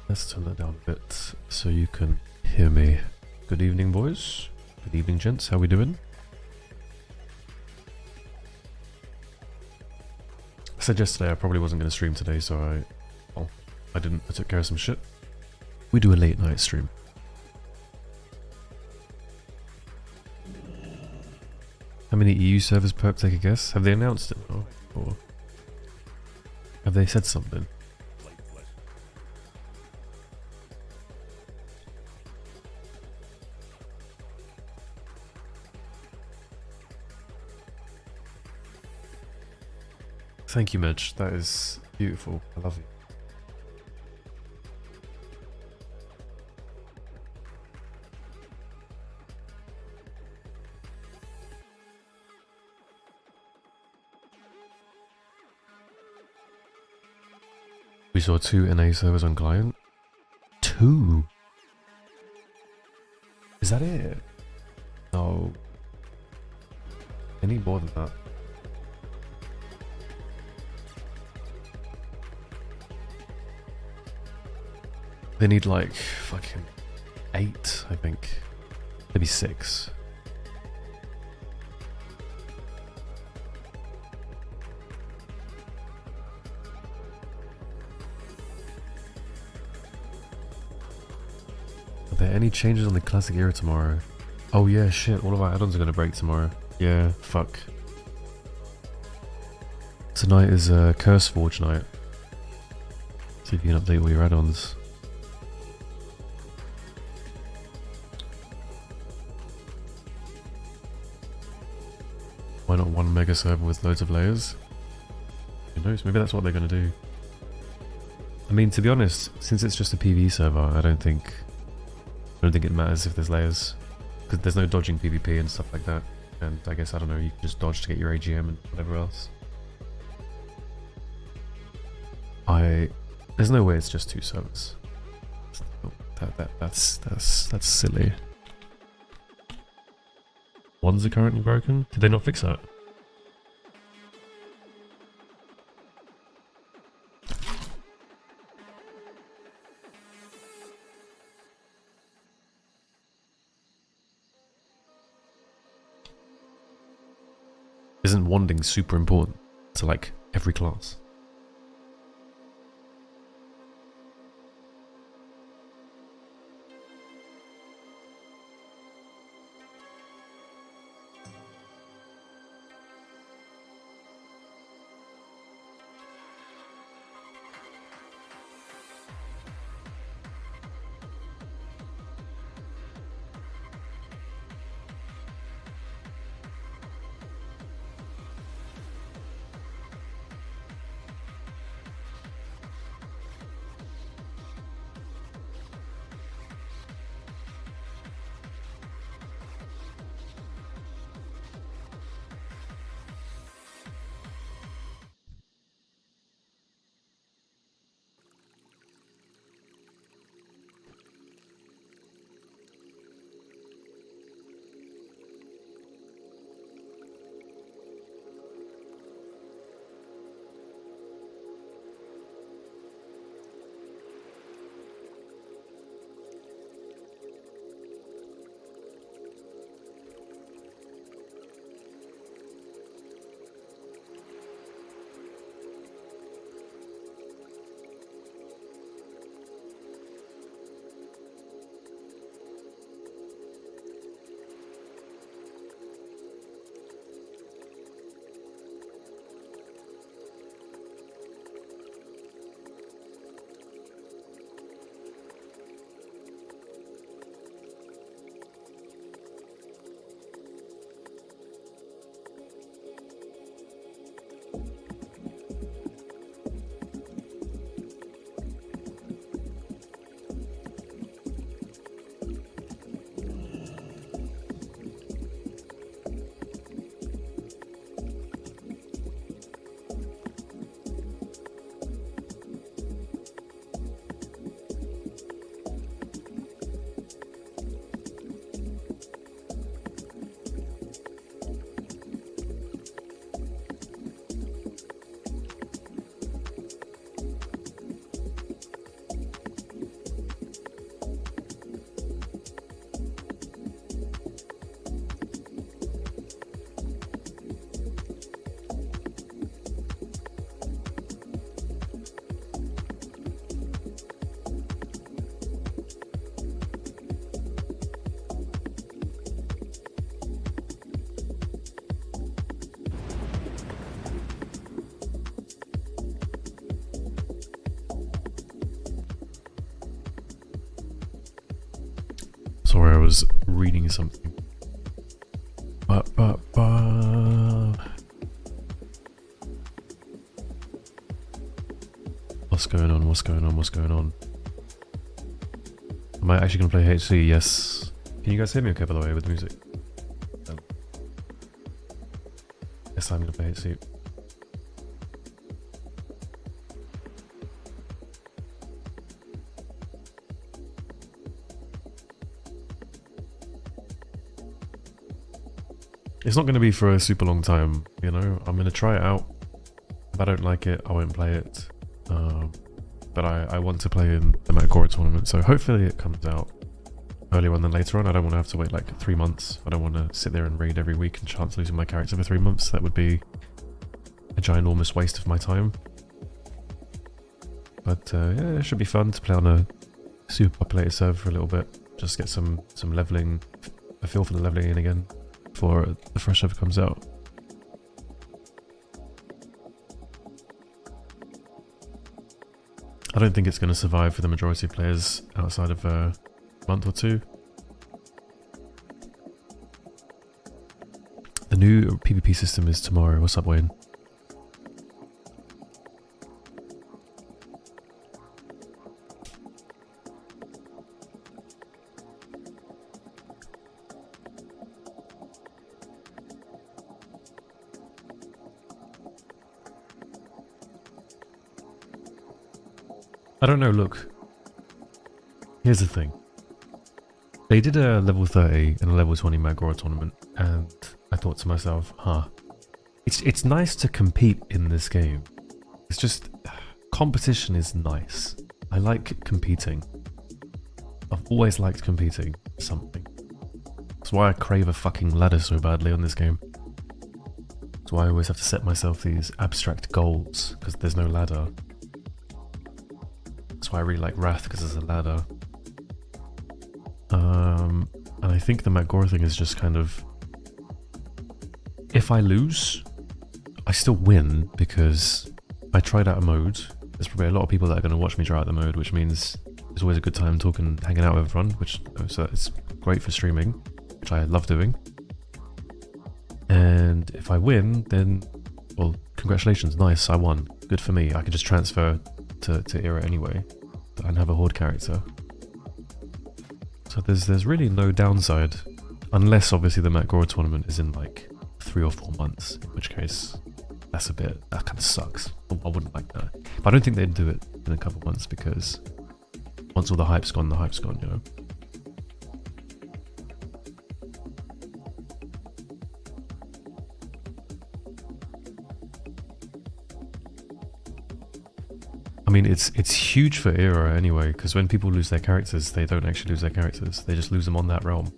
Let's turn that down a bit so you can hear me. Good evening, boys. Good evening, gents. How we doing? I said yesterday I probably wasn't going to stream today, so I didn't. I took care of some shit. We do a late night stream. How many EU servers per take a guess? Have they announced it now? Or have they said something? Thank you, Midge. That is beautiful. I love you. We saw 2 NA servers on client. 2? Is that it? No. I need more than that. They need like fucking 8, I think. Maybe 6. Are there any changes on the classic era tomorrow? Oh yeah, shit, all of our add-ons are gonna break tomorrow. Yeah, fuck. Tonight is Curse Forge night. See if you can update all your add-ons. Why not one mega server with loads of layers? Who knows, maybe that's what they're gonna do. I mean, to be honest, since it's just a PvE server, I don't think it matters if there's layers. Because there's no dodging PvP and stuff like that. And I guess, I don't know, you can just dodge to get your AGM and whatever else. There's no way it's just 2 servers. That's silly. Ones are currently broken? Did they not fix that? Isn't wanding super important to like every class? was reading something. What's going on? What's going on? What's going on? Am I actually going to play HC? Yes. Can you guys hear me okay, by the way, with the music? Yes, I'm going to play HC. It's not going to be for a super long time, you know? I'm going to try it out. If I don't like it, I won't play it. But I want to play in the Metagora tournament, so hopefully it comes out earlier on than later on. I don't want to have to wait like 3 months. I don't want to sit there and raid every week and chance losing my character for 3 months. That would be a ginormous waste of my time. But yeah, it should be fun to play on a super populated server for a little bit. Just get some leveling, a feel for the leveling in again before the fresh server comes out. I don't think it's going to survive for the majority of players outside of a month or two. The new PvP system is tomorrow. What's up, Wayne? I don't know, look. Here's the thing. They did a level 30 and a level 20 Metagora tournament, and I thought to myself, it's nice to compete in this game. It's just, competition is nice. I like competing. I've always liked competing for something. That's why I crave a fucking ladder so badly on this game. That's why I always have to set myself these abstract goals, because there's no ladder. That's why I really like Wrath, because there's a ladder. And I think the Metagora thing is just kind of... If I lose, I still win, because I tried out a mode. There's probably a lot of people that are going to watch me try out the mode, which means it's always a good time talking, hanging out with everyone, which so it's great for streaming, which I love doing. And if I win, then, well, congratulations, nice, I won. Good for me. I can just transfer to Era anyway and have a Horde character. So there's really no downside, unless obviously the Metagora tournament is in like 3 or 4 months, in which case that kind of sucks. I wouldn't like that. But I don't think they'd do it in a couple of months, because once all the hype's gone, you know. I mean, it's huge for Era anyway, because when people lose their characters, they don't actually lose their characters. They just lose them on that realm.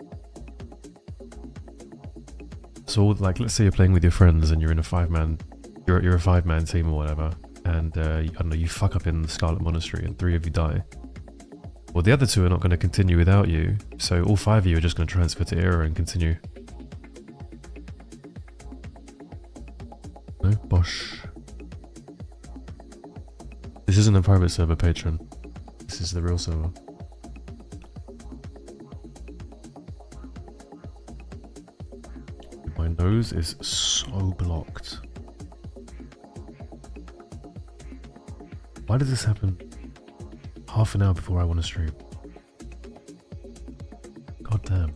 So, like, let's say you're playing with your friends and you're in a 5-man, you're a 5-man team or whatever, and I don't know, you fuck up in the Scarlet Monastery and 3 of you die. Well, the other 2 are not going to continue without you, so all 5 of you are just going to transfer to Era and continue. No, Bosh. This isn't a private server, patron. This is the real server. My nose is so blocked. Why did this happen half an hour before I want to stream? God damn.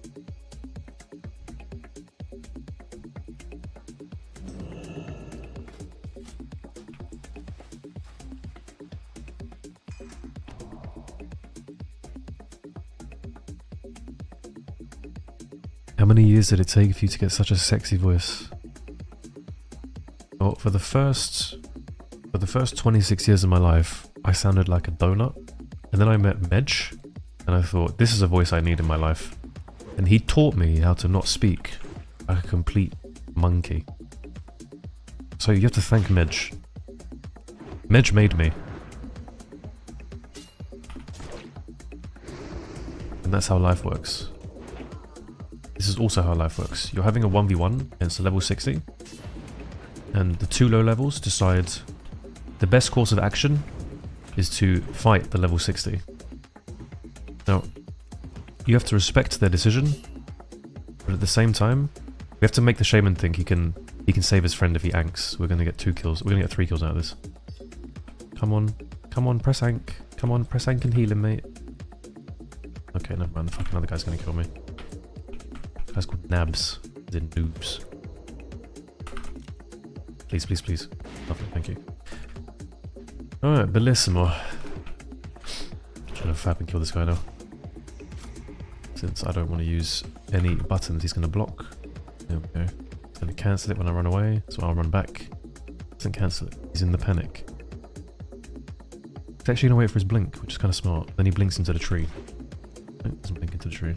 How many years did it take for you to get such a sexy voice? Well, for the first 26 years of my life, I sounded like a donut. And then I met Medj, and I thought, this is a voice I need in my life. And he taught me how to not speak like a complete monkey. So you have to thank Medj. Medj made me. And that's how life works. This is also how life works. You're having a 1v1 against a level 60, and the 2 low levels decide the best course of action is to fight the level 60. Now, you have to respect their decision, but at the same time, we have to make the shaman think he can save his friend if he anks. We're gonna get 2 kills. We're gonna get 3 kills out of this. Come on, press ank. Come on, press ank and heal him, mate. Okay, never mind. The fucking other guy's gonna kill me. This guy's called Nabs, as in noobs. Please, please, please. Lovely, thank you. Alright, bellissimo. I'm trying to fab and kill this guy now. Since I don't want to use any buttons, he's going to block. There we go. He's going to cancel it when I run away, so I'll run back. Doesn't cancel it. He's in the panic. He's actually going to wait for his blink, which is kind of smart. Then he blinks into the tree. No, doesn't blink into the tree.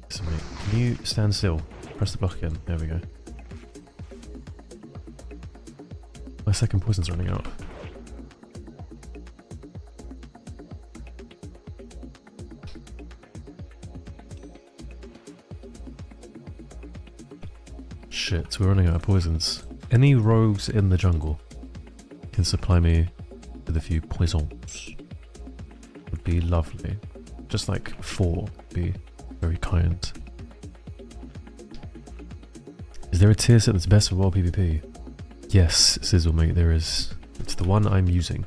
Listen, mate. Can you stand still? Press the block again. There we go. My second poison's running out. Shit, we're running out of poisons. Any rogues in the jungle can supply me with a few poisons. Would be lovely. Just like 4 would be very kind. Is there a tier set that's best for WoW PvP? Yes, Sizzle mate, there is. It's the one I'm using.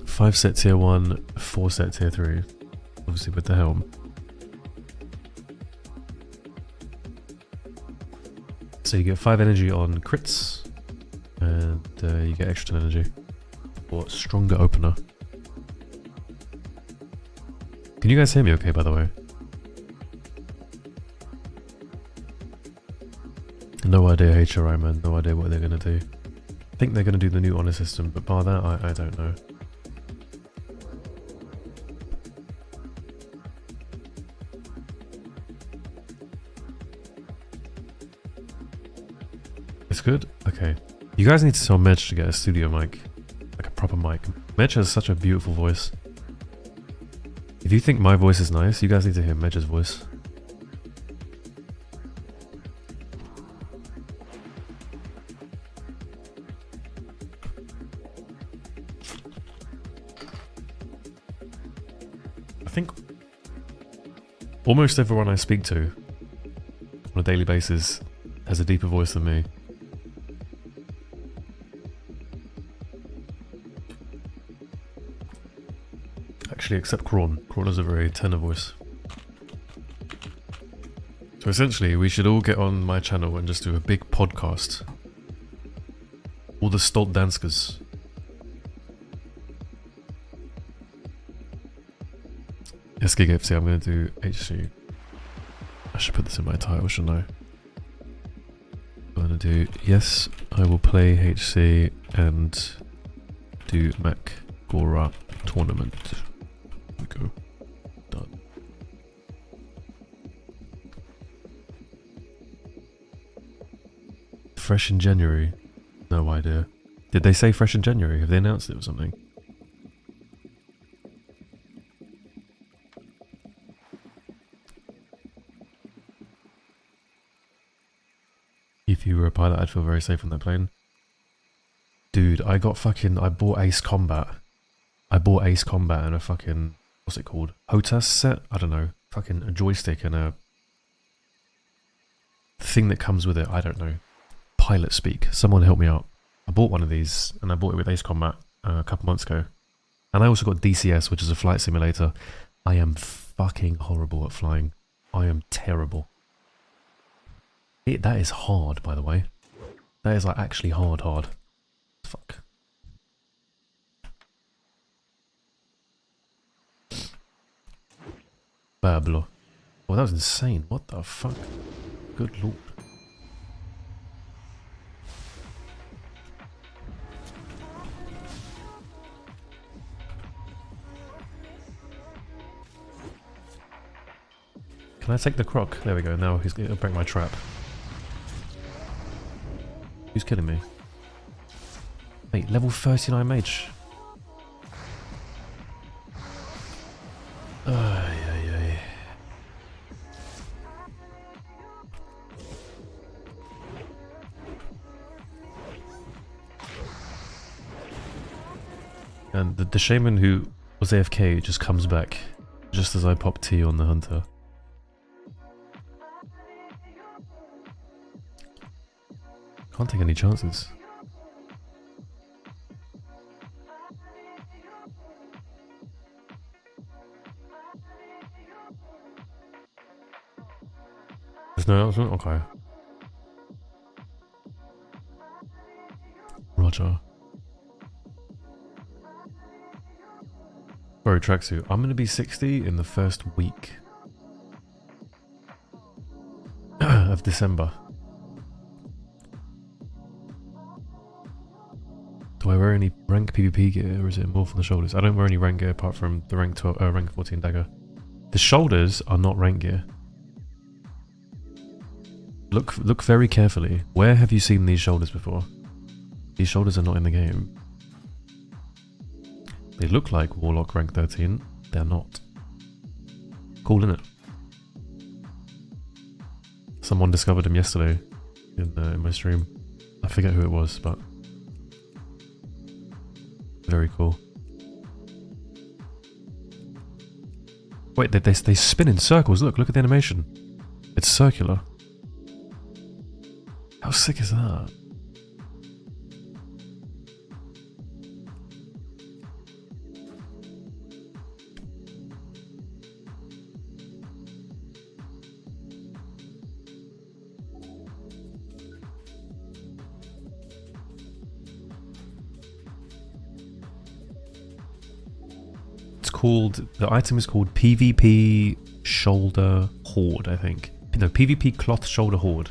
5 set tier 1, 4 set tier 3. Obviously with the helm. So you get 5 energy on crits, and you get extra 10 energy. Or stronger opener. Can you guys hear me okay, by the way? No idea HRI, man. No idea what they're going to do. I think they're going to do the new honor system, but bar that, I don't know. It's good? Okay. You guys need to tell Medj to get a studio mic. Like a proper mic. Medj has such a beautiful voice. If you think my voice is nice, you guys need to hear Medj's voice. I think almost everyone I speak to on a daily basis has a deeper voice than me. Actually, except Kraun. Kraun has a very tenor voice. So essentially, we should all get on my channel and just do a big podcast. All the Stolt Danskers. SK FC, I'm going to do HC. I should put this in my title, shouldn't I? I'm going to do, yes, I will play HC and do Mac Gora tournament. There we go. Done. Fresh in January? No idea. Did they say fresh in January? Have they announced it or something? If you were a pilot, I'd feel very safe on that plane. Dude, I bought Ace Combat. I bought Ace Combat and a fucking, what's it called? HOTAS set? I don't know. Fucking a joystick and a thing that comes with it. I don't know. Pilot speak. Someone help me out. I bought one of these and I bought it with Ace Combat a couple months ago. And I also got DCS, which is a flight simulator. I am fucking horrible at flying. I am terrible. That is hard, by the way. That is like actually hard. Fuck. Bablo. Oh, that was insane. What the fuck? Good lord. Can I take the croc? There we go. Now he's going to break my trap. Who's killing me? Wait, level 39 mage. Ay. And the shaman who was AFK just comes back just as I pop T on the hunter. Can't take any chances. There's no announcement? Okay. Roger. Bro, tracksuit. I'm gonna be 60 in the first week of December. Do I wear any rank PvP gear, or is it more for the shoulders? I don't wear any rank gear apart from the rank 14 dagger. The shoulders are not rank gear. Look very carefully. Where have you seen these shoulders before? These shoulders are not in the game. They look like Warlock rank 13. They're not. Cool, innit? Someone discovered them yesterday in my stream. I forget who it was, but very cool. Wait, they spin in circles. Look at the animation. It's circular. How sick is that? The item is called PvP Shoulder Hoard, I think. No, PvP Cloth Shoulder Hoard.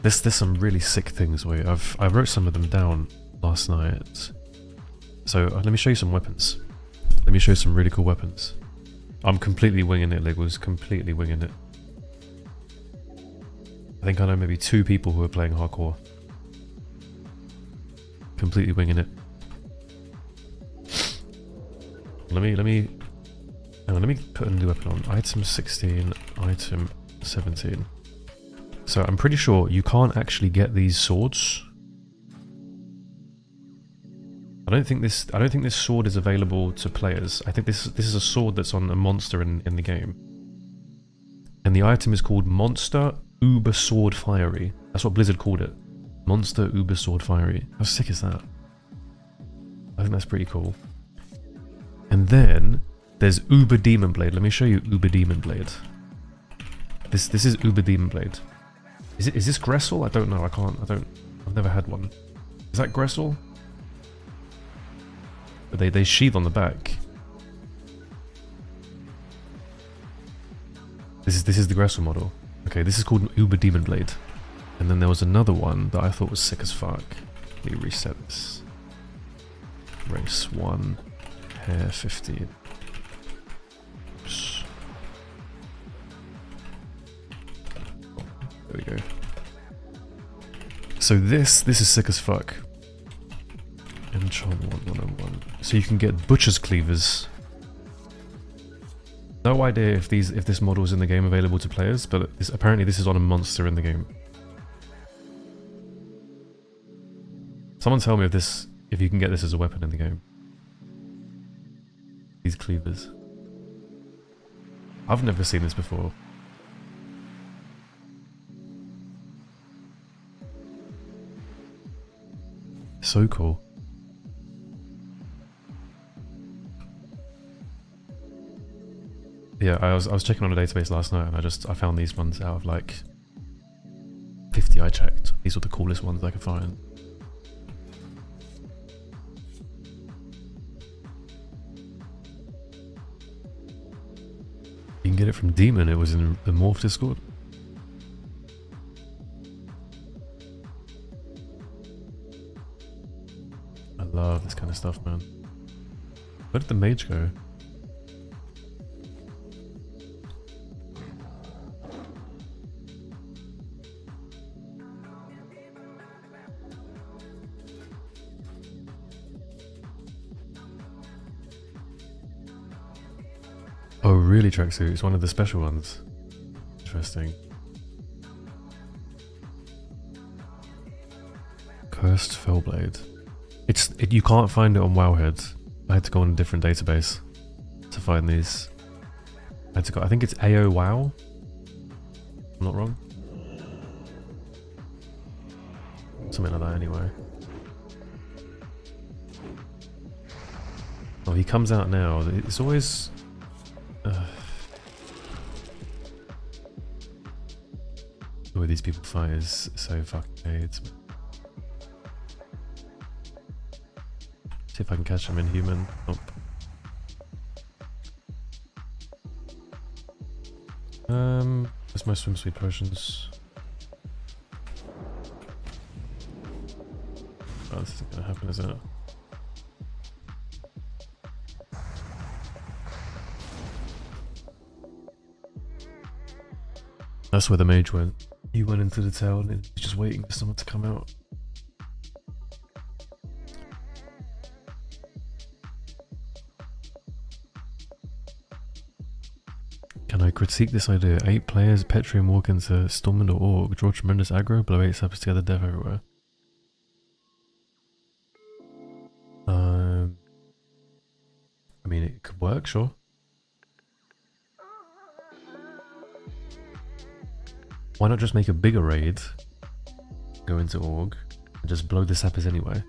There's some really sick things. Wait, I wrote some of them down last night. So let me show you some weapons. Let me show you some really cool weapons. I'm completely winging it, Ligwas. Completely winging it. I think I know maybe 2 people who are playing hardcore. Completely winging it. Let me put a new weapon on. Item 16, item 17. So I'm pretty sure you can't actually get these swords. I don't think this sword is available to players. I think this is a sword that's on a monster in the game. And the item is called Monster Uber Sword Fiery. That's what Blizzard called it. Monster Uber Sword Fiery. How sick is that? I think that's pretty cool. And then there's Uber Demon Blade. Let me show you Uber Demon Blade. This is Uber Demon Blade. Is this Gressel? I don't know. I've never had one. Is that Gressel? But they sheath on the back. This is the Gressel model. Okay, this is called Uber Demon Blade. And then there was another one that I thought was sick as fuck. Let me reset this. Race 1. Hair 15. Oops. There we go. So this is sick as fuck. Enchant 101. So you can get butcher's cleavers. No idea if this model is in the game available to players, but apparently this is on a monster in the game. Someone tell me if you can get this as a weapon in the game. These cleavers. I've never seen this before. So cool. Yeah, I was checking on a database last night and I found these ones out of like 50 I checked. These were the coolest ones I could find. You can get it from Demon. It was in the Morph Discord. I love this kind of stuff, man. Where did the mage go? Oh, really, tracksuit? It's one of the special ones. Interesting. Cursed Fellblade. You can't find it on Wowhead. I had to go on a different database to find these. I had to go. I think it's AO Wow. I'm not wrong. Something like that, anyway. Oh, he comes out now. It's always. The way these people fight is so fucking AIDS. See if I can catch him in human. Nope. Where's my swim speed potions? Oh, this isn't gonna happen, is it? That's where the mage went. He went into the town and he's just waiting for someone to come out. Can I critique this idea? 8 players, Petrium walk into Stormwind or Orc, draw tremendous aggro, blow 8 sappers together, death everywhere. I mean, it could work, sure. Why not just make a bigger raid, go into Org, and just blow the sappers anyway?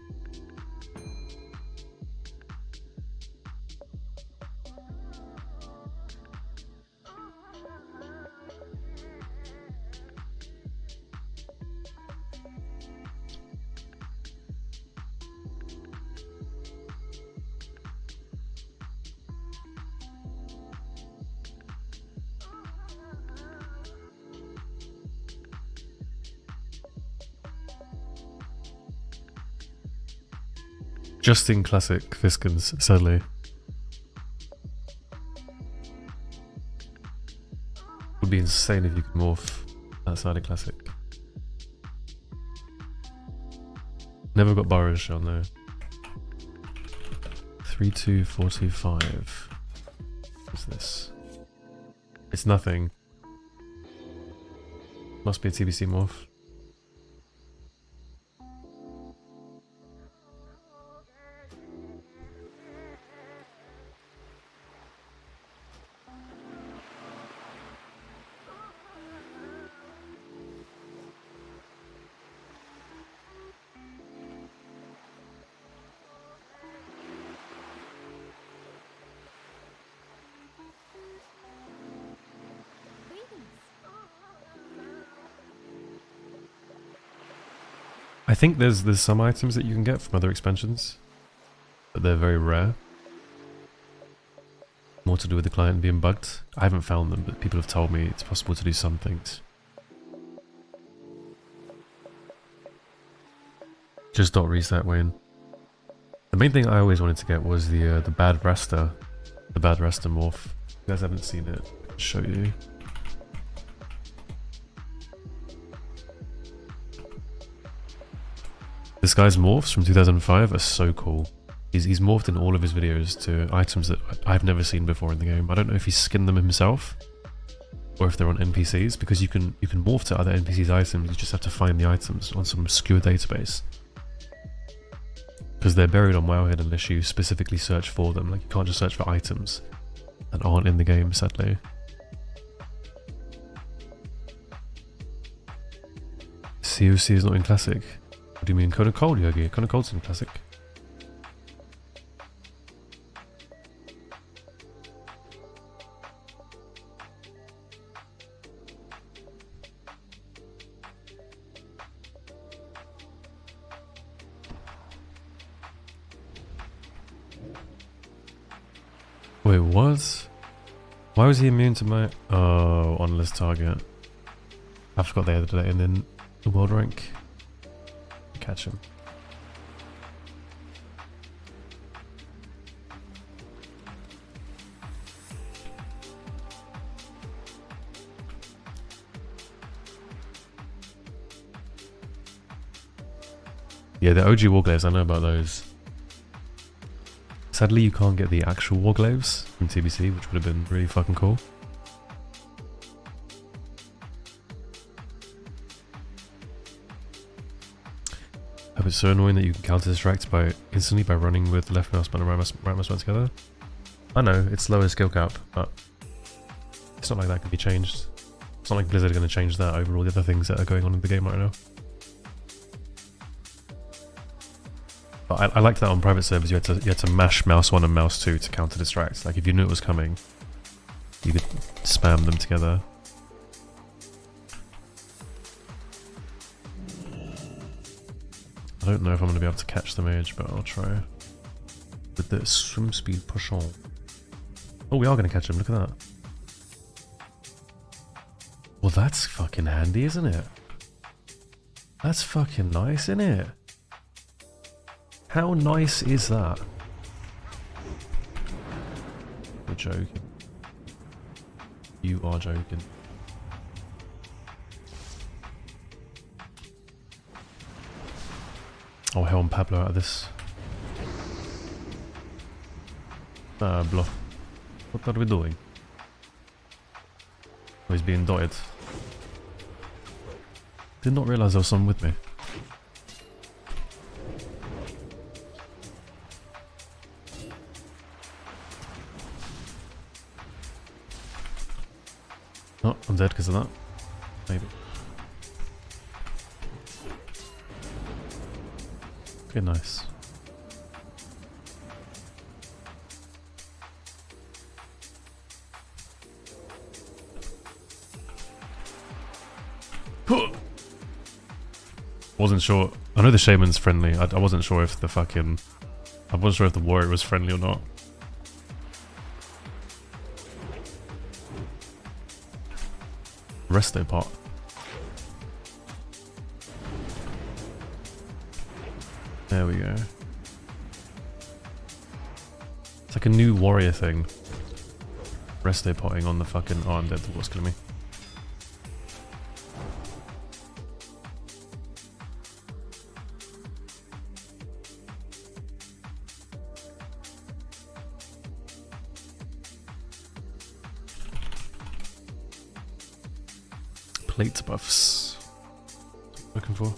Just in classic Fiskins, sadly. Would be insane if you could morph outside of classic. Never got Burrows Shell, no. 32425. What's this? It's nothing. Must be a TBC morph. I think there's some items that you can get from other expansions, but they're very rare. More to do with the client being bugged. I haven't found them, but people have told me it's possible to do some things. Just dot reset, Wayne. The main thing I always wanted to get was the Bad Rasta. The Bad Rasta morph. If you guys haven't seen it, I'll show you. This guy's morphs from 2005 are so cool. He's morphed in all of his videos to items that I've never seen before in the game. I don't know if he's skinned them himself or if they're on NPCs, because you can morph to other NPCs' items. You just have to find the items on some obscure database, because they're buried on Wowhead unless you specifically search for them. Like, you can't just search for items that aren't in the game, sadly. COC is not in Classic. What do you mean? Cone of Cold, Yogi? Cone of Cold's in Classic. Wait, what? Why was he immune to my... Oh, on list target. I forgot they added it in the world rank. Catch him. Yeah, the OG Warglaives, I know about those. Sadly, you can't get the actual Warglaives from TBC, which would have been really fucking cool. It's so annoying that you can counter distract by instantly by running with left mouse button and right mouse button together. I know, it's lower skill cap, but it's not like that can be changed. It's not like Blizzard are going to change that over all the other things that are going on in the game right now. But I liked that on private servers. You had to mash mouse 1 and mouse 2 to counter distract. Like if you knew it was coming, you could spam them together. I don't know if I'm going to be able to catch the mage, but I'll try. With the swim speed push on. Oh, we are going to catch him. Look at that. Well, that's fucking handy, isn't it? That's fucking nice, isn't it? How nice is that? You're joking. You are joking. Oh, Helm Pablo out of this. Pablo. What are we doing? Oh, he's being dotted. Did not realise there was someone with me. Oh, I'm dead because of that. Maybe. Okay, nice. Wasn't sure. I know the shaman's friendly. I wasn't sure if the fucking... I wasn't sure if the warrior was friendly or not. Resto pot. There we go. It's like a new warrior thing. Resto potting on the fucking... Oh, I'm dead. What's killing me? Plate buffs. Looking for.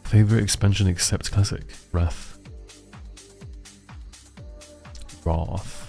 Favorite expansion except classic? Wrath. Wrath.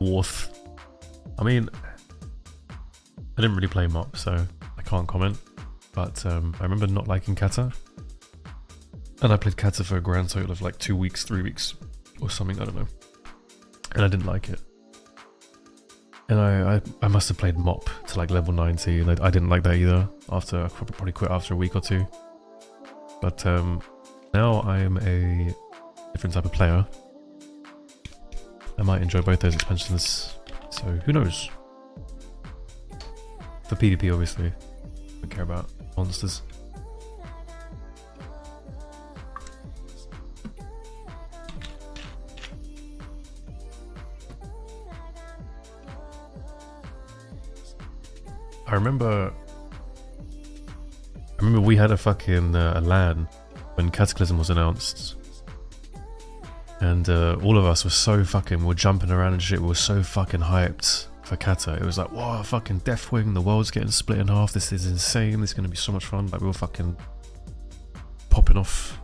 Worth. I mean, I didn't really play MOP, so I can't comment. But I remember not liking Kata, and I played Kata for a grand total of like 2 weeks, 3 weeks, or something. I don't know, and I didn't like it. And I must have played MOP to like level 90, and I didn't like that either. After I probably quit after a week or two. But now I am a different type of player. I might enjoy both those expansions, so who knows? For PvP, obviously, don't care about monsters. I remember we had a fucking a LAN when Cataclysm was announced. And all of us were so fucking, we were jumping around and shit, we were so fucking hyped for Kata. It was like, wow, fucking Deathwing, the world's getting split in half, this is insane, this is going to be so much fun. Like, we were fucking popping off.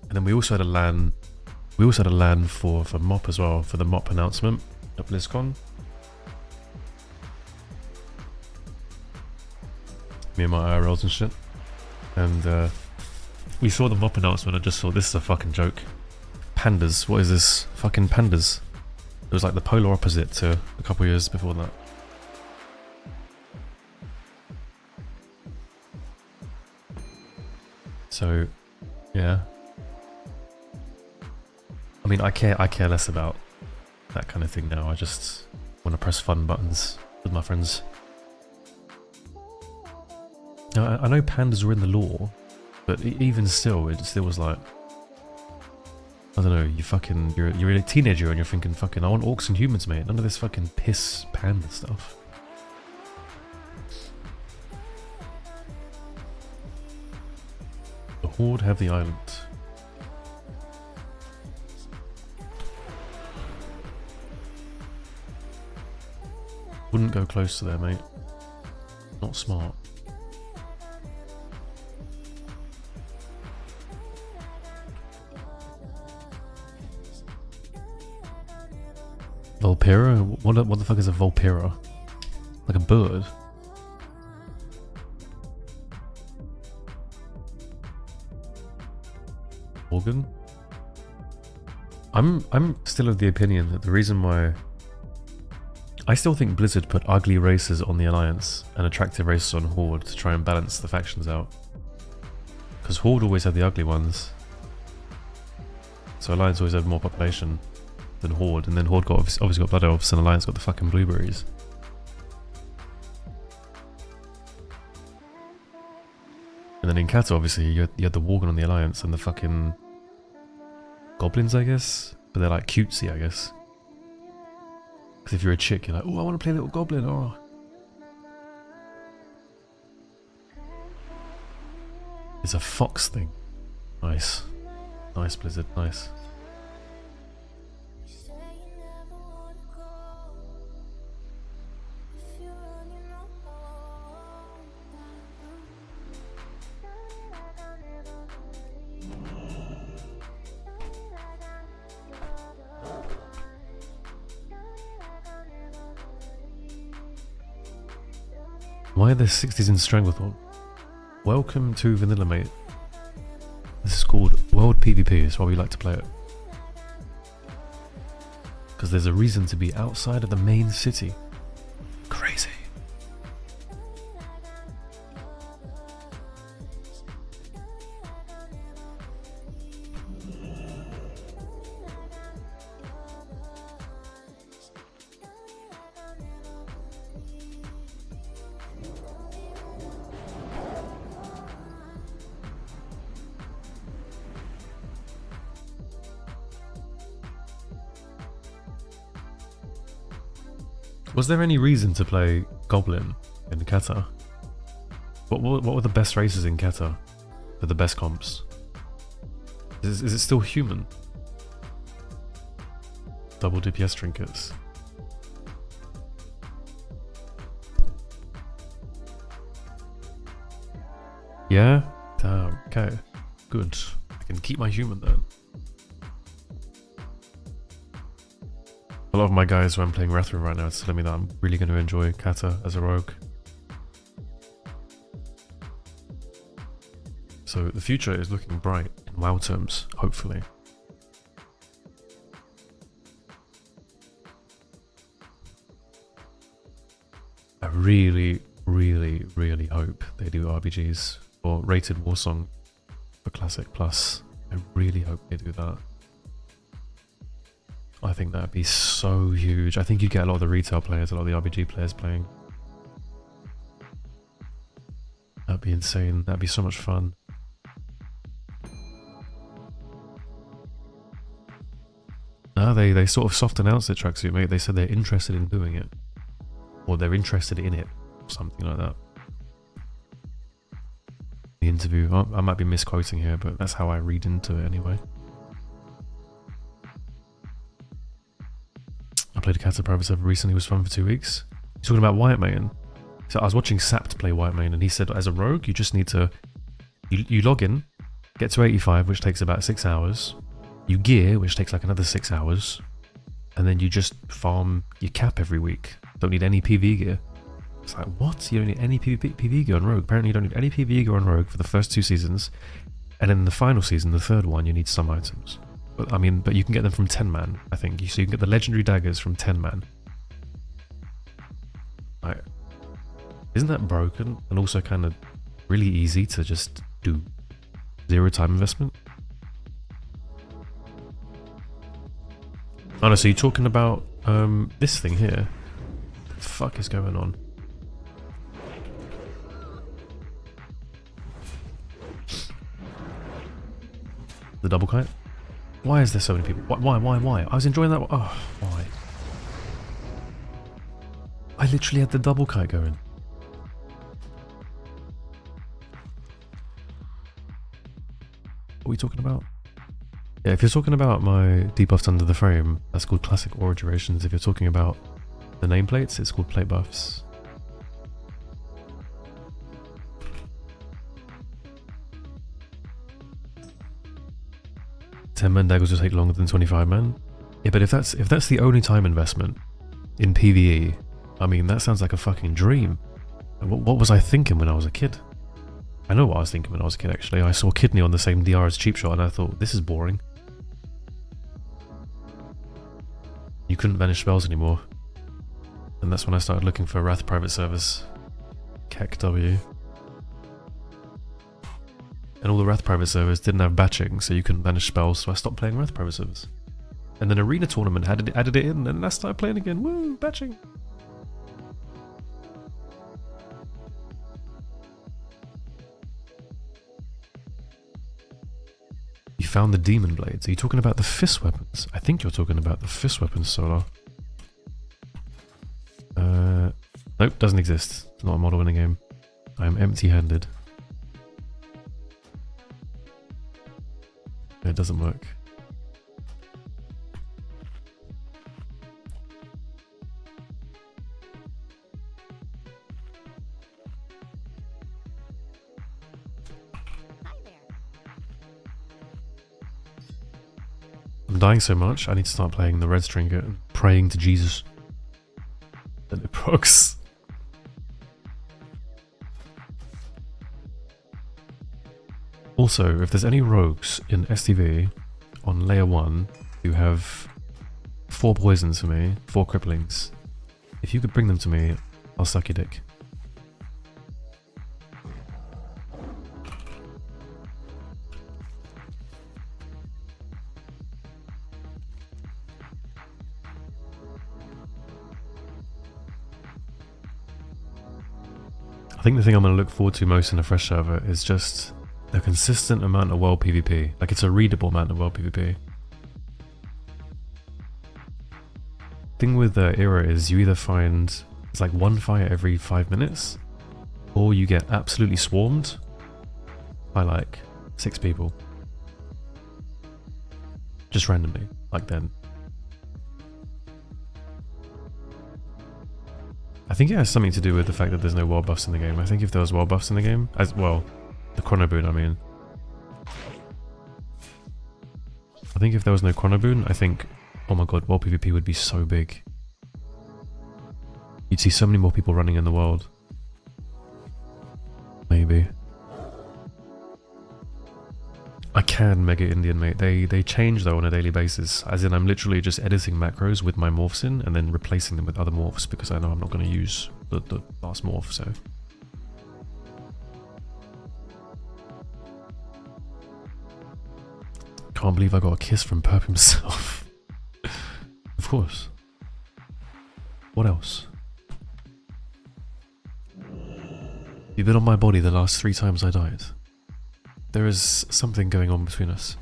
And then we also had a LAN, for MOP as well, for the MOP announcement at BlizzCon. Me and my IRLs and shit. And we saw the MOP announcement and just thought, this is a fucking joke. Pandas, what is this? Fucking pandas. It was like the polar opposite to a couple years before that. So, yeah. I mean, I care less about that kind of thing now. I just want to press fun buttons with my friends. Now, I know pandas were in the lore, but even still, it still was like, I don't know, you're a teenager and you're thinking, fucking, I want orcs and humans, mate. None of this fucking piss panda stuff. The Horde have the island. Wouldn't go close to there, mate. Not smart. Vulpera? What the fuck is a Vulpera? Like a bird? Organ? I'm still of the opinion that the reason why I still think Blizzard put ugly races on the Alliance and attractive races on Horde to try and balance the factions out. Because Horde always had the ugly ones. So Alliance always had more population than Horde, and then Horde obviously got Blood Elves and Alliance got the fucking blueberries. And then in Kata, obviously, you had the Worgen on the Alliance and the fucking goblins, I guess? But they're like cutesy, I guess. Because if you're a chick, you're like, oh, I want to play a little goblin, oh. It's a fox thing. Nice. Nice, Blizzard, nice. Why are there 60s in Stranglethorn? Welcome to Vanilla, mate. This is called World PvP, it's why we like to play it. Because there's a reason to be outside of the main city. Crazy. Was there any reason to play Goblin in Kata? What were the best races in Kata for the best comps? Is it still human? Double DPS trinkets. Yeah? Damn, okay. Good. I can keep my human then. A lot of my guys who I'm playing Rathrun right now are telling me that I'm really going to enjoy Kata as a rogue. So the future is looking bright in WoW terms, hopefully. I really, really, really hope they do RBGs or Rated Warsong for Classic Plus. I really hope they do that. I think that'd be so huge. I think you'd get a lot of the retail players, a lot of the RBG players playing. That'd be insane. That'd be so much fun. No, they sort of soft announced it, Tracksuit, mate. They said they're interested in doing it. Or they're interested in it. Something like that. The interview. I might be misquoting here, but that's how I read into it anyway. I played a Kata private server recently, it was fun for 2 weeks. He's talking about Whitemane. So I was watching Sapt play Whitemane, and he said as a rogue, you just need to... You log in, get to 85, which takes about 6 hours. You gear, which takes like another 6 hours. And then you just farm your cap every week. Don't need any PV gear. It's like, what? You don't need any PV gear on rogue? Apparently you don't need any PV gear on rogue for the first 2 seasons. And in the final season, the 3rd one, you need some items. But, I mean, but you can get them from 10 man, I think. So you can get the legendary daggers from 10 man. Like, isn't that broken? And also kind of really easy to just do. 0 time investment? Oh no, so you're talking about this thing here. What the fuck is going on? The double kite? Why is there so many people? Why? I was enjoying that. Oh, why? I literally had the double kite going. What are we talking about? Yeah, if you're talking about my debuffs under the frame, that's called classic aura durations. If you're talking about the nameplates, it's called plate buffs. $10 daggers will take longer than 25 man. Yeah, but if that's the only time investment in PvE, I mean that sounds like a fucking dream. What was I thinking when I was a kid? I know what I was thinking when I was a kid actually. I saw Kidney on the same DR as Cheap Shot and I thought, this is boring. You couldn't banish spells anymore. And that's when I started looking for Wrath Private Service. Keck W. And all the Wrath Private Servers didn't have batching, so you couldn't banish spells, so I stopped playing Wrath Private Servers. And then Arena Tournament added it in, and I started playing again. Woo, batching! You found the Demon Blades. Are you talking about the fist weapons? I think you're talking about the fist weapons, Solar. Nope, doesn't exist. It's not a model in the game. I am empty-handed. It doesn't work. I'm dying so much, I need to start playing the Red Stringet and praying to Jesus that it procs. Also, if there's any rogues in STV on layer 1 who have 4 poisons for me, 4 cripplings, if you could bring them to me, I'll suck your dick. I think the thing I'm going to look forward to most in a fresh server is just a consistent amount of world PvP. Like, it's a readable amount of world PvP. Thing with Era is you either find it's like one fire every 5 minutes, or you get absolutely swarmed by like 6 people. Just randomly, like then. I think it has something to do with the fact that there's no world buffs in the game. I think if there was world buffs in the game, as well, the Chrono Boon, I mean. I think if there was no Chrono Boon, I think, oh my god, world PvP would be so big. You'd see so many more people running in the world. Maybe. I can Mega Indian, mate. They change though on a daily basis. As in, I'm literally just editing macros with my morphs in and then replacing them with other morphs because I know I'm not going to use the last morph, so. Can't believe I got a kiss from Perp himself. Of course. What else? You've been on my body the last 3 times I died. There is something going on between us.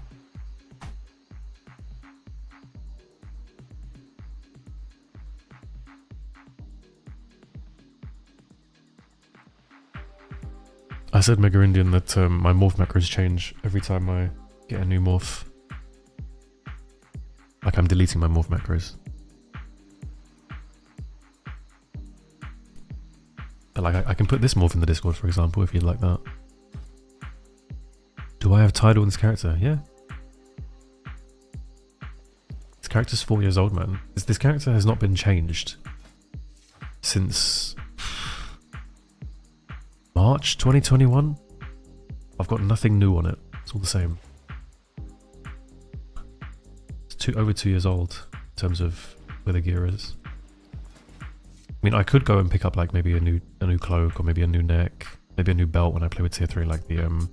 I said Mega Indian that my morph macros change every time I get a new morph. Like I'm deleting my morph macros. But like I can put this morph in the Discord, for example, if you'd like that. Do I have Tidal in this character? Yeah. This character's 4 years old, man. This character has not been changed since March 2021. I've got nothing new on it. It's all the same. It's over 2 years old in terms of where the gear is. I mean, I could go and pick up like maybe a new cloak or maybe a new neck, maybe a new belt when I play with tier 3, like the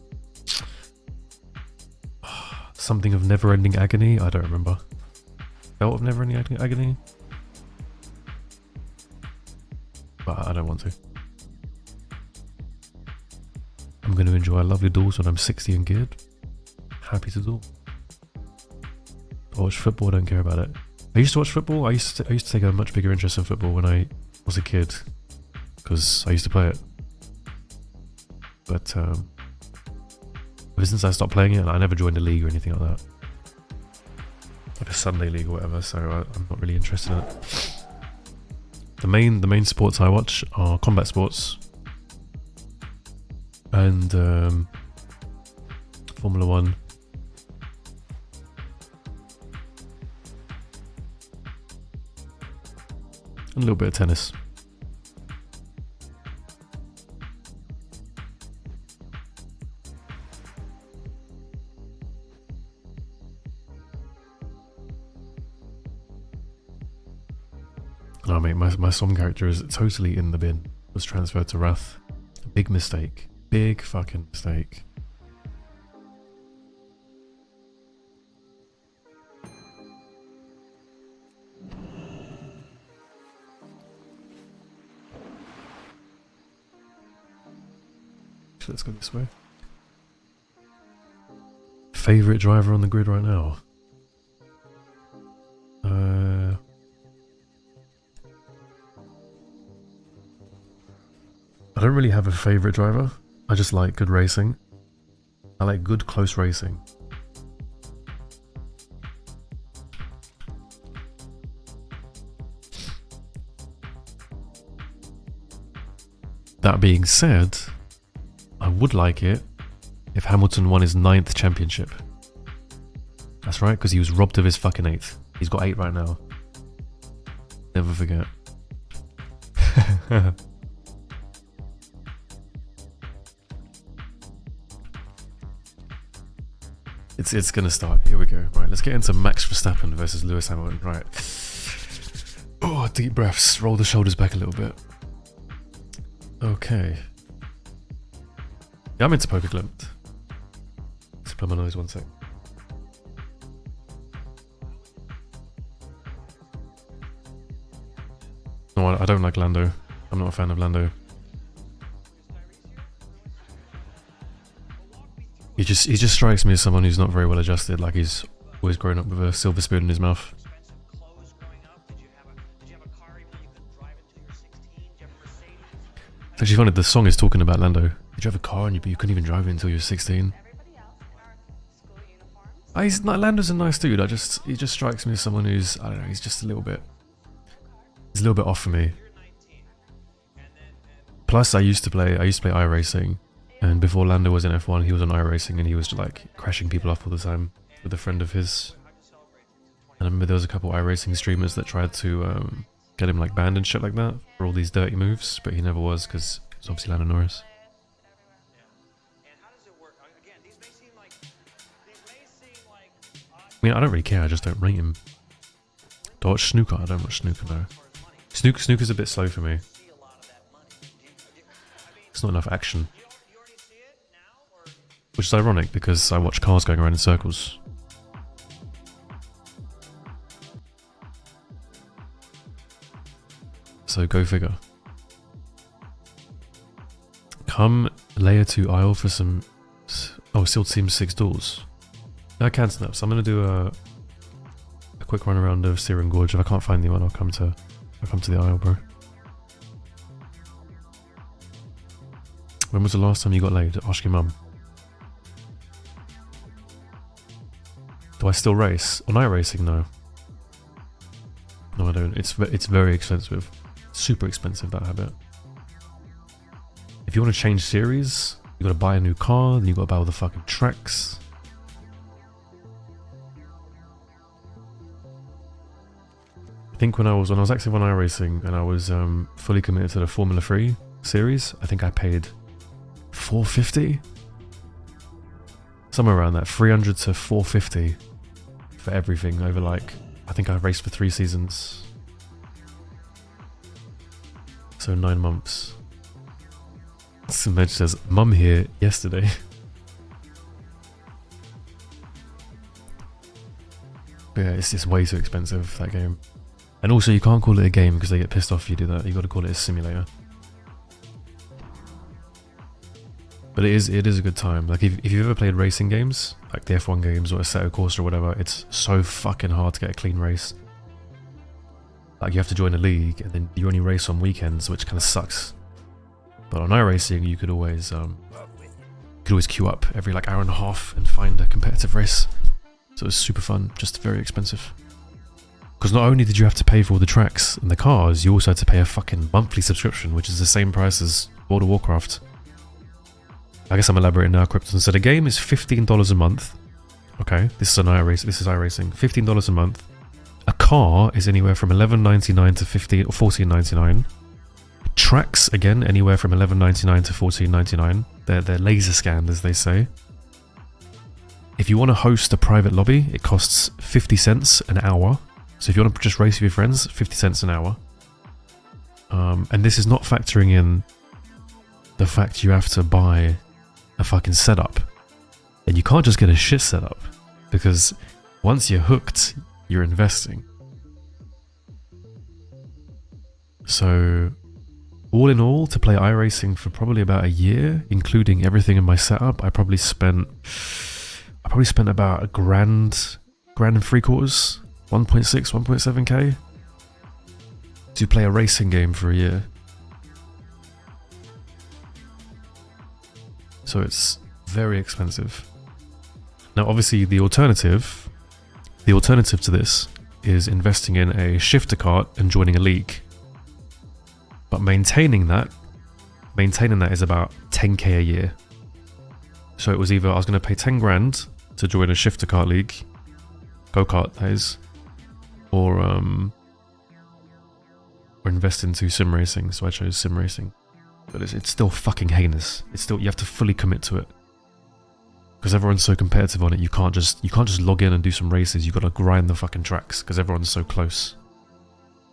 something of never-ending agony. I don't remember. Felt of never-ending agony. But I don't want to. I'm going to enjoy lovely duels when I'm 60 and geared. Happy to duel. I watch football, don't care about it. I used to watch football. I used to take a much bigger interest in football when I was a kid, because I used to play it. But ever since I stopped playing it, I never joined a league or anything like that, like a Sunday league or whatever. So I'm not really interested in it. The main sports I watch are combat sports and Formula 1. And a little bit of tennis. Oh mate, my Som character is totally in the bin. Was transferred to Wrath. Big mistake. Big fucking mistake. Let's go this way. Favorite driver on the grid right now? I don't really have a favorite driver. I just like good racing. I like good close racing. That being said, I would like it if Hamilton won his 9th championship. That's right, because he was robbed of his fucking 8th. He's got 8 right now. Never forget. It's gonna start. Here we go. Right, let's get into Max Verstappen versus Lewis Hamilton. Right. Oh, deep breaths. Roll the shoulders back a little bit. Okay. Yeah, I'm into Poker Klimt. Let's plug my nose 1 sec. No, I don't like Lando. I'm not a fan of Lando. He just strikes me as someone who's not very well adjusted, like he's always grown up with a silver spoon in his mouth. It's actually funny, the song is talking about Lando. Did you have a car and you couldn't even drive it until you were 16? Lando's a nice dude. He just strikes me as someone who's, I don't know, he's just a little bit off for me. Plus, I used to play iRacing, and before Lando was in F1, he was on iRacing, and he was like crashing people off all the time with a friend of his. And I remember there was a couple iRacing streamers that tried to get him like banned and shit like that for all these dirty moves, but he never was, because it's obviously Lando Norris. I mean, I don't really care, I just don't rate him. Do I watch snooker? I don't watch snooker, no. Snooker's a bit slow for me. It's not enough action. Which is ironic, because I watch cars going around in circles. So go figure. Come layer 2 Isle for some... Oh, Sealed Seams 6 duels. I can snap, so I'm going to do a quick run around of Searing Gorge. If I can't find anyone, I'll come to the Isle, bro. When was the last time you got laid? Ask your mum. Do I still race? On iRacing, no. No, I don't. It's very expensive. Super expensive, that habit. If you want to change series, you got to buy a new car, then you got to buy all the fucking tracks. I think when I was active on iRacing and I was fully committed to the Formula 3 series, I think I paid $450, somewhere around that, 300 to 450 for everything over, like, I think I raced for 3 seasons, so 9 months. Smedge says, "Mum here yesterday." But yeah, it's way too expensive, that game. And also, you can't call it a game because they get pissed off if you do that. You got to call it a simulator. But it is a good time. Like if you've ever played racing games, like the F1 games or Assetto Corsa or whatever, it's so fucking hard to get a clean race. Like you have to join a league and then you only race on weekends, which kind of sucks. But on iRacing, you could always queue up every like hour and a half and find a competitive race. So it was super fun, just very expensive. Because not only did you have to pay for all the tracks and the cars, you also had to pay a fucking monthly subscription, which is the same price as World of Warcraft. I guess I'm elaborating now, Krypton. So the game is $15 a month. Okay, this is iRacing. $15 a month. A car is anywhere from $11.99 to $14.99. Tracks again, anywhere from $11.99 to $14.99. They're laser scanned, as they say. If you want to host a private lobby, it costs 50 cents an hour. So if you want to just race with your friends, 50 cents an hour. And this is not factoring in the fact you have to buy a fucking setup. And you can't just get a shit setup, because once you're hooked, you're investing. So all in all, to play iRacing for probably about a year, including everything in my setup, I probably spent about a grand and three quarters, 1.7k to play a racing game for a year. So it's very expensive. Now obviously the alternative to this is investing in a shifter cart and joining a league. But maintaining that is about 10k a year. So it was either I was going to pay 10 grand to join a shifter cart league, go-kart that is, or invest into sim racing. So I chose sim racing. But it's still fucking heinous. You have to fully commit to it. Because everyone's so competitive on it, you can't just log in and do some races. You got to grind the fucking tracks because everyone's so close.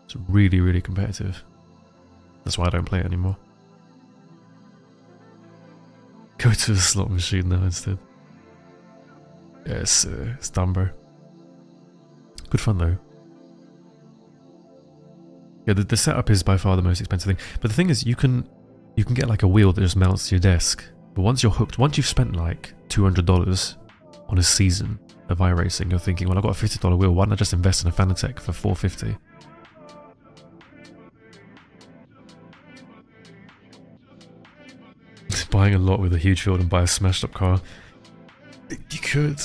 It's really, really competitive. That's why I don't play it anymore. Go to a slot machine now instead. Yeah, it's dumb, bro. Good fun though. Yeah, the setup is by far the most expensive thing. But the thing is, you can get like a wheel that just mounts to your desk. But once you're hooked, once you've spent like $200 on a season of iRacing, you're thinking, well, I've got a $50 wheel. Why don't I just invest in a Fanatec for $450? Buying a lot with a huge field and buy a smashed up car. You could.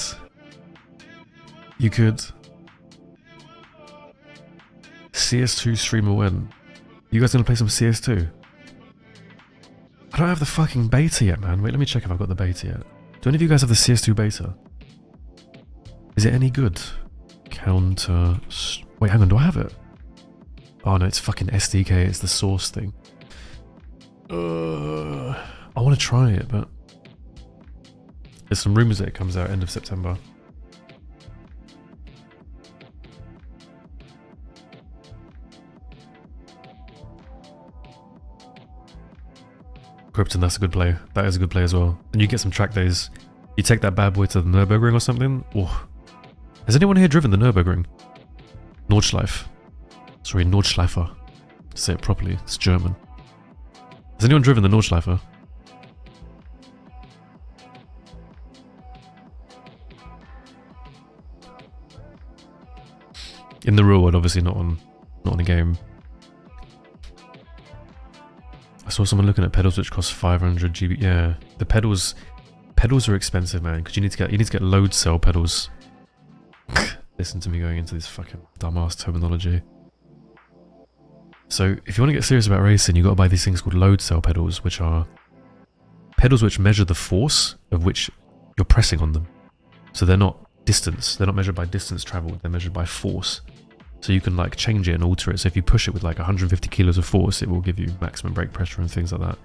CS2 streamer when? You guys gonna play some CS2? I don't have the fucking beta yet, man. Wait, let me check if I've got the beta yet. Do any of you guys have the CS2 beta? Is it any good? Wait, hang on, do I have it? Oh no, it's fucking SDK, it's the source thing. I want to try it, but there's some rumours that it comes out end of September. Krypton, that's a good play. That is a good play as well. And you get some track days. You take that bad boy to the Nürburgring or something. Oh. Has anyone here driven the Nürburgring? Nordschleife. Sorry, Nordschleifer. To say it properly, it's German. Has anyone driven the Nordschleifer? In the real world, obviously not on a game. I saw someone looking at pedals which cost 500 GB. Yeah, the pedals are expensive, man, because you need to get load cell pedals. Listen to me going into this fucking dumbass terminology. So if you want to get serious about racing, you got to buy these things called load cell pedals, which are pedals which measure the force of which you're pressing on them. So they're not distance. They're not measured by distance traveled. They're measured by force. So you can like change it and alter it. So if you push it with like 150 kilos of force, it will give you maximum brake pressure and things like that.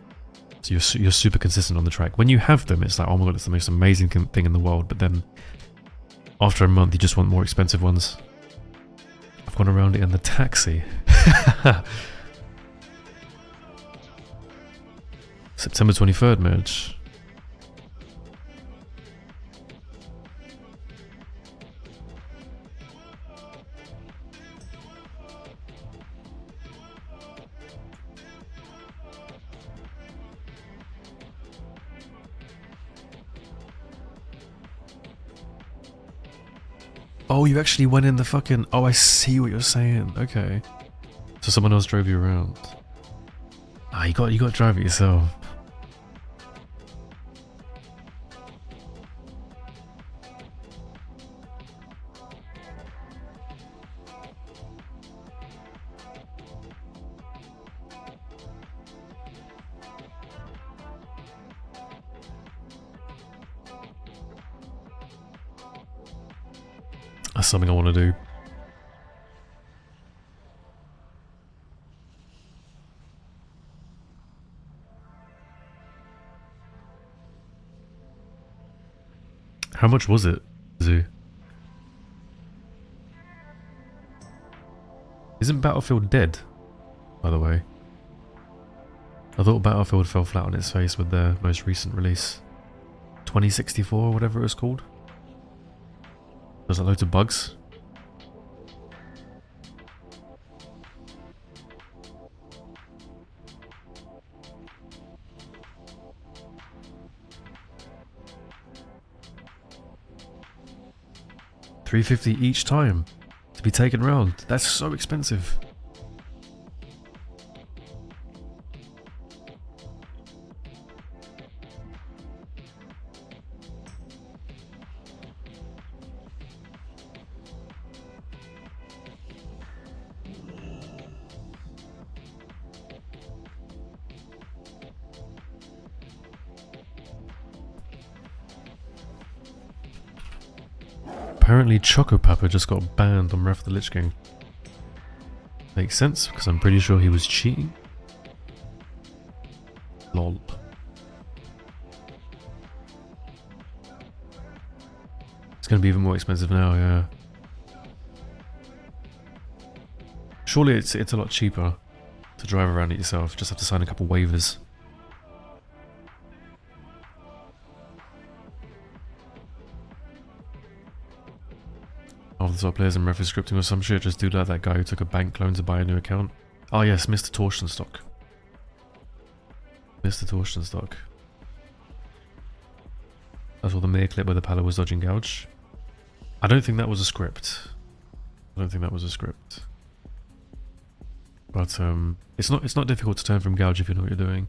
So you're super consistent on the track. When you have them, it's like, oh my god, it's the most amazing thing in the world. But then after a month, you just want more expensive ones. I've gone around it in the taxi. September 23rd merge. Oh, you actually went in the fucking... Oh, I see what you're saying. Okay. So someone else drove you around. Ah, you got to drive it yourself. That's something I want to do. How much was it, Zoo? Isn't Battlefield dead, by the way? I thought Battlefield fell flat on its face with their most recent release. 2064 or whatever it was called. There's a loads of bugs. $350 each time to be taken round. That's so expensive. Apparently Choco Papa just got banned on Wrath of the Lich King. Makes sense, because I'm pretty sure he was cheating. Lol. It's going to be even more expensive now, yeah. Surely it's a lot cheaper to drive around it yourself. Just have to sign a couple waivers. Half the top players in Refu scripting or some shit just do like that guy who took a bank loan to buy a new account. Oh yes, Mr. Torstenstock. Mr. Torstenstock. That's all the mere clip where the pala was dodging gouge. I don't think that was a script. I don't think that was a script. But it's not difficult to turn from gouge if you know what you're doing.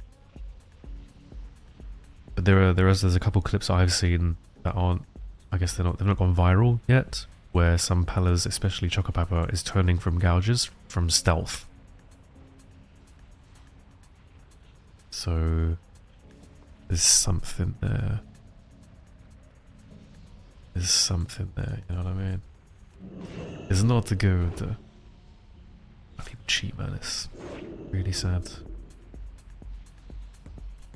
But there's a couple clips I've seen that aren't, I guess they've not gone viral yet, where some palas, especially Choco Papa, is turning from gouges from stealth. So there's something there. There's something there, you know what I mean? It's not to go with the... People cheat, man. It's really sad.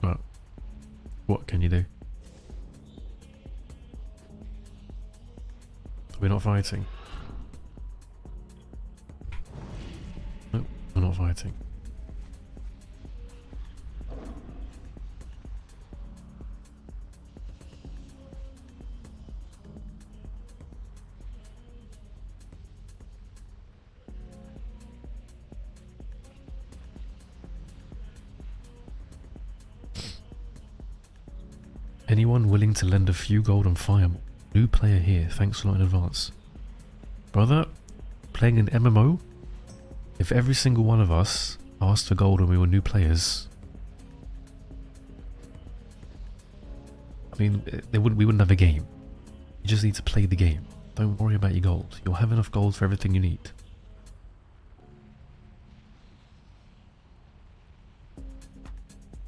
But what can you do? We're not fighting. Nope, we're not fighting. Anyone willing to lend a few gold on Fireball? New player here, thanks a lot in advance. Brother, playing an MMO? If every single one of us asked for gold when we were new players, I mean, we wouldn't have a game. You just need to play the game. Don't worry about your gold. You'll have enough gold for everything you need.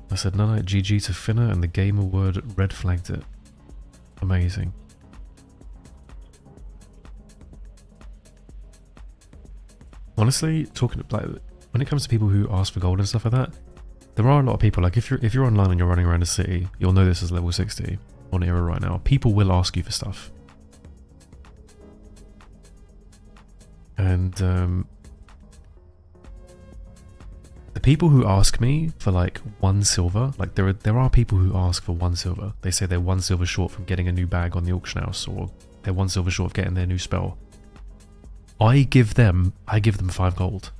I said Nana GG to Finna and the gamer word red flagged it. Amazing. Honestly, talking like when it comes to people who ask for gold and stuff like that, there are a lot of people, like if you're online and you're running around a city, you'll know this is level 60 on Era right now. People will ask you for stuff. And the people who ask me for like 1 silver, like there are people who ask for 1 silver. They say they're 1 silver short from getting a new bag on the auction house, or they're 1 silver short of getting their new spell. I give them 5 gold.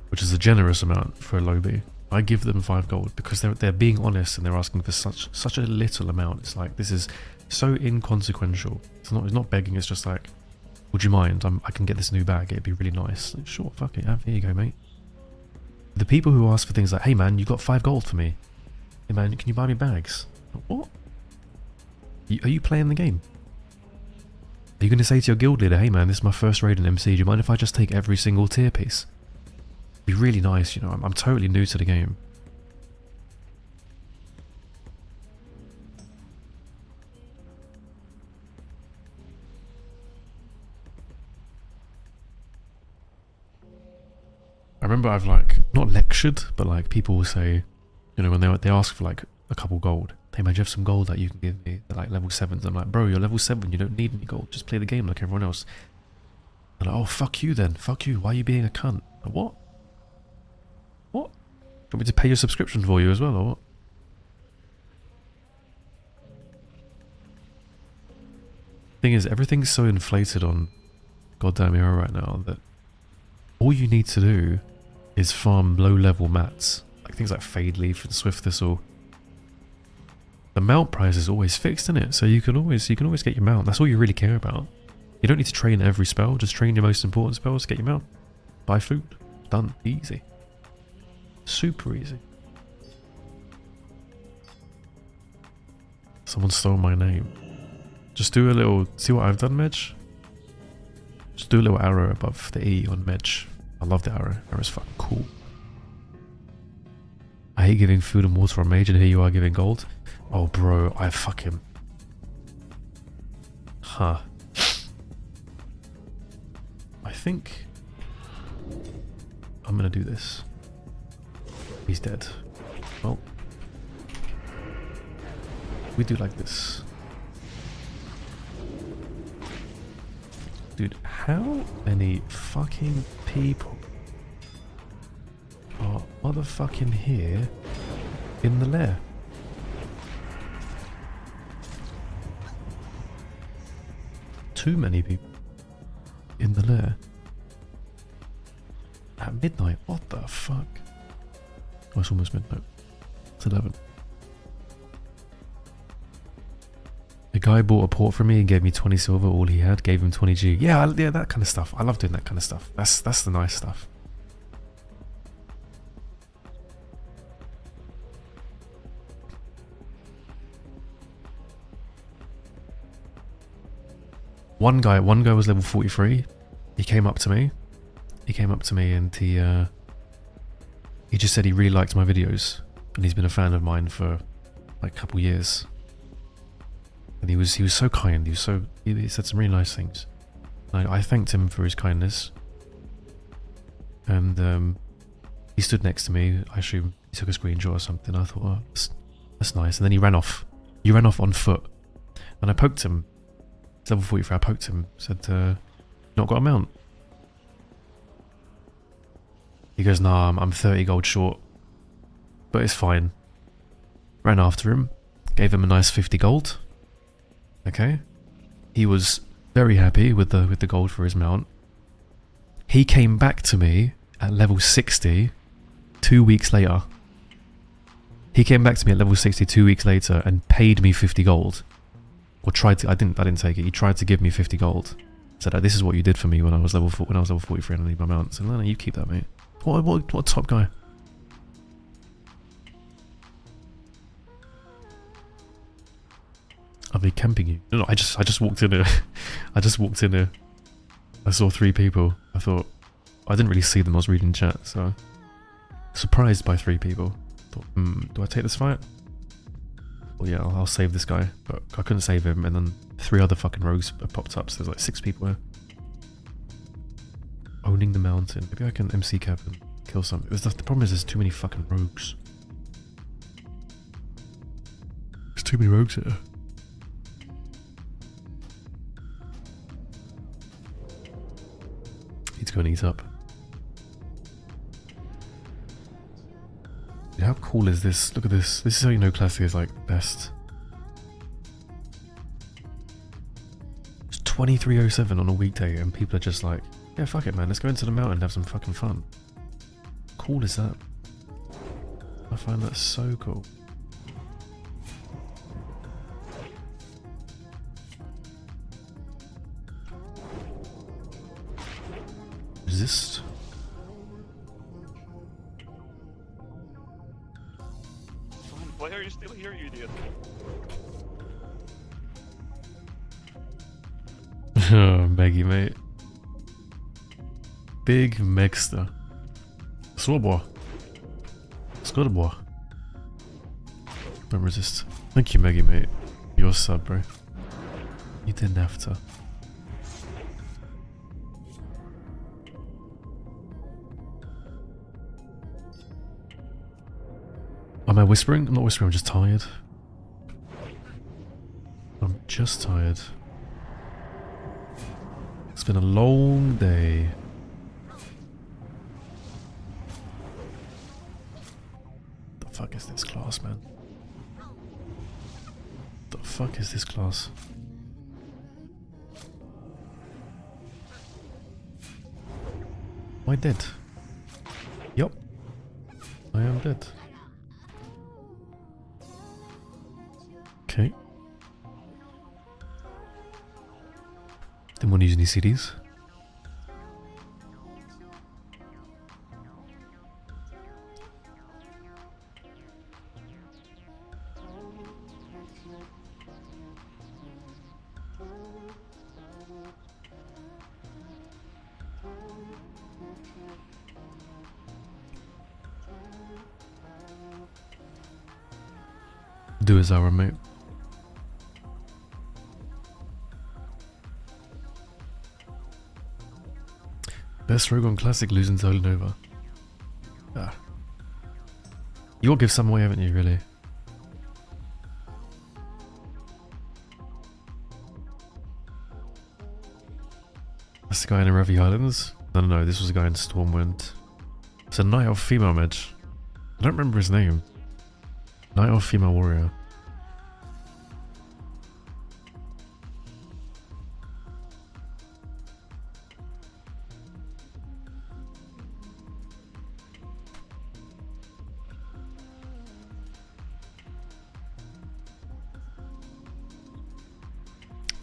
Which is a generous amount for a lobby. I give them 5 gold because they're being honest and they're asking for such a little amount. It's like, this is so inconsequential. It's not begging, it's just like, would you mind? I can get this new bag, it'd be really nice. Like, sure, fuck it, here you go, mate. The people who ask for things like, hey man, you got 5 gold for me. Hey man, can you buy me bags? What? Are you playing the game? Are you going to say to your guild leader, hey man, this is my first raid in MC, do you mind if I just take every single tier piece? It'd be really nice, you know, I'm totally new to the game. I remember I've like, not lectured, but like people will say, you know, when they ask for like a couple gold, hey man, do you have some gold that you can give me? They're like level 7s. I'm like, bro, you're level 7, you don't need any gold, just play the game like everyone else. They're like, oh, fuck you then, fuck you, why are you being a cunt? Like, what? What? Do you want me to pay your subscription for you as well, or what? Thing is, everything's so inflated on goddamn Hero right now that all you need to do is farm low-level mats, like things like Fade Leaf and Swift Thistle. The mount price is always fixed in it, so you can always get your mount. That's all you really care about. You don't need to train every spell, just train your most important spells, get your mount. Buy food. Done. Easy. Super easy. Someone stole my name. Just do a little, see what I've done, Medj? Just do a little arrow above the E on Medj. I love the arrow. Arrow's fucking cool. I hate giving food and water on mage, and here you are giving gold. Oh bro, I fucking... Huh. I think... I'm gonna do this. He's dead. Well... We do like this. Dude, how many fucking people are motherfucking here in the lair? Too many people in the lair. At midnight? What the fuck? Oh, it's almost midnight. It's 11. A guy bought a port from me and gave me 20 silver, all he had, gave him 20G. Yeah, yeah, that kind of stuff. I love doing that kind of stuff. That's the nice stuff. One guy was level 43. He came up to me. And he just said he really liked my videos, and he's been a fan of mine for like a couple years. And he was so kind. He said some really nice things. And I thanked him for his kindness. And he stood next to me. I assume he took a screenshot or something. I thought, oh, that's nice. And then he ran off. He ran off on foot. And I poked him. It's level 43. I poked him. Said, not got a mount. He goes, nah, I'm 30 gold short. But it's fine. Ran after him. Gave him a nice 50 gold. Okay, he was very happy with the gold for his mount. He came back to me at level 60 2 weeks later. He came back to me at level 60 2 weeks later and paid me 50 gold. Or tried to, I didn't take it. He tried to give me 50 gold. Said, this is what you did for me when I was level 43 and I need my mount. So no, you keep that, mate. What a top guy. Are they camping you? No, I just walked in here. I saw 3 people. I thought, I didn't really see them. I was reading chat, so surprised by 3 people. Thought, do I take this fight? Well, yeah, I'll save this guy, but I couldn't save him. And then 3 other fucking rogues popped up. So there's like 6 people here. Owning the mountain. Maybe I can MC cap and kill some. The problem is there's too many fucking rogues. There's too many rogues here. Need to go and eat up. Dude, how cool is this? Look at this. This is how you know Classic is like best. It's 23:07 on a weekday and people are just like, yeah, fuck it, man. Let's go into the mountain and have some fucking fun. Cool is that? I find that so cool. resist. Why are you still here, you idiot? Oh, Meggy, mate. Big Megster. Slowboy. Boy. Don't resist. Thank you, Meggy, mate. Your sub, bro. You didn't have to. Am I whispering? I'm not whispering, I'm just tired. I'm just tired. It's been a long day. The fuck is this class, man? The fuck is this class? Am I dead? Yup. I am dead. Okay. Didn't want to use any CDs. Do as our mate. Best Rogon Classic losing to Nova. Ah. You will give some away, haven't you, really? That's the guy in Ravi Highlands? No, this was a guy in Stormwind. It's a Night Elf female mage. I don't remember his name. Night Elf female warrior.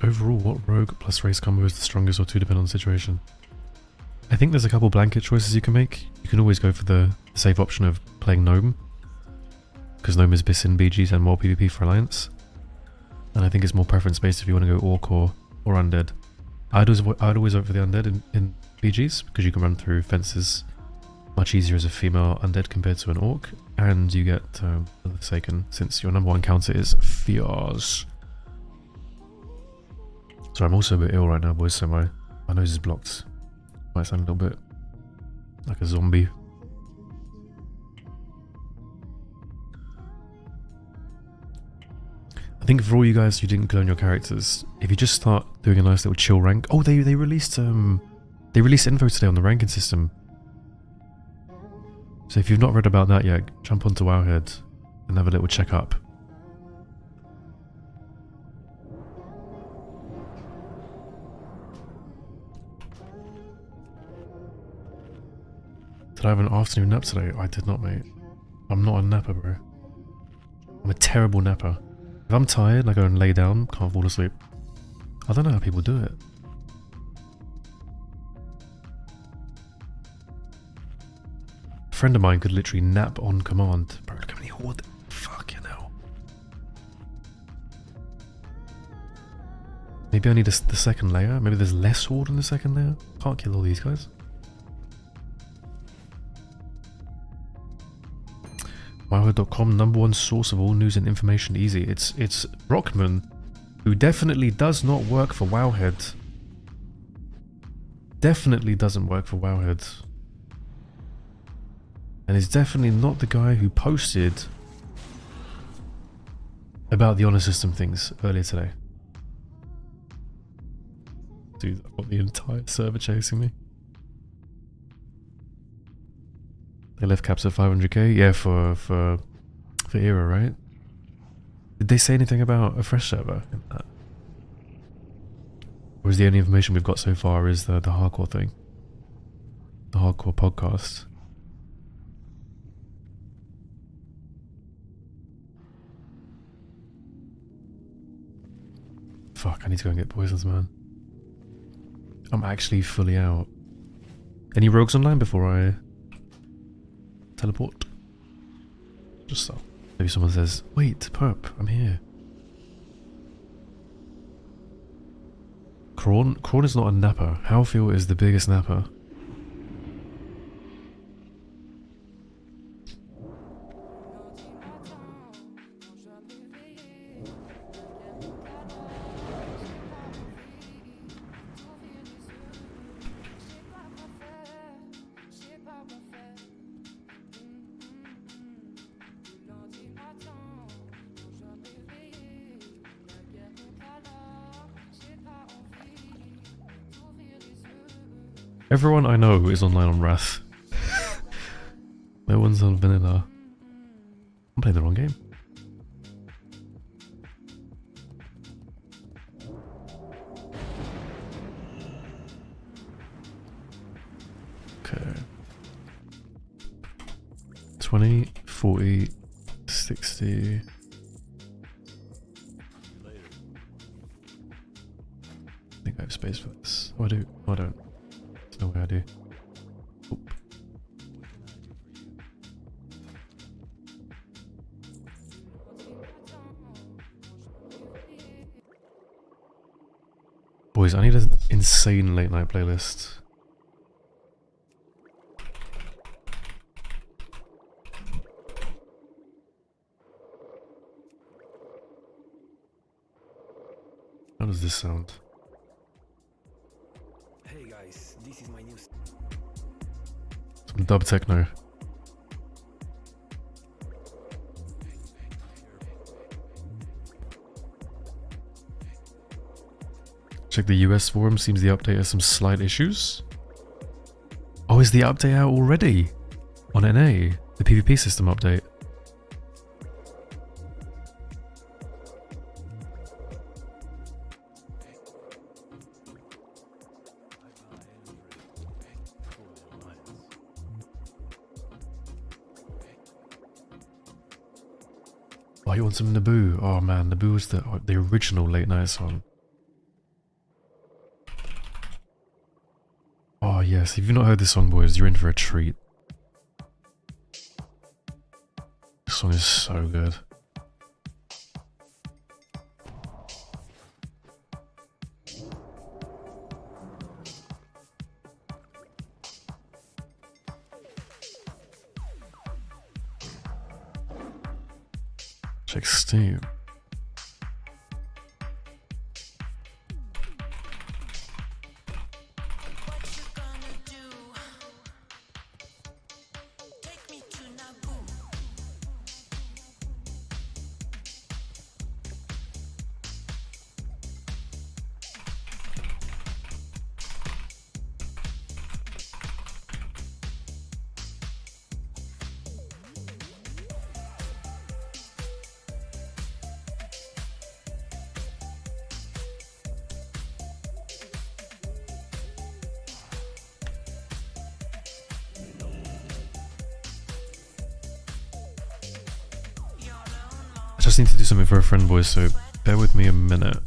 Overall, what rogue plus race combo is the strongest or two depend on the situation? I think there's a couple blanket choices you can make. You can always go for the safe option of playing Gnome, because Gnome is Bissin, BGs and more PvP for Alliance. And I think it's more preference based if you want to go Orc or Undead. I'd always vote for the Undead in BGs, because you can run through fences much easier as a female Undead compared to an Orc, and you get the Forsaken, since your number one counter is Fears. So I'm also a bit ill right now, boys, so my nose is blocked. Might sound a little bit like a zombie. I think for all you guys who didn't clone your characters, if you just start doing a nice little chill rank... Oh, they released info today on the ranking system. So if you've not read about that yet, jump onto Wowhead and have a little check up. Did I have an afternoon nap today? I did not, mate. I'm not a napper, bro. I'm a terrible napper. If I'm tired and I go and lay down, can't fall asleep. I don't know how people do it. A friend of mine could literally nap on command. Bro, look how many horde. Fucking hell. Maybe I need the second layer. Maybe there's less horde in the second layer. Can't kill all these guys. Wowhead.com, number one source of all news and information easy. It's Brockman, who definitely does not work for Wowhead. Definitely doesn't work for Wowhead. And is definitely not the guy who posted about the honor system things earlier today. Dude, I've got the entire server chasing me. They left caps at 500k? Yeah, for Era, right? Did they say anything about a fresh server in that? Or is the only information we've got so far is the hardcore thing? The hardcore podcast. Fuck, I need to go and get poisons, man. I'm actually fully out. Any rogues online before I teleport? Just so. Maybe someone says, wait, Perp, I'm here. Kraun is not a napper. Halffield is the biggest napper. Everyone I know is online on Wrath. No one's on vanilla. I'm playing the wrong game. Okay. 20, 40, 60. I think I have space for this. Oh, I do. Oh, I don't. There's no way I do. Oop. Boys, I need an insane late night playlist. How does this sound? Hey guys, this is my new. Some dub techno. Check the US forum, seems the update has some slight issues. Oh, is the update out already? On NA? The PvP system update? Oh, you want some Naboo? Oh man, Naboo was the original late night song. Oh yes, if you've not heard this song, boys, you're in for a treat. This song is so good. Check Steam. I just need to do something for a friend, boys, so bear with me a minute.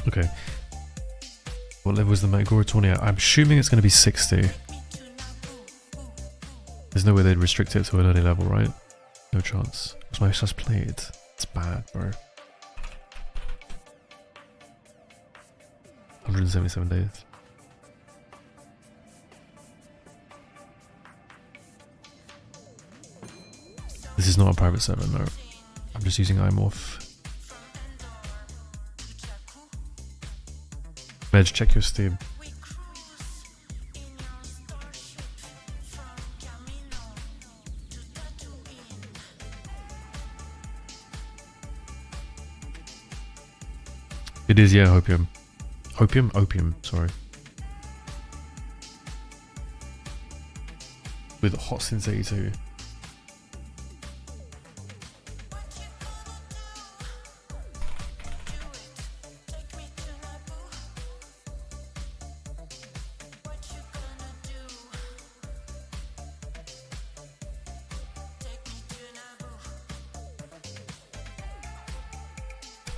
Okay. What level is the Metagora tourney at? I'm assuming it's going to be 60. There's no way they'd restrict it to an early level, right? No chance. What's my just played? It's bad, bro. 177 days. This is not a private server, no. I'm just using iMorph. Medj, check your Steam. It is, yeah, Hopium. Opium, sorry. With Hot Since 82.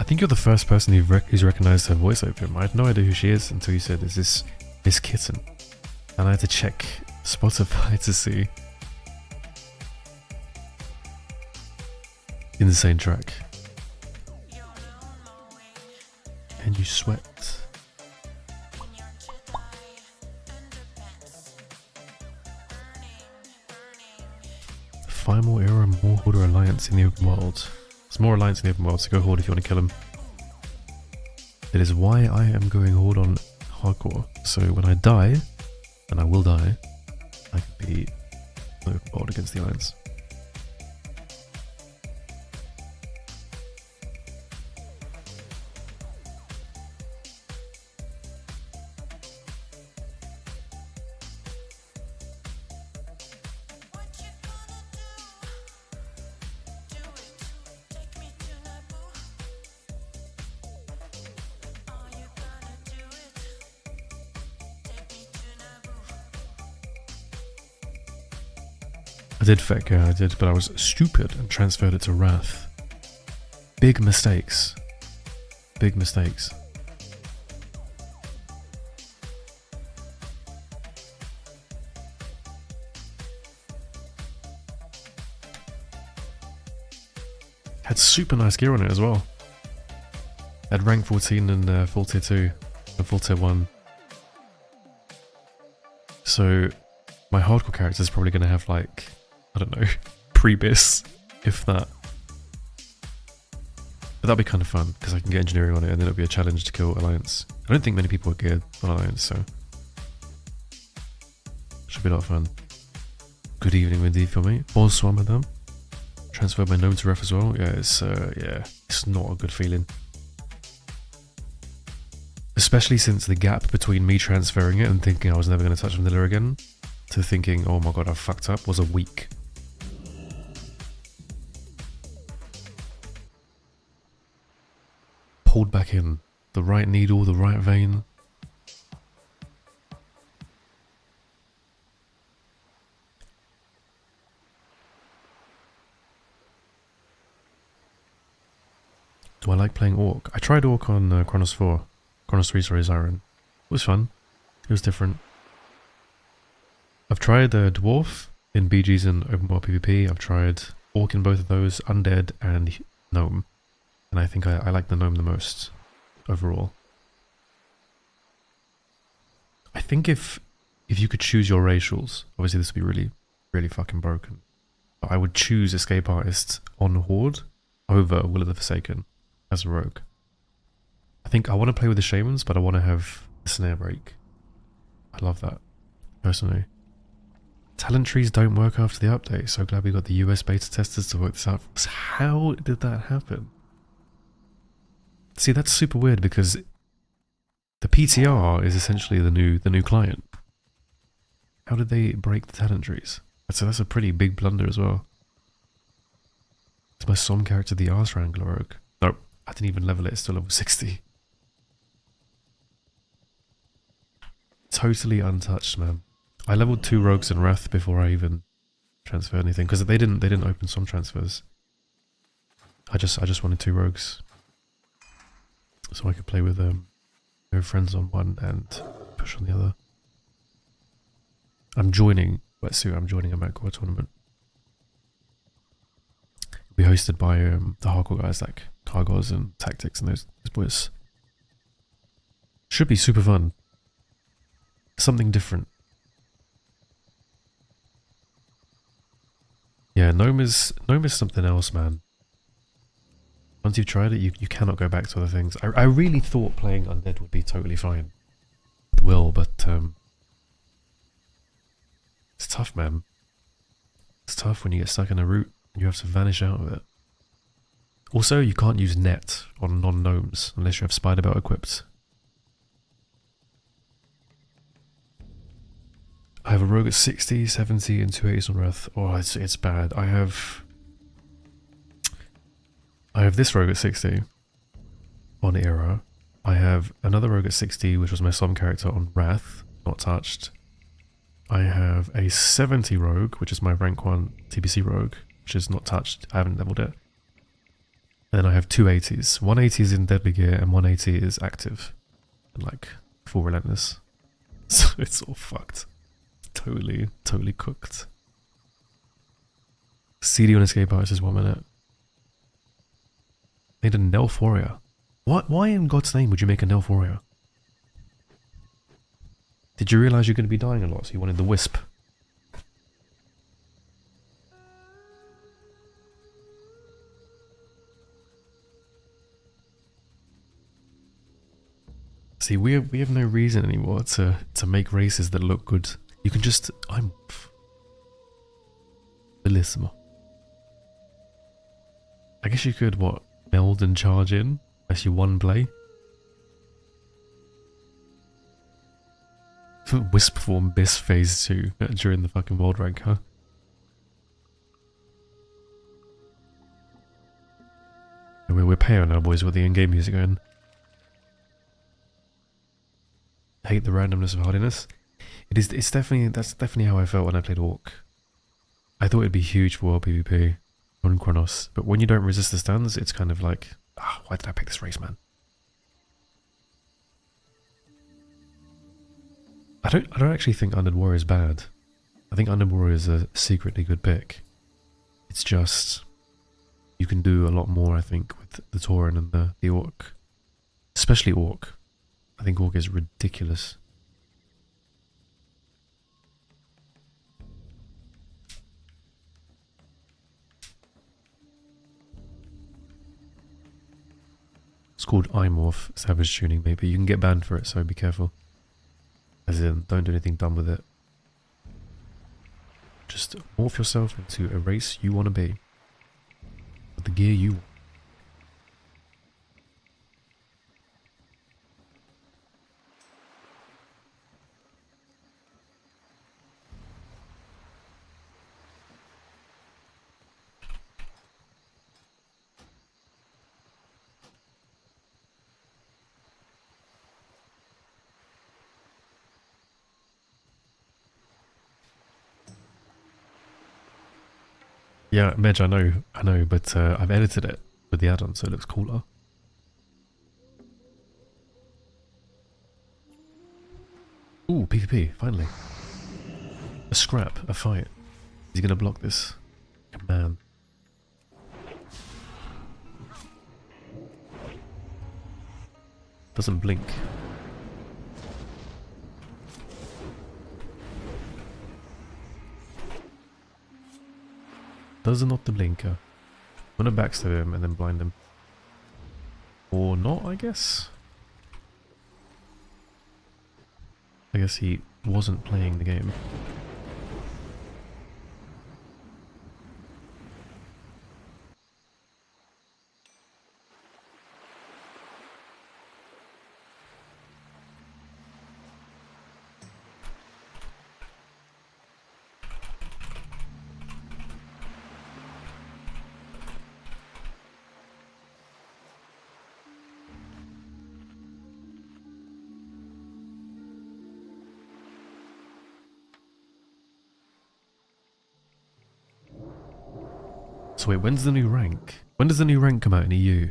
I think you're the first person who's recognized her voice, Opium. I had no idea who she is until you said, is this Miss Kitten? And I had to check Spotify to see. Insane track. And you sweat. Find more era, more Hoarder Alliance in the open world. There's more Alliance in the open world, so go Horde if you want to kill him. It is why I am going Horde on hardcore. So when I die, and I will die, I can be in the open world against the Alliance. I did Fek, yeah, I did, but I was stupid and transferred it to Wrath. Big mistakes. Big mistakes. Had super nice gear on it as well. Had rank 14 and full tier 2 and full tier 1. So my hardcore character is probably going to have like, I don't know, pre-bis, if that. But that'd be kind of fun, because I can get engineering on it, and then it'll be a challenge to kill Alliance. I don't think many people are geared on Alliance, so should be a lot of fun. Good evening, Windy, for me. Bonsoir, madame. Transferred my gnome to ref as well. Yeah, it's not a good feeling. Especially since the gap between me transferring it and thinking I was never going to touch vanilla again, to thinking, oh my god, I fucked up, was a week. Pulled back in. The right needle, the right vein. Do I like playing Orc? I tried Orc on Chronos 4. Chronos 3, sorry, Zyron. It was fun. It was different. I've tried Dwarf in BGs and Open World PvP. I've tried Orc in both of those, Undead and Gnome. And I think I like the Gnome the most, overall. I think if you could choose your racials, obviously this would be really, really fucking broken. But I would choose Escape Artist on Horde over Will of the Forsaken as a rogue. I think I want to play with the Shamans, but I want to have the Snare Break. I love that, personally. Talent trees don't work after the update. So glad we got the US beta testers to work this out for us. How did that happen? See, that's super weird because the PTR is essentially the new client. How did they break the talent trees? That's a pretty big blunder as well. It's my Som character, the Arse Wrangler Rogue. Nope, I didn't even level it, it's still level 60. Totally untouched, man. I leveled 2 rogues in Wrath before I even transferred anything, because they didn't open some transfers. I just wanted 2 rogues, so I could play with friends on one and push on the other. I'm joining Wetsuit. I'm joining a Maccore tournament. It'll be hosted by the hardcore guys like Targos and Tactics and those boys. Should be super fun. Something different. Yeah, Gnome is something else, man. Once you've tried it, you cannot go back to other things. I really thought playing Undead would be totally fine with Will, but it's tough, man. It's tough when you get stuck in a route and you have to vanish out of it. Also, you can't use net on non-gnomes unless you have spider belt equipped. I have a rogue at 60, 70 and 280s on Wrath. Oh, it's bad. I have this rogue at 60 on Era. I have another rogue at 60, which was my Somme character on Wrath, not touched. I have a 70 rogue, which is my rank 1 TBC rogue, which is not touched. I haven't leveled it. And then I have two 80s. 180 is in deadly gear and 180 is active. And like full relentless. So it's all fucked. Totally cooked. CD on escape artist is 1 minute. Made a Nelf warrior. What? Why in God's name would you make a Nelf warrior? Did you realise you're going to be dying a lot, so you wanted the wisp? See, we have no reason anymore to make races that look good. You can just... I'm... Bellissimo. I guess you could, what, meld and charge in as you one play? Wisp form Biss phase 2 during the fucking world rank, huh? We're paying now, boys, with the in-game music going. Hate the randomness of hardiness. That's definitely how I felt when I played Orc. I thought it'd be huge for world PvP on Chronos, but when you don't resist the stuns, it's kind of like, why did I pick this race, man? I don't actually think Undead Warrior is bad. I think Undead Warrior is a secretly good pick. It's just you can do a lot more, I think, with the Tauren and the Orc. Especially Orc. I think Orc is ridiculous. It's called iMorph, Savage Tuning maybe. You can get banned for it, so be careful. As in, don't do anything dumb with it. Just morph yourself into a race you want to be. With the gear you want. Yeah, Medj, I know, but I've edited it with the add-on so it looks cooler. Ooh, PvP, finally. A scrap, a fight. Is he gonna block this? Like a man. Doesn't blink. Does not the blinker. I'm gonna backstab him and then blind him. Or not, I guess? I guess he wasn't playing the game. So wait, when's the new rank? When does the new rank come out in EU?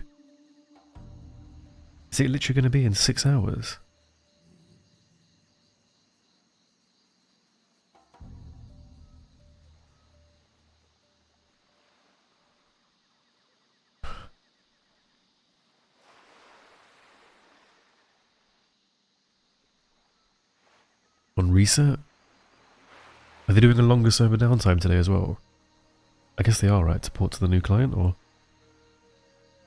Is it literally going to be in 6 hours? On reset? Are they doing a longer server downtime today as well? I guess they are, right, to port to the new client, or...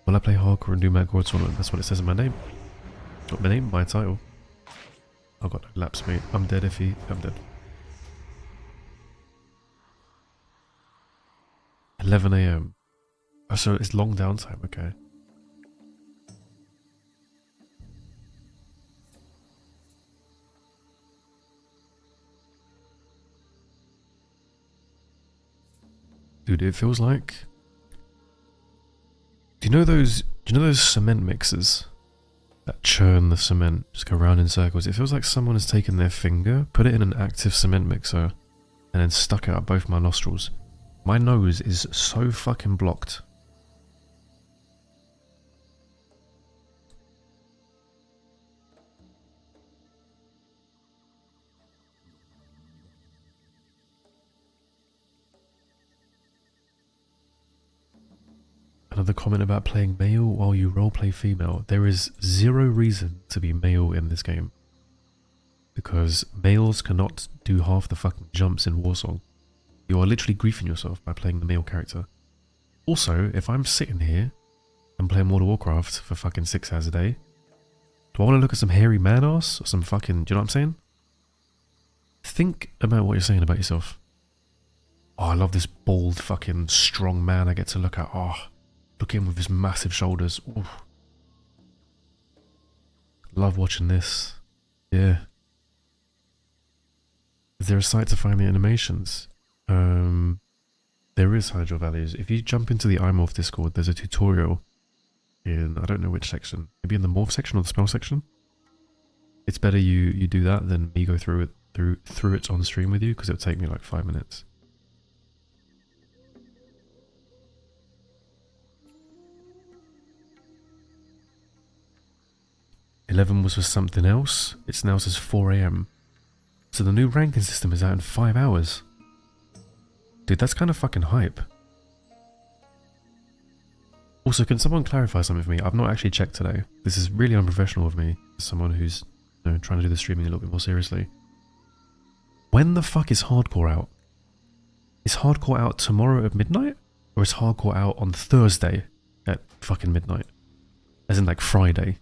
Will I play hardcore and do Mad Core tournament? That's what it says in my name. Not my name, my title. I've got no laps, mate. I'm dead if I'm dead. 11 AM. Oh, so it's long downtime, okay. Dude, it feels like... Do you know those cement mixers that churn the cement, just go round in circles? It feels like someone has taken their finger, put it in an active cement mixer, and then stuck it up both my nostrils. My nose is so fucking blocked. Another comment about playing male while you roleplay female. There is zero reason to be male in this game. Because males cannot do half the fucking jumps in Warsong. You are literally griefing yourself by playing the male character. Also, if I'm sitting here and playing World of Warcraft for fucking 6 hours a day, do I want to look at some hairy man ass or some fucking... Do you know what I'm saying? Think about what you're saying about yourself. Oh, I love this bald fucking strong man I get to look at. Oh, look at him with his massive shoulders. Ooh. Love watching this. Yeah. Is there a site to find the animations? There is Hydro Values. If you jump into the iMorph Discord, there's a tutorial in, I don't know which section, maybe in the morph section or the spell section. It's better you do that than me go through it on stream with you, because it'll take me like 5 minutes. "11 was for something else. It now says 4 AM. So the new ranking system is out in 5 hours. Dude, that's kind of fucking hype. Also, can someone clarify something for me? I've not actually checked today. This is really unprofessional of me, as someone who's, you know, trying to do the streaming a little bit more seriously. When the fuck is Hardcore out? Is Hardcore out tomorrow at midnight? Or is Hardcore out on Thursday at fucking midnight? As in like Friday?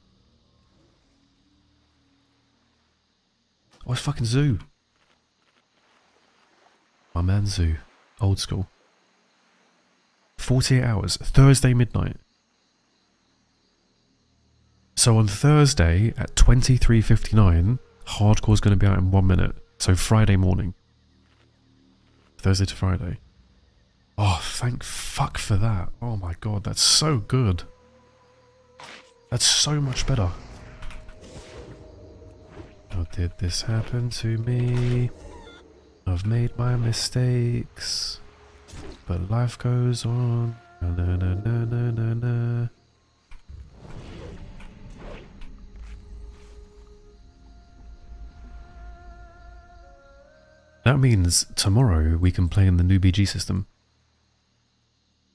Oh, it's fucking Zoo. My man Zoo. Old school. 48 hours. Thursday midnight. So on Thursday at 23:59, Hardcore's going to be out in 1 minute. So Friday morning. Thursday to Friday. Oh, thank fuck for that. Oh my god, that's so good. That's so much better. How did this happen to me? I've made my mistakes, but life goes on. Na, na, na, na, na, na, na. That means tomorrow we can play in the new BG system.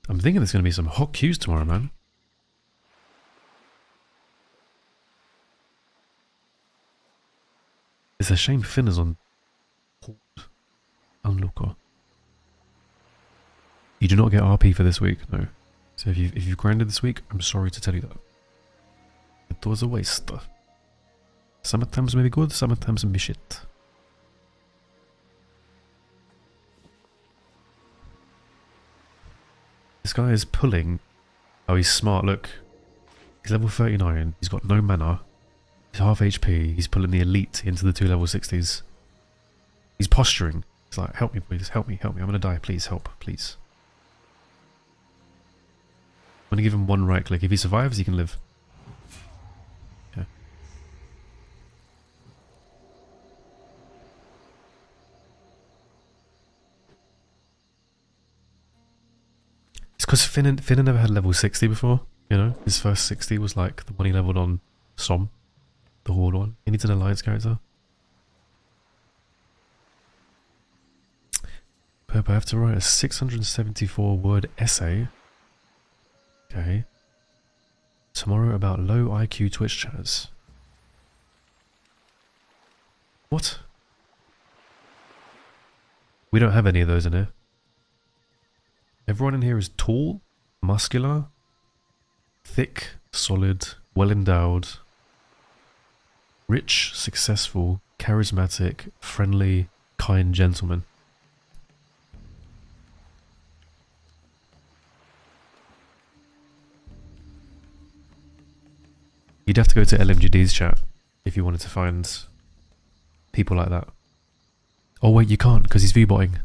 I'm thinking there's going to be some hot queues tomorrow, man. It's a shame Finn is on hold. Unlooker. You do not get RP for this week, no. So if you've grinded this week, I'm sorry to tell you that. It was a waste. Sometimes may be good, sometimes may be shit. This guy is pulling. Oh, he's smart, look. He's level 39, he's got no mana. He's half HP, he's pulling the elite into the 2 level 60s. He's posturing. He's like, help me please, help me, I'm gonna die, please, help, please. I'm gonna give him 1 right click. If he survives, he can live. Yeah. It's because Finn never had level 60 before, you know? His first 60 was like the one he leveled on Som, the Horde one. He needs an alliance character. Perp, I have to write a 674 word essay. Okay. Tomorrow about low IQ Twitch chatters. What? We don't have any of those in here. Everyone in here is tall, muscular, thick, solid, well endowed, rich, successful, charismatic, friendly, kind gentlemen. You'd have to go to LMGD's chat if you wanted to find people like that. Oh wait, you can't because he's V-botting.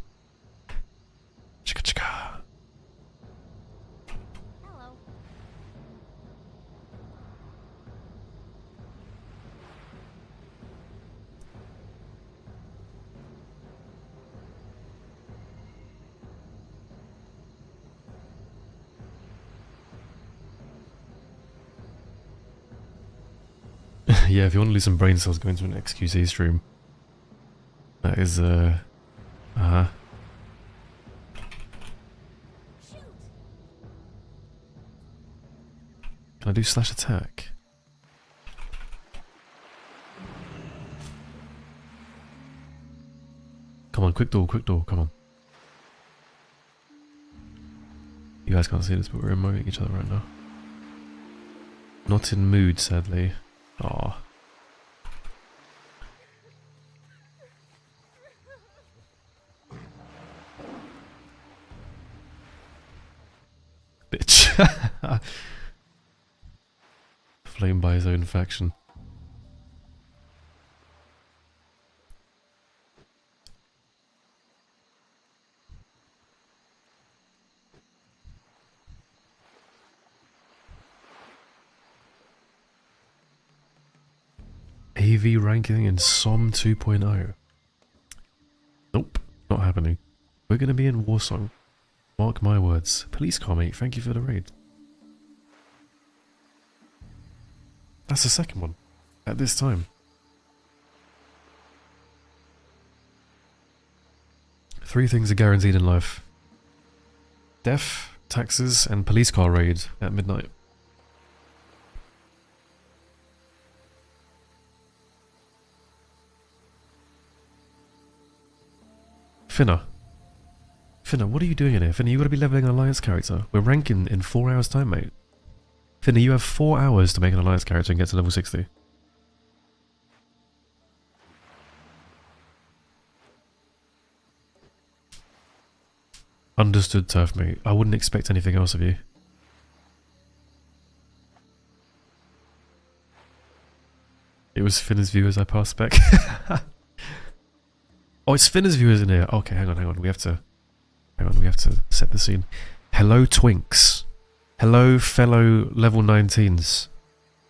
Chicka chicka. Hello. Yeah, if you want to lose some brain cells, go into an XQC stream. That is, uh-huh. Can I do slash attack? Come on, quick door, come on. You guys can't see this, but we're emoting each other right now. Not in mood, sadly. Aw. Bitch. Flamed by his own faction. AV ranking in SOM 2.0. Nope, not happening. We're gonna be in Warsong. Mark my words. Police car, mate, thank you for the raid. That's the second one. At this time. Three things are guaranteed in life. Death, taxes, and police car raid at midnight. Finna. Finna, what are you doing in here? Finna, you gotta be leveling an alliance character. We're ranking in 4 hours time, mate. Finna, you have 4 hours to make an alliance character and get to level 60. Understood, Turf, mate. I wouldn't expect anything else of you. It was Finna's viewers I passed back. Oh, it's Finna's viewers in here. Okay, hang on. We have to set the scene. Hello, Twinks. Hello, fellow level 19s.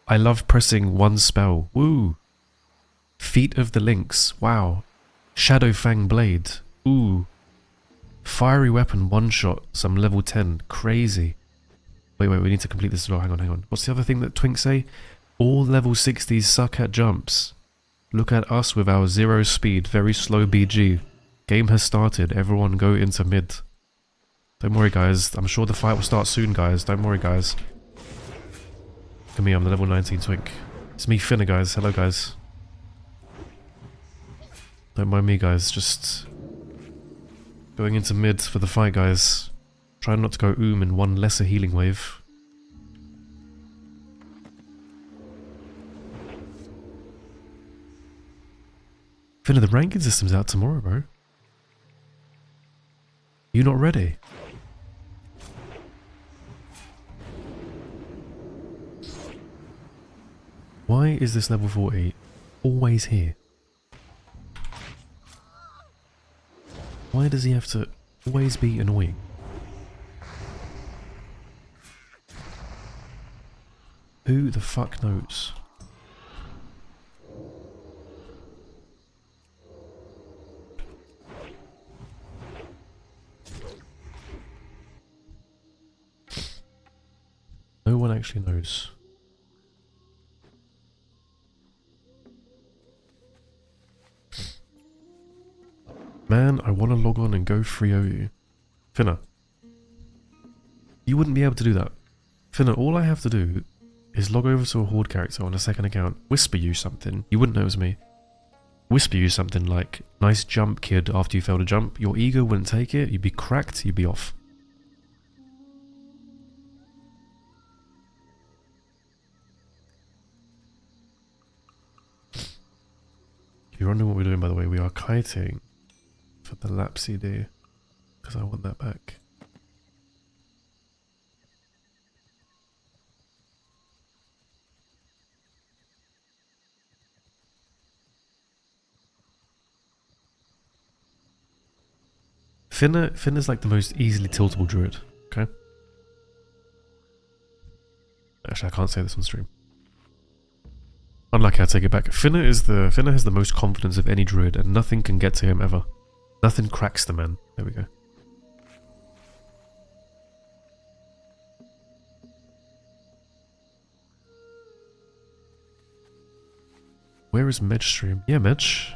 I love pressing one spell. Woo. Feet of the Lynx. Wow. Shadow Fang Blade. Ooh. Fiery weapon one shot. Some level 10. Crazy. Wait, we need to complete this as well. Hang on. What's the other thing that Twinks say? All level 60s suck at jumps. Look at us with our 0 speed, very slow BG. Game has started, everyone go into mid. Don't worry guys, I'm sure the fight will start soon guys, don't worry guys. Look at me, I'm the level 19 twink. It's me Finna guys, hello guys. Don't mind me guys, just going into mid for the fight guys. Trying not to go in one lesser healing wave. Finna, the ranking system's out tomorrow, bro. You not ready? Why is this level 40 always here? Why does he have to always be annoying? Who the fuck knows? No one actually knows. Man, I want to log on and go 3-0 you. Finna. You wouldn't be able to do that. Finna, all I have to do is log over to a Horde character on a second account, whisper you something, you wouldn't know it was me. Whisper you something like, nice jump kid after you failed a jump, your ego wouldn't take it, you'd be cracked, you'd be off. If you're wondering what we're doing, by the way, we are kiting for the lap CD, because I want that back. Finna's like the most easily tiltable druid, okay? Actually, I can't say this on stream. Unlucky, I take it back. Finna has the most confidence of any druid, and nothing can get to him ever. Nothing cracks the man. There we go. Where is Medj stream? Yeah, Medj.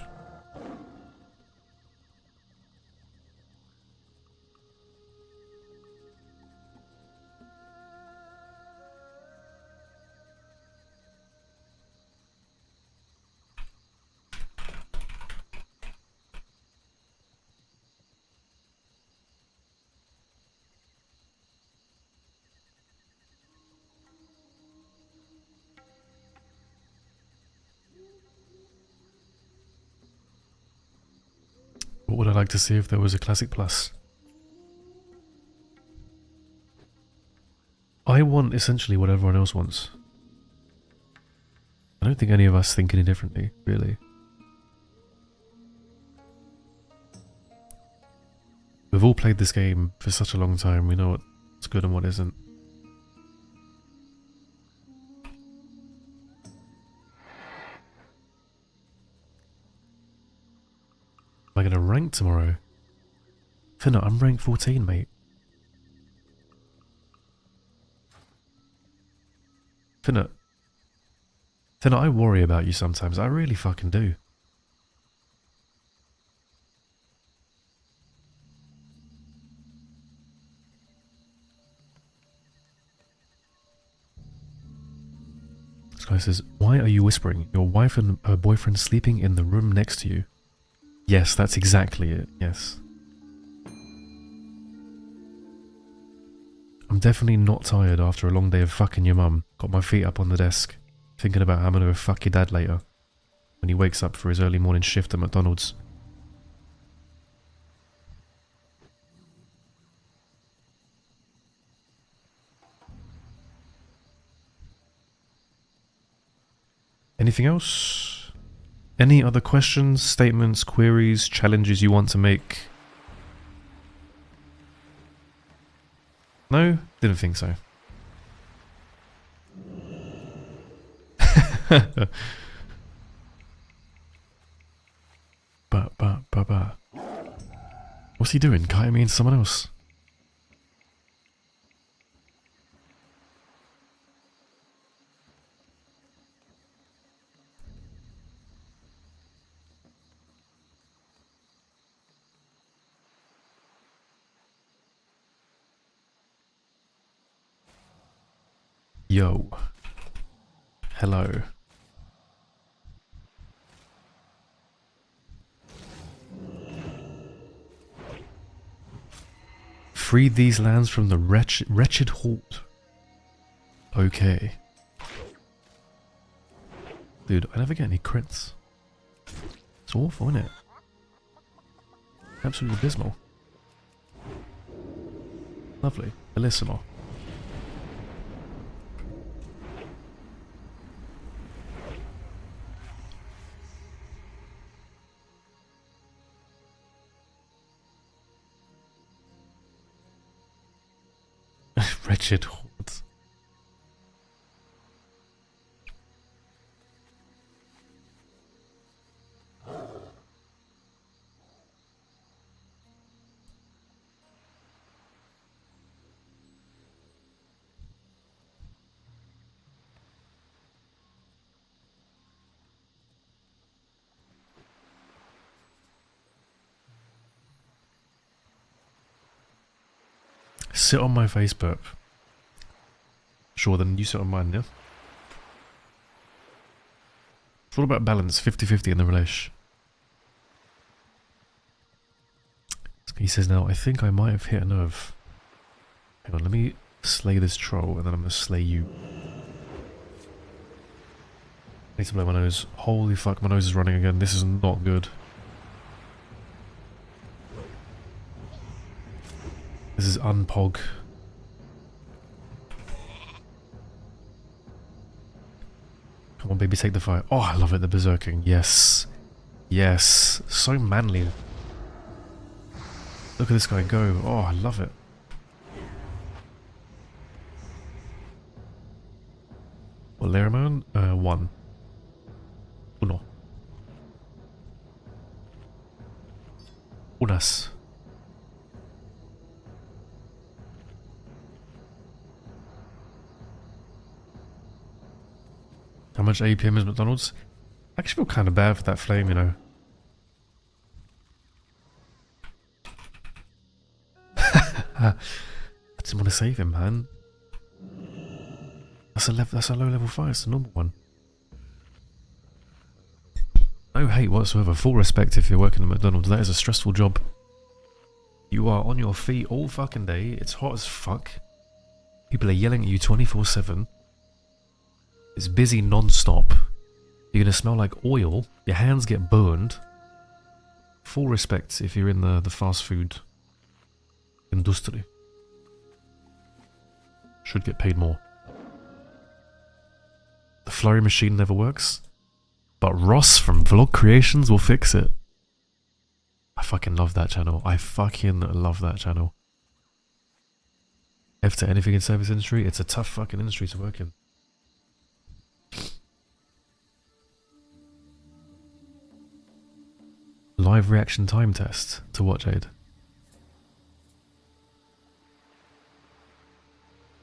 What would I like to see if there was a Classic Plus? I want essentially what everyone else wants. I don't think any of us think any differently, really. We've all played this game for such a long time, we know what's good and what isn't. Am I going to rank tomorrow? Finna, I'm rank 14, mate. Finna, I worry about you sometimes. I really fucking do. This guy says, why are you whispering? Your wife and her boyfriend sleeping in the room next to you. Yes, that's exactly it. Yes. I'm definitely not tired after a long day of fucking your mum. Got my feet up on the desk, thinking about how I'm gonna go fuck your dad later, when he wakes up for his early morning shift at McDonald's. Anything else? Any other questions, statements, queries, challenges you want to make? No? Didn't think so. But. What's he doing? Kiting me into someone else? Yo. Hello. Free these lands from the wretched halt. Okay. Dude, I never get any crits. It's awful, isn't it? Absolutely abysmal. Lovely. Bellissimo. Wretched hordes. Sit on my Facebook. Sure, then you sit on mine, yeah? It's all about balance, 50-50 in the relation. He says now, I think I might have hit a nerve. Hang on, let me slay this troll and then I'm going to slay you. I need to blow my nose. Holy fuck, my nose is running again. This is not good. This is unpog. Come on, baby, take the fight. Oh, I love it, the berserking. Yes. Yes. So manly. Look at this guy go. Oh, I love it. What, Lehrman? 1. Uno. Unas. How much APM is McDonald's? I actually feel kind of bad for that flame, you know. I didn't want to save him, man. That's a low level fire. It's a normal one. No hate whatsoever. Full respect if you're working at McDonald's. That is a stressful job. You are on your feet all fucking day. It's hot as fuck. People are yelling at you 24/7. It's busy non-stop. You're gonna smell like oil. Your hands get burned. Full respect if you're in the fast food industry. Should get paid more. The flurry machine never works, but Ross from Vlog Creations will fix it. I fucking love that channel. I fucking love that channel. F to anything in service industry, it's a tough fucking industry to work in. Live reaction time test to watch, Aid.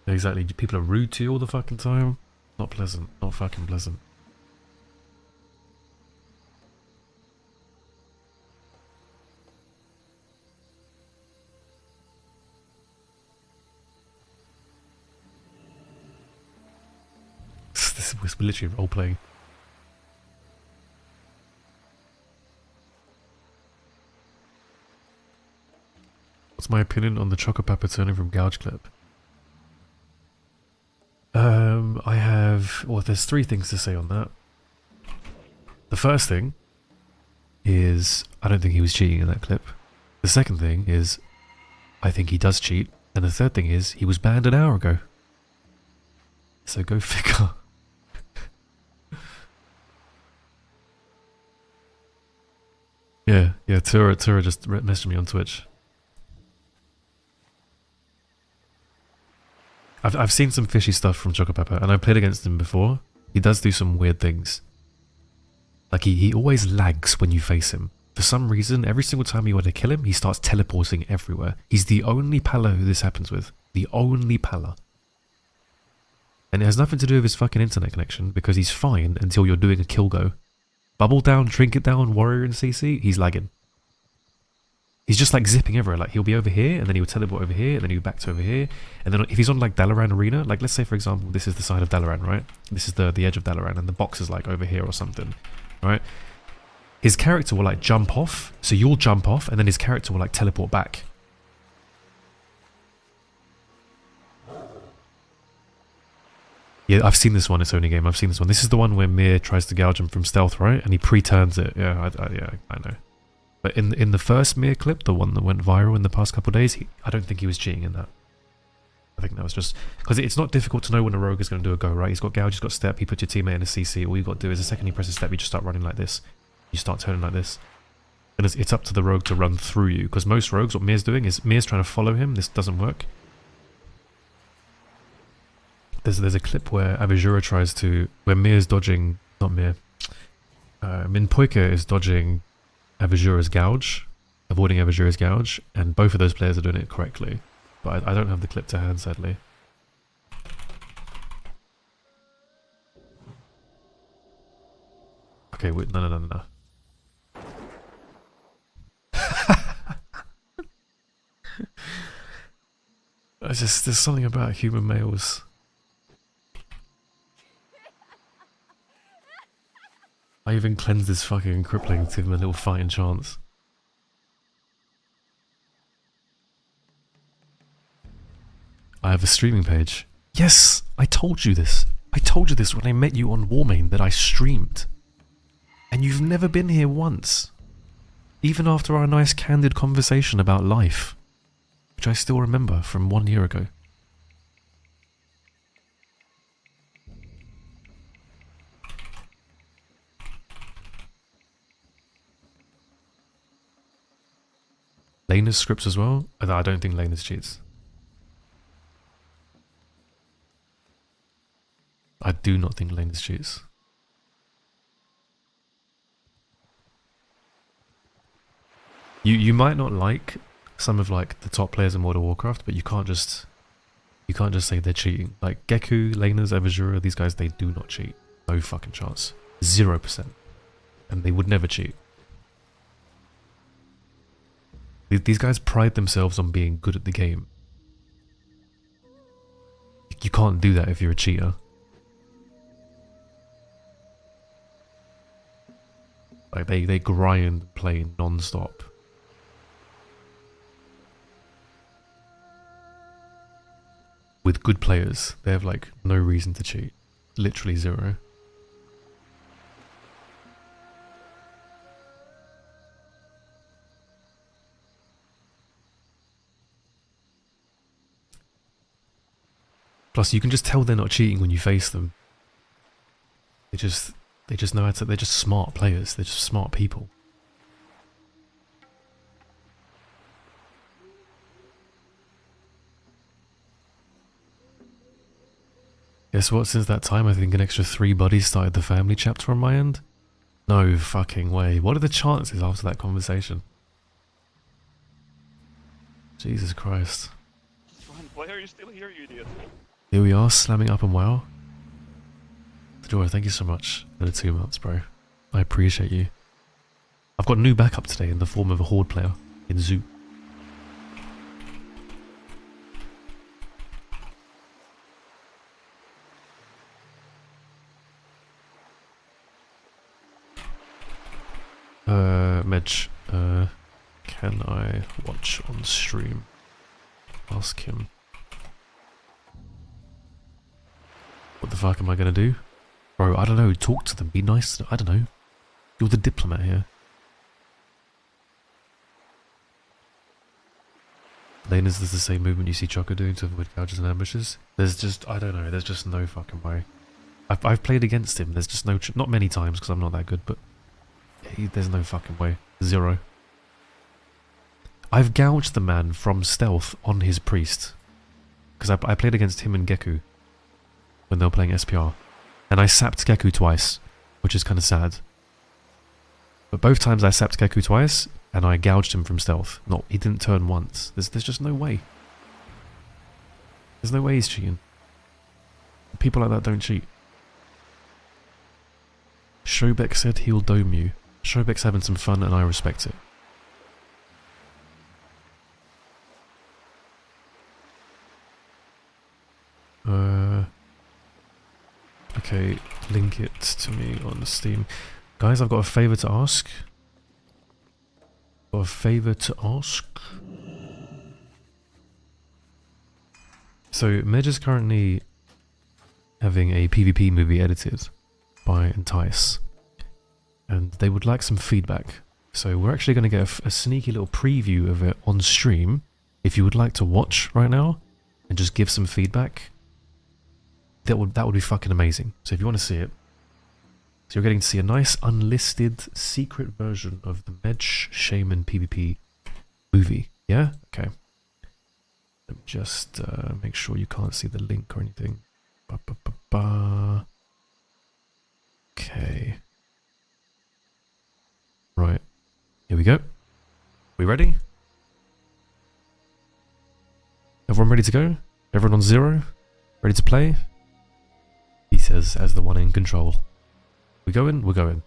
Exactly, people are rude to you all the fucking time. Not pleasant, not fucking pleasant. This was literally role playing. What's my opinion on the Choco Pepper turning from Gouge clip? I have... Well, there's 3 things to say on that. The first thing is I don't think he was cheating in that clip. The second thing is I think he does cheat. And the third thing is he was banned an hour ago. So go figure. Yeah, Tura just messaged me on Twitch. I've seen some fishy stuff from Choco Pepper, and I played against him before. He does do some weird things. Like he always lags when you face him. For some reason, every single time you want to kill him, he starts teleporting everywhere. He's the only Pala who this happens with. The only Pala. And it has nothing to do with his fucking internet connection, because he's fine until you're doing a kill go. Bubble down, trinket down, warrior and CC, he's lagging. He's just like zipping everywhere. Like he'll be over here, and then he'll teleport over here, and then he'll back to over here. And then if he's on like Dalaran Arena, like let's say for example, this is the side of Dalaran, right? This is the edge of Dalaran, and the box is like over here or something, right? His character will like jump off, so you'll jump off, and then his character will like teleport back. Yeah, I've seen this one. It's only game. I've seen this one. This is the one where Mir tries to gouge him from stealth, right? And he pre-turns it. Yeah, I know. But in the first Mir clip, the one that went viral in the past couple of days, I don't think he was cheating in that. I think that was just... Because it's not difficult to know when a rogue is going to do a go, right? He's got gouge, he's got step, he puts your teammate in a CC. All you've got to do is the second he presses step, you just start running like this. You start turning like this. And it's up to the rogue to run through you. Because most rogues, what Mir's doing is Mir's trying to follow him. This doesn't work. There's a clip where Avijura tries to... Where Mir's dodging... Not Mir. Minpoika is dodging Avijura's gouge, avoiding Avijura's gouge, and both of those players are doing it correctly. But I don't have the clip to hand, sadly. Okay, wait, no. There's something about human males. I even cleansed this fucking crippling to give him a little fighting chance. I have a streaming page. Yes, I told you this. I told you this when I met you on Warmane that I streamed. And you've never been here once. Even after our nice candid conversation about life. Which I still remember from 1 year ago. Laner's scripts as well. I don't think Laner's cheats. I do not think Laner's cheats. You might not like some of like the top players in World of Warcraft, but you can't just say they're cheating. Like Geku, Laner's, Evazura, these guys, they do not cheat. No fucking chance. 0%. And they would never cheat. These guys pride themselves on being good at the game. You can't do that if you're a cheater. Like they grind and play non-stop. With good players, they have like no reason to cheat. Literally zero. Plus, you can just tell they're not cheating when you face them. They just know how to. They're just smart players. They're just smart people. Guess what? Since that time, I think an extra 3 buddies started the family chapter on my end. No fucking way. What are the chances after that conversation? Jesus Christ. Why are you still here, you idiot? Here we are, slamming up and WoW. Joy, thank you so much for the 2 months, bro. I appreciate you. I've got new backup today in the form of a Horde player in Zoo. Medj, can I watch on stream? Ask him. What the fuck am I gonna do? Bro, I don't know, talk to them, be nice to them, I don't know. You're the diplomat here. Laners, there's the same movement you see Choco doing to avoid gouges and ambushes. There's just, I don't know, there's just no fucking way. I've played against him, there's just no, not many times because I'm not that good, but there's no fucking way. Zero. I've gouged the man from stealth on his priest. Because I played against him and Geku when they were playing SPR. And I sapped Geku twice, which is kind of sad. But both times I sapped Geku twice, and I gouged him from stealth. No, he didn't turn once. There's just no way. There's no way he's cheating. People like that don't cheat. Shobek said he'll dome you. Shobek's having some fun and I respect it. Okay, link it to me on Steam. Guys, I've got a favour to ask. Got a favour to ask. So, Medj is currently having a PvP movie edited by Entice. And they would like some feedback. So we're actually going to get a sneaky little preview of it on stream. If you would like to watch right now and just give some feedback, that would be fucking amazing. So if you want to see it, so you're getting to see a nice unlisted secret version of the Medj Shaman PvP movie. Yeah? Okay. Let me just make sure you can't see the link or anything. Okay. Right. Here we go. We ready? Everyone ready to go? Everyone on 0? Ready to play? He says as the one in control. We going? We're going.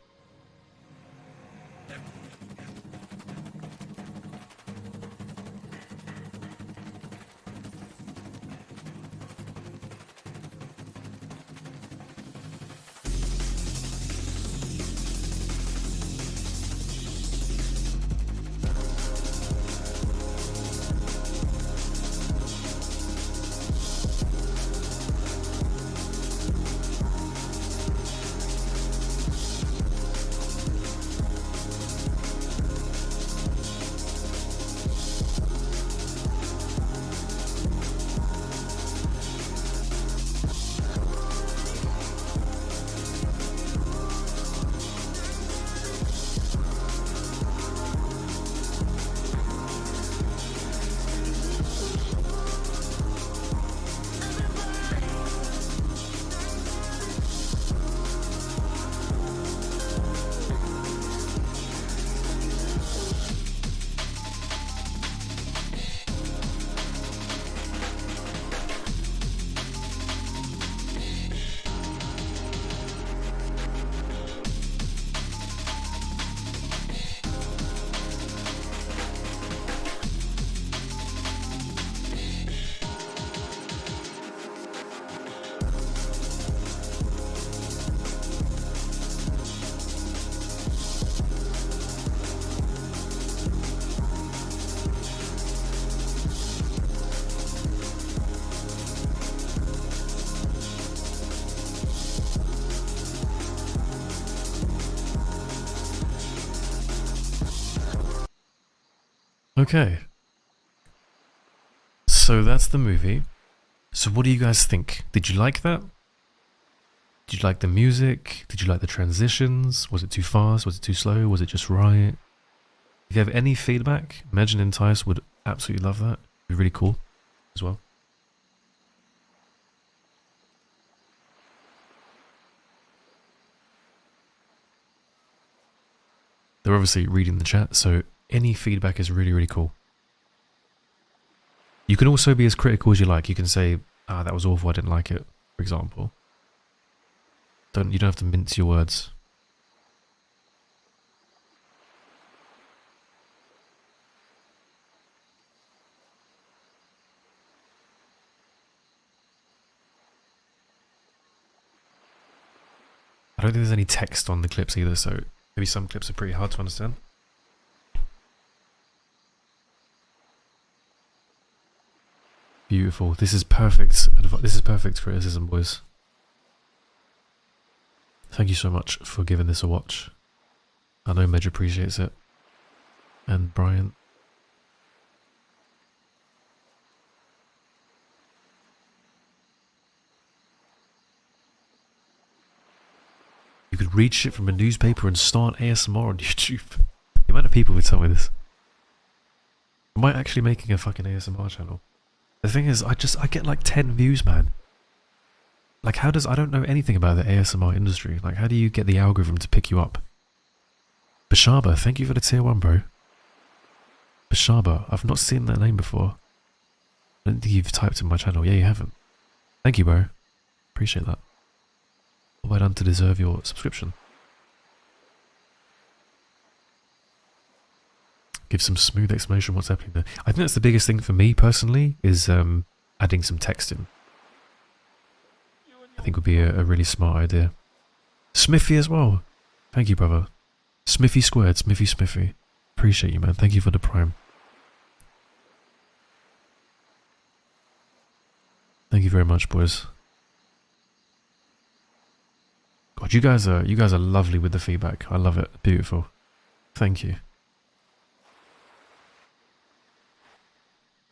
Okay. So that's the movie. So what do you guys think? Did you like that? Did you like the music? Did you like the transitions? Was it too fast? Was it too slow? Was it just right? If you have any feedback, Imagine Entice would absolutely love that. It'd be really cool as well. They're obviously reading the chat, so any feedback is really, really cool. You can also be as critical as you like. You can say, ah, that was awful, I didn't like it, for example. You don't have to mince your words. I don't think there's any text on the clips either, so maybe some clips are pretty hard to understand. Beautiful. This is perfect. This is perfect criticism, boys. Thank you so much for giving this a watch. I know Medj appreciates it. And Brian. You could read shit from a newspaper and start ASMR on YouTube. The amount of people would tell me this. Am I actually making a fucking ASMR channel? The thing is, I get like 10 views, man. Like, I don't know anything about the ASMR industry. Like, how do you get the algorithm to pick you up? Bashaba, thank you for the tier 1, bro. Bashaba, I've not seen that name before. I don't think you've typed in my channel. Yeah, you haven't. Thank you, bro. Appreciate that. What have I done to deserve your subscription? Give some smooth explanation what's happening there. I think that's the biggest thing for me personally, is adding some text in. I think would be a really smart idea. Smithy as well. Thank you, brother. Smithy squared, Smithy. Appreciate you, man. Thank you for the prime. Thank you very much, boys. God, you guys are lovely with the feedback. I love it. Beautiful. Thank you.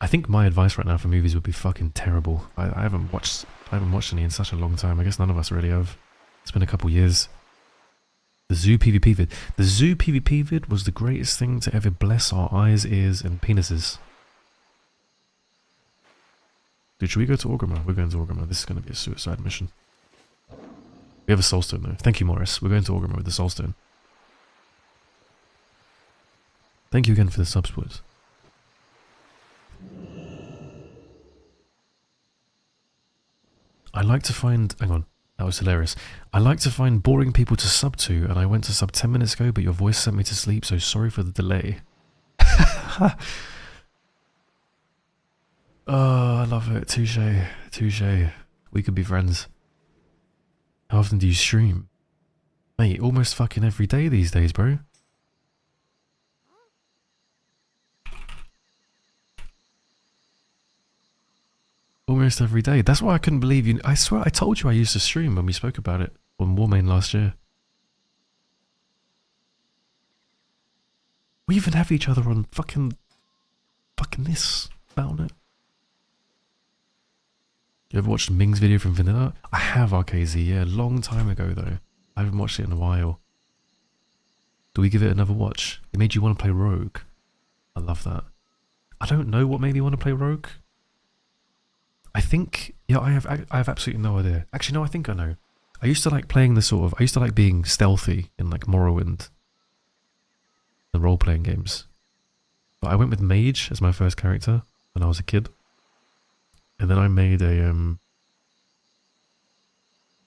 I think my advice right now for movies would be fucking terrible. I haven't watched any in such a long time. I guess none of us really have. It's been a couple years. The Zoo PvP vid. The Zoo PvP vid was the greatest thing to ever bless our eyes, ears, and penises. Dude, should we go to Orgrimmar? We're going to Orgrimmar. This is going to be a suicide mission. We have a soulstone though. Thank you, Morris. We're going to Orgrimmar with the soulstone. Thank you again for the subs, boys. I like to find... Hang on. That was hilarious. I like to find boring people to sub to, and I went to sub 10 minutes ago, but your voice sent me to sleep, so sorry for the delay. Oh, I love it. Touche. Touche. We could be friends. How often do you stream? Mate, almost fucking every day these days, bro. Almost every day. That's why I couldn't believe you. I swear I told you I used to stream when we spoke about it on Warmane last year. We even have each other on fucking this. Found it. You ever watched Ming's video from Vanilla? I have, RKZ, yeah, a long time ago though. I haven't watched it in a while. Do we give it another watch? It made you want to play Rogue. I love that. I don't know what made me want to play Rogue. I think, yeah, I have absolutely no idea. Actually, no, I think I know. I used to like playing I used to like being stealthy in like Morrowind, the role-playing games. But I went with Mage as my first character when I was a kid. And then I made an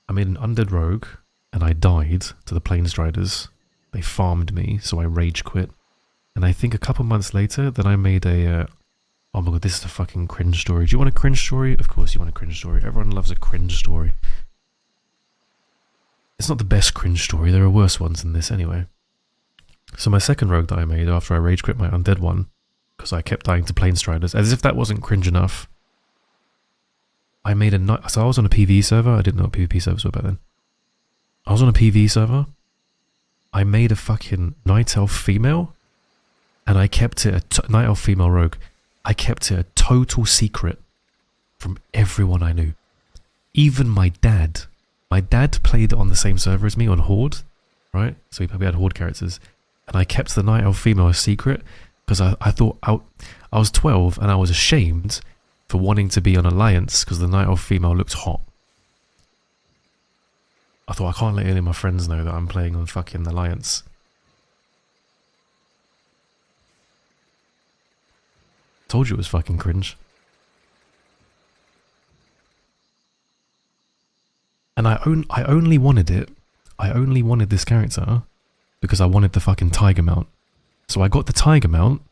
undead rogue, and I died to the Plainstriders. They farmed me, so I rage quit. And I think a couple months later, then I made oh my god, this is a fucking cringe story. Do you want a cringe story? Of course you want a cringe story. Everyone loves a cringe story. It's not the best cringe story. There are worse ones than this anyway. So my second rogue that I made after I rage quit my undead one, because I kept dying to Plainstriders, as if that wasn't cringe enough, I made so I was on a PvE server. I didn't know what PvP servers were back then. I was on a PvE server. I made a fucking night elf female, And I kept it a Night Elf female rogue. I kept it a total secret from everyone I knew. Even my dad. My dad played on the same server as me on Horde, right? So we had Horde characters. And I kept the Night Elf female a secret because I thought I was 12 and I was ashamed for wanting to be on Alliance because the Night Elf female looked hot. I thought I can't let any of my friends know that I'm playing on fucking Alliance. Told you it was fucking cringe. And I only wanted it. I only wanted this character because I wanted the fucking Tiger mount. So I got the Tiger mount.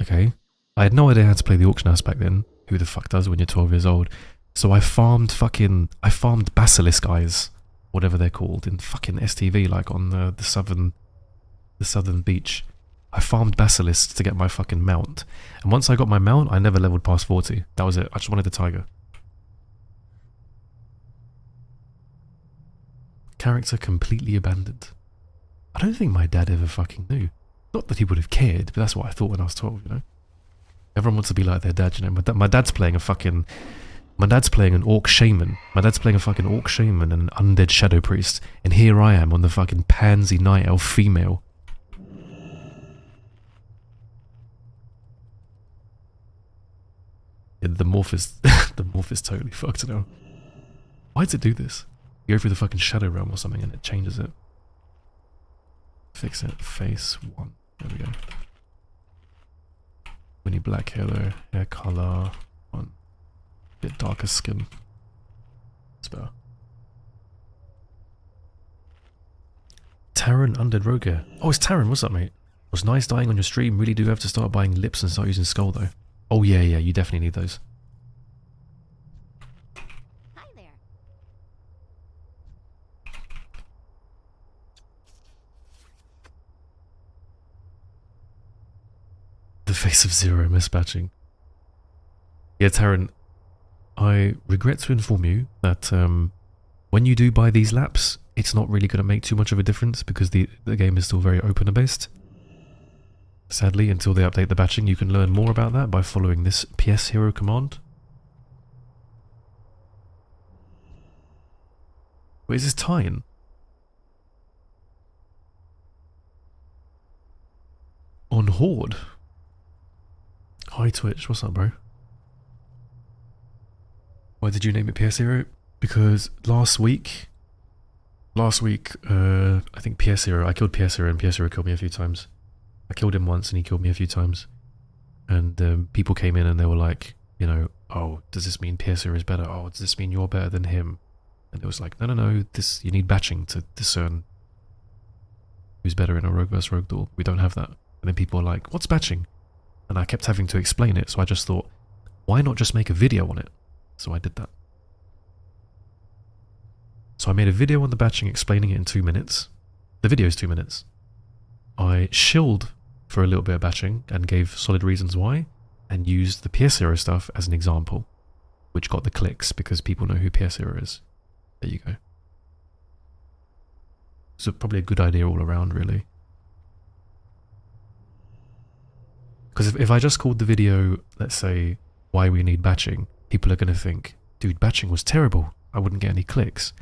Okay. I had no idea how to play the auction house back then. Who the fuck does when you're 12 years old? So I farmed Basilisk eyes, whatever they're called, in fucking STV, like on the southern beach. I farmed Basilisks to get my fucking mount. And once I got my mount, I never leveled past 40. That was it. I just wanted the Tiger. Character completely abandoned. I don't think my dad ever fucking knew. Not that he would have cared, but that's what I thought when I was 12, you know? Everyone wants to be like their dad, you know? My dad's playing an orc shaman. My dad's playing a fucking orc shaman and an undead shadow priest. And here I am on the fucking pansy night elf female. Yeah, the morph is totally fucked now. Why does it do this? You go through the fucking shadow realm or something and it changes it. Fix it. Face 1. There we go. We need black hair though. Hair color 1. Bit darker skin. It's better. Taran Undead Rogue. Oh, it's Taran. What's up, mate? Was nice dying on your stream. Really do have to start buying lips and start using skull though. Oh yeah, you definitely need those. Hi there. The face of Zero mismatching. Yeah, Taran, I regret to inform you that when you do buy these laps, it's not really going to make too much of a difference because the game is still very opener based. Sadly, until they update the batching, you can learn more about that by following this PS Hero command. Wait, is this tie-in? On Horde? Hi Twitch, what's up, bro? Why did you name it PS Hero? Because last week, I think PS Hero, I killed PS Hero and PS Hero killed me a few times. I killed him once and he killed me a few times. And people came in and they were like, you know, oh, does this mean PS Hero is better? Oh, does this mean you're better than him? And it was like, no, you need batching to discern who's better in a rogue versus rogue duel. We don't have that. And then people were like, what's batching? And I kept having to explain it, so I just thought, why not just make a video on it? So I did that. So I made a video on the batching explaining it in 2 minutes. The video is 2 minutes. I shilled for a little bit of batching and gave solid reasons why, and used the PS Hero stuff as an example, which got the clicks because people know who PS Hero is. There you go. So probably a good idea all around, really. Because if I just called the video, let's say, why we need batching, people are going to think, dude, batching was terrible. I wouldn't get any clicks.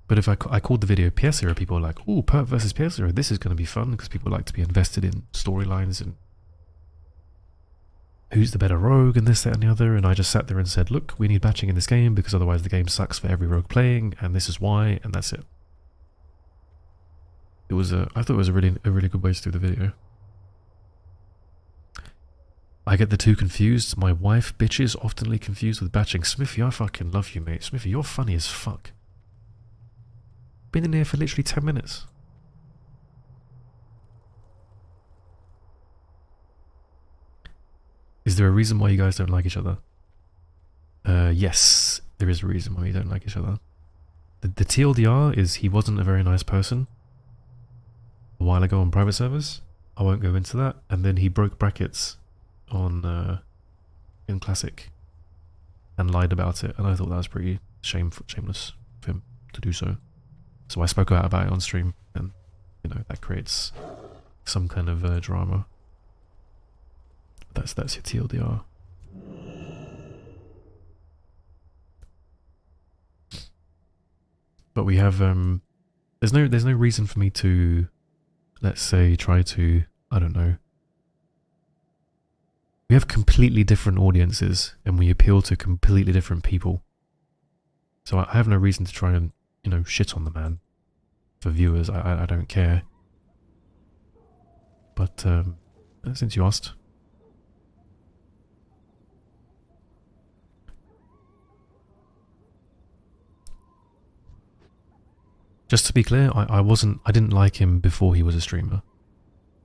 But if I called the video PS Hero, people are like, ooh, Perp versus PS Hero, this is going to be fun, because people like to be invested in storylines and who's the better rogue and this, that and the other. And I just sat there and said, look, we need batching in this game because otherwise the game sucks for every rogue playing, and this is why, and that's it. It was I thought it was a really good way to do the video. I get the two confused. My wife bitches oftenly confused with batching. Smithy, I fucking love you, mate. Smithy, you're funny as fuck. Been in here for literally 10 minutes. Is there a reason why you guys don't like each other? Yes, there is a reason why we don't like each other. The TLDR is he wasn't a very nice person a while ago on private servers. I won't go into that. And then he broke brackets on in Classic and lied about it, and I thought that was pretty shameless of him to do so. So I spoke out about it on stream, and you know that creates some kind of drama. That's your TLDR. But we have there's no reason for me to, let's say, try to, I don't know. We have completely different audiences and we appeal to completely different people. So I have no reason to try and, you know, shit on the man for viewers. I don't care. But since you asked. Just to be clear, I didn't like him before he was a streamer.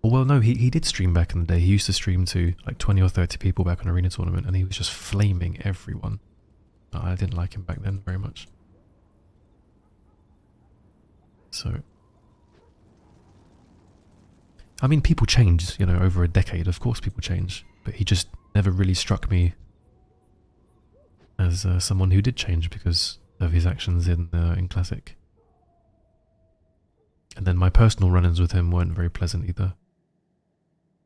Well, no, he did stream back in the day. He used to stream to like 20 or 30 people back on Arena Tournament, and he was just flaming everyone. I didn't like him back then very much. So, I mean, people change, you know, over a decade. Of course people change. But he just never really struck me as someone who did change because of his actions in Classic. And then my personal run-ins with him weren't very pleasant either.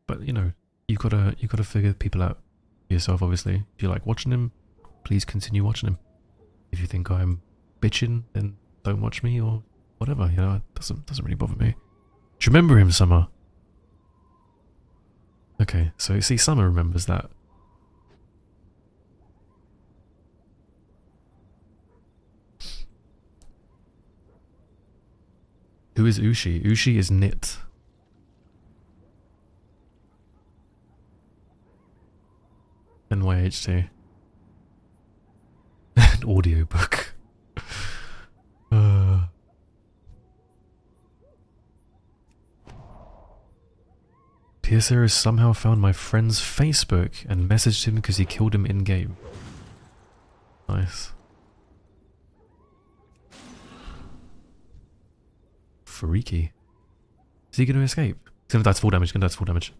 But you know, you gotta figure people out for yourself. Obviously, if you like watching him, please continue watching him. If you think I'm bitching, then don't watch me or whatever. You know, it doesn't really bother me. Do you remember him, Summer? Okay, so see, Summer remembers that. Who is Ushi? Ushi is Knit. NYHT. An audiobook. PSR has somehow found my friend's Facebook and messaged him because he killed him in-game. Nice. Freaky. Is he going to escape? He's going to die to full damage. He's going to die to full damage.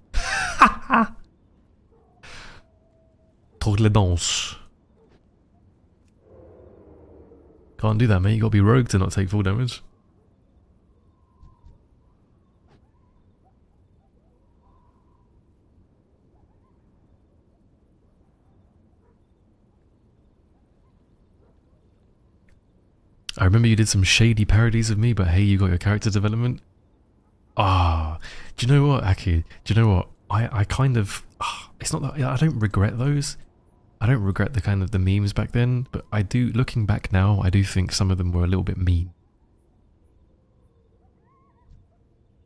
Trop les dents. Can't do that, mate. You got to be rogue to not take full damage. I remember you did some shady parodies of me, but hey, you got your character development. Ah, do you know what, Aki? Do you know what? I kind of, it's not that, I don't regret those. I don't regret the kind of the memes back then, but I do, looking back now, I do think some of them were a little bit mean.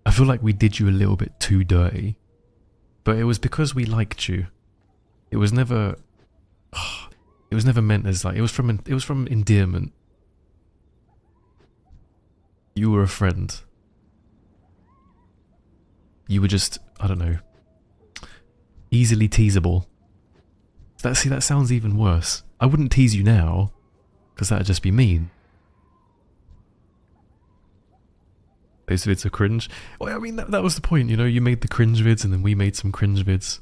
I feel like we did you a little bit too dirty, but it was because we liked you. It was never meant as like, it was from endearment. You were a friend. You were just, I don't know, easily teasable. See, that sounds even worse. I wouldn't tease you now, because that'd just be mean. Those vids are cringe. Well, I mean, that was the point, you know, you made the cringe vids and then we made some cringe vids.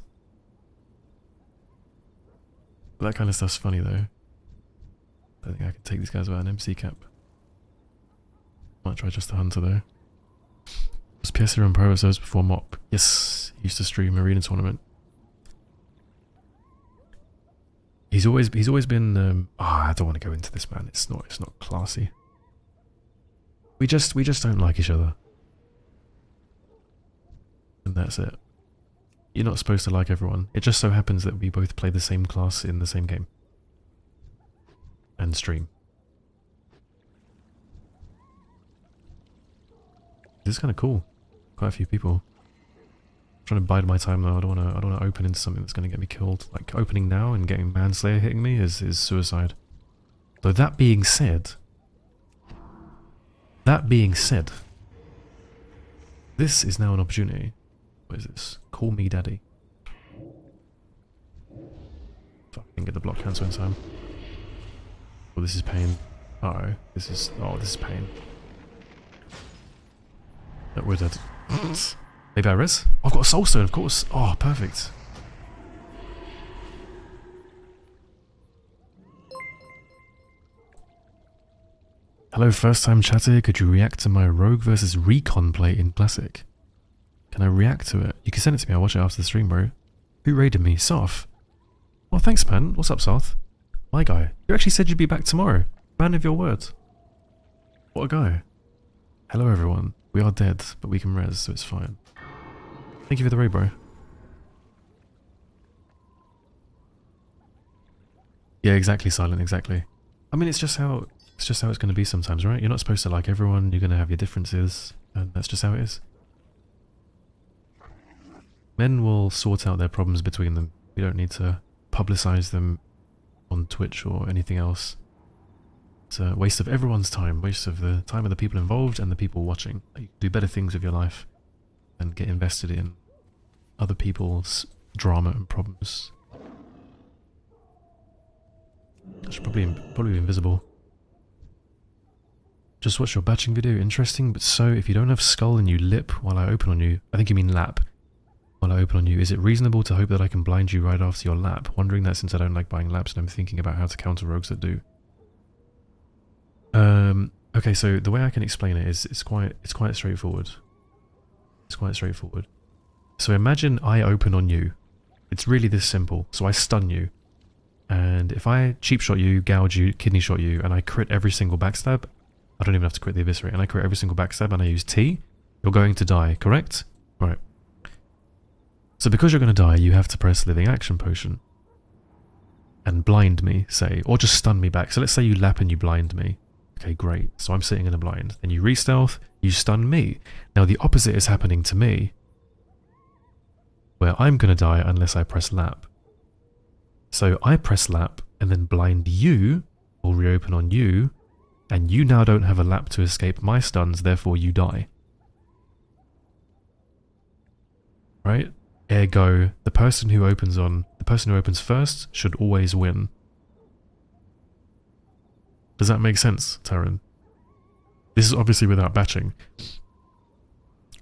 That kind of stuff's funny though. I don't think I can take these guys without an MC cap. Might try just a hunter though. Was PSR on Pro Reserves before MOP? Yes, he used to stream Arena Tournament. He's always been I don't want to go into this, man. It's not classy. We just don't like each other. And that's it. You're not supposed to like everyone. It just so happens that we both play the same class in the same game. And stream. This is kind of cool. Quite a few people. I'm trying to bide my time though. I don't want to open into something that's going to get me killed. Like opening now and getting Manslayer hitting me is suicide. Though that being said, this is now an opportunity. What is this? Call me daddy. Fuck, I didn't get the block cancel in time. Oh, this is pain. Uh-oh. This is pain. We're dead. Maybe I res? I've got a soul stone, of course. Oh, perfect. Hello, first time chatter. Could you react to my Rogue versus Recon play in Classic? Can I react to it? You can send it to me, I'll watch it after the stream, bro. Who raided me? Soth. Well, thanks, man. What's up, Soth? My guy. You actually said you'd be back tomorrow. Man of your word. What a guy. Hello, everyone. We are dead, but we can res, so it's fine. Thank you for the raid, bro. Yeah, exactly, Silent, exactly. I mean, it's just how it's going to be sometimes, right? You're not supposed to like everyone, you're going to have your differences, and that's just how it is. Men will sort out their problems between them. We don't need to publicize them on Twitch or anything else. It's a waste of everyone's time, waste of the time of the people involved and the people watching. You can do better things with your life and get invested in other people's drama and problems. I should probably be invisible. Just watch your batching video, interesting, but so if you don't have skull and you lip while I open on you, I think you mean lap, while I open on you, is it reasonable to hope that I can blind you right after your lap? Wondering that since I don't like buying laps and I'm thinking about how to counter rogues that do. Okay, so the way I can explain it is it's quite straightforward. It's quite straightforward. So imagine I open on you. It's really this simple. So I stun you. And if I cheap shot you, gouge you, kidney shot you, and I crit every single backstab, I don't even have to crit the eviscerate, and I crit every single backstab and I use T, you're going to die, correct? Right. So because you're going to die, you have to press Living Action Potion. And blind me, say, or just stun me back. So let's say you lap and you blind me. Okay, great. So I'm sitting in a blind. Then you re-stealth, you stun me. Now the opposite is happening to me, where I'm going to die unless I press lap. So I press lap and then blind you, or reopen on you, and you now don't have a lap to escape my stuns, therefore you die. Right? Ergo, the person who opens first should always win. Does that make sense, Taran? This is obviously without batching.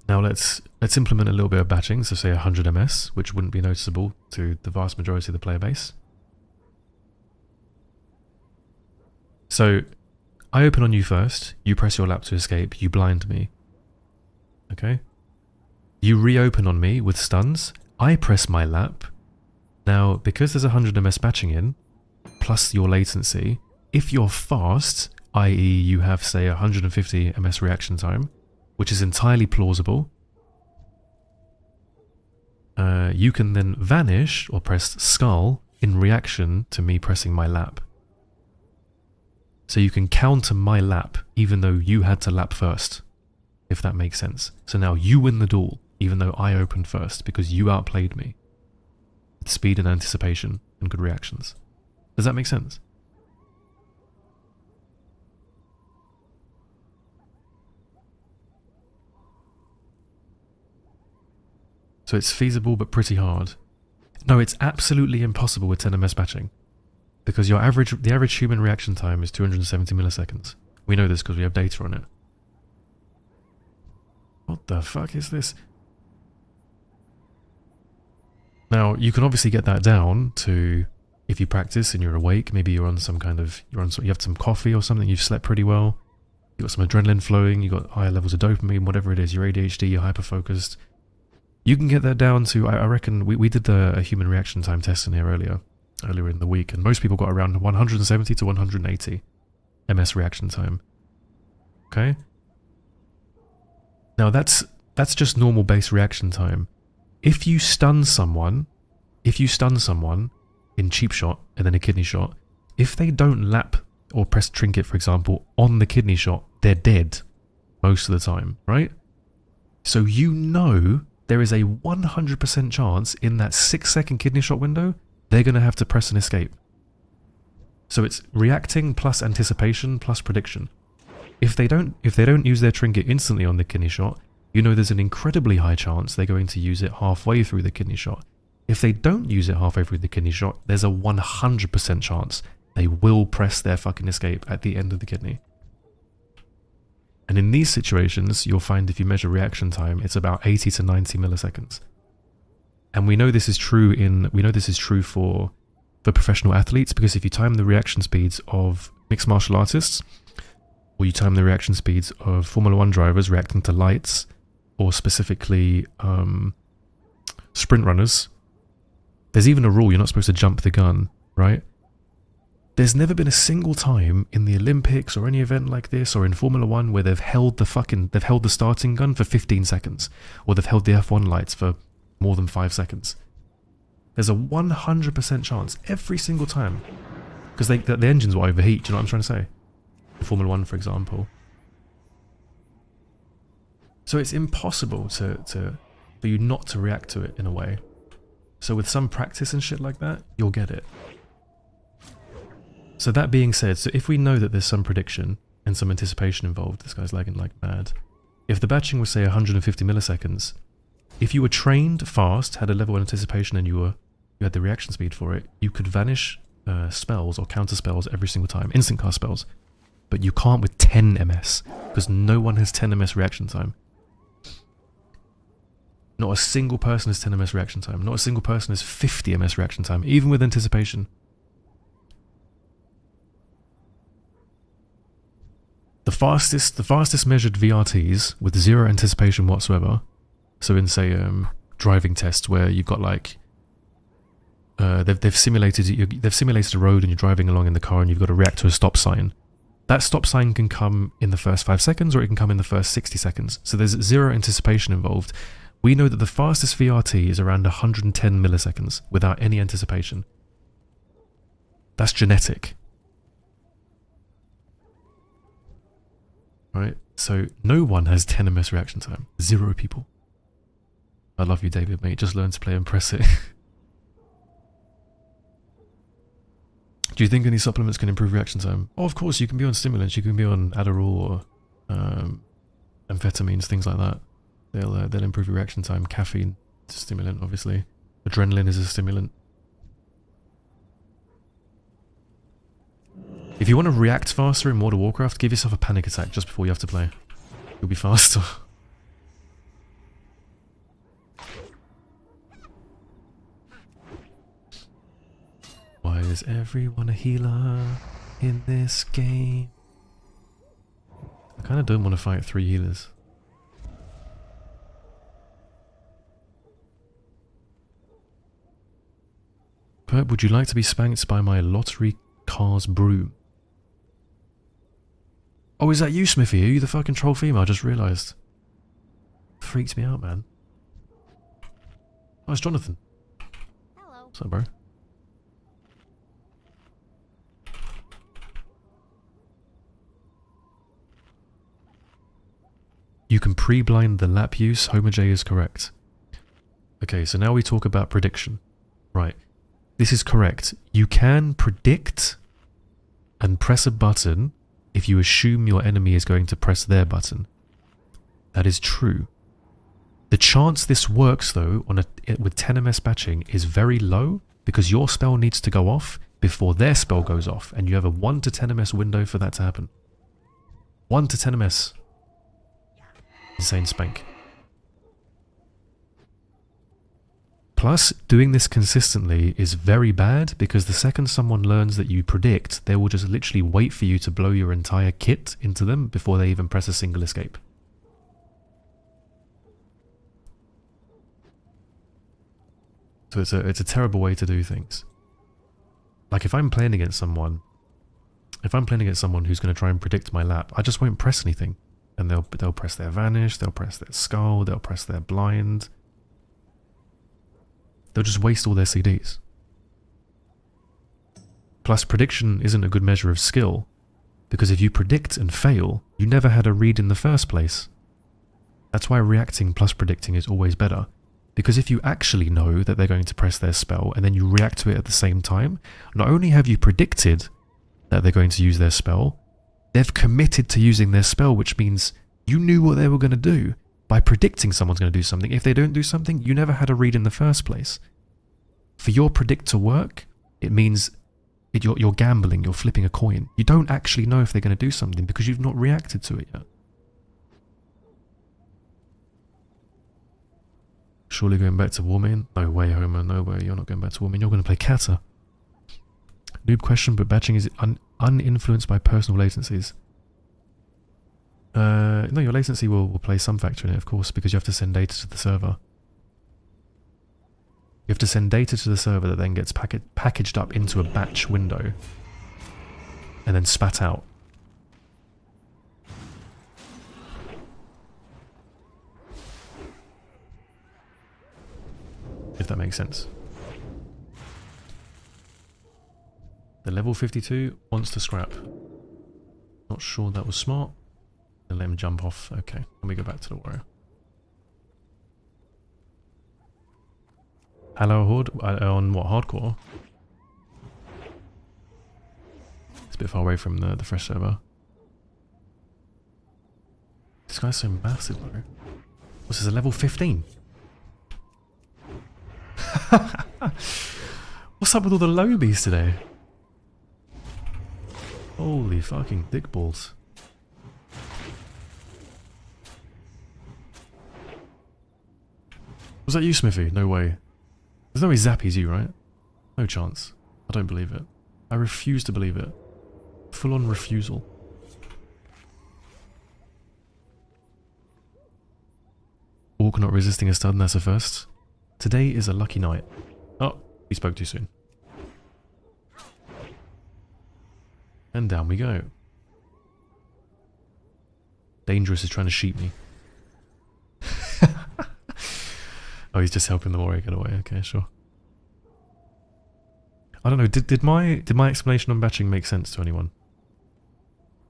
Now let's implement a little bit of batching, so say 100 MS, which wouldn't be noticeable to the vast majority of the player base. So I open on you first, you press your lap to escape, you blind me. Okay? You reopen on me with stuns, I press my lap. Now, because there's 100 MS batching in, plus your latency, if you're fast, i.e. you have, say, 150 MS reaction time, which is entirely plausible, you can then vanish or press skull in reaction to me pressing my lap. So you can counter my lap even though you had to lap first, if that makes sense. So now you win the duel even though I opened first because you outplayed me with speed and anticipation and good reactions. Does that make sense? So it's feasible but pretty hard. No, it's absolutely impossible with 10 MS batching. Because the average human reaction time is 270 milliseconds. We know this because we have data on it. What the fuck is this? Now, you can obviously get that down to, if you practice and you're awake, maybe you're on some kind of, you have some coffee or something, you've slept pretty well, you've got some adrenaline flowing, you've got higher levels of dopamine, whatever it is, you're ADHD, you're hyper-focused. You can get that down to, I reckon, we did a human reaction time test in here earlier in the week, and most people got around 170 to 180 MS reaction time. Okay? Now that's just normal base reaction time. If you stun someone in cheap shot and then a kidney shot, if they don't lap or press trinket, for example, on the kidney shot, they're dead most of the time, right? So you know there is a 100% chance in that 6-second kidney shot window, they're going to have to press an escape. So it's reacting plus anticipation plus prediction. If they don't use their trinket instantly on the kidney shot, you know there's an incredibly high chance they're going to use it halfway through the kidney shot. If they don't use it halfway through the kidney shot, there's a 100% chance they will press their fucking escape at the end of the kidney. And in these situations, you'll find if you measure reaction time, it's about 80 to 90 milliseconds. And we know this is true for professional athletes, because if you time the reaction speeds of mixed martial artists, or you time the reaction speeds of Formula 1 drivers reacting to lights, or specifically sprint runners, there's even a rule you're not supposed to jump the gun, right? There's never been a single time in the Olympics or any event like this or in Formula 1 where they've held the starting gun for 15 seconds or they've held the F1 lights for more than 5 seconds. There's a 100% chance every single time because the engines will overheat. Do you know what I'm trying to say? In Formula 1, for example. So it's impossible for you not to react to it in a way. So with some practice and shit like that, you'll get it. So that being said, so if we know that there's some prediction and some anticipation involved, this guy's lagging like mad. If the batching was say 150 milliseconds, if you were trained fast, had a level of anticipation and you had the reaction speed for it, you could vanish spells or counter spells every single time, instant cast spells. But you can't with 10 ms, because no one has 10 ms reaction time. Not a single person has 10 ms reaction time. Not a single person has 50 ms reaction time, even with anticipation. The fastest measured VRTs with zero anticipation whatsoever. So in say driving tests where you've got like they've simulated a road and you're driving along in the car and you've got to react to a stop sign. That stop sign can come in the first 5 seconds or it can come in the first 60 seconds. So there's zero anticipation involved. We know that the fastest VRT is around 110 milliseconds without any anticipation. That's genetic. Right? So no one has 10 ms reaction time. 0 people. I love you, David, mate. Just learn to play and press it. Do you think any supplements can improve reaction time? Oh, of course, you can be on stimulants. You can be on Adderall or amphetamines, things like that. They'll improve your reaction time. Caffeine is a stimulant, obviously. Adrenaline is a stimulant. If you want to react faster in World of Warcraft, give yourself a panic attack just before you have to play. You'll be faster. Why is everyone a healer in this game? I kind of don't want to fight 3 healers. Perp, would you like to be spanked by my lottery car's broom? Oh, is that you, Smithy? Are you the fucking troll female? I just realised. Freaks me out, man. Oh, it's Jonathan. Hello. What's up, bro? You can pre-blind the lap use. Homer J is correct. Okay, so now we talk about prediction. Right. This is correct. You can predict and press a button if you assume your enemy is going to press their button. That is true. The chance this works, though, with 10 ms batching is very low because your spell needs to go off before their spell goes off, and you have a 1 to 10 ms window for that to happen. 1 to 10 ms. Insane spank. Plus, doing this consistently is very bad because the second someone learns that you predict, they will just literally wait for you to blow your entire kit into them before they even press a single escape. So it's a terrible way to do things. Like if I'm playing against someone who's going to try and predict my lap, I just won't press anything. And they'll press their vanish, they'll press their skull, they'll press their blind. They'll just waste all their CDs. Plus, prediction isn't a good measure of skill, because if you predict and fail, you never had a read in the first place. That's why reacting plus predicting is always better, because if you actually know that they're going to press their spell and then you react to it at the same time, not only have you predicted that they're going to use their spell, they've committed to using their spell, which means you knew what they were going to do. By predicting someone's going to do something, if they don't do something, you never had a read in the first place. For your predict to work, it means you're gambling, you're flipping a coin. You don't actually know if they're going to do something because you've not reacted to it yet. Surely going back to Warming? No way, Homer, no way, you're not going back to Warming. You're going to play Kata. Noob question, but batching is uninfluenced by personal latencies. No, your latency will play some factor in it, of course, because you have to send data to the server. You have to send data to the server that then gets packaged up into a batch window and then spat out. If that makes sense. The level 52 wants to scrap. Not sure that was smart. And let him jump off. Okay, let me go back to the warrior. Hello, Horde. On what, hardcore? It's a bit far away from the fresh server. This guy's so massive, bro. What's this, a level 15? What's up with all the lobies today? Holy fucking dick balls. Was that you, Smithy? No way. There's no way Zappy's you, right? No chance. I don't believe it. I refuse to believe it. Full-on refusal. Orc not resisting a stun, that's a first. Today is a lucky night. Oh, we spoke too soon. And down we go. Dangerous is trying to sheep me. Oh, he's just helping the warrior get away. Okay, sure. I don't know. Did my explanation on batching make sense to anyone?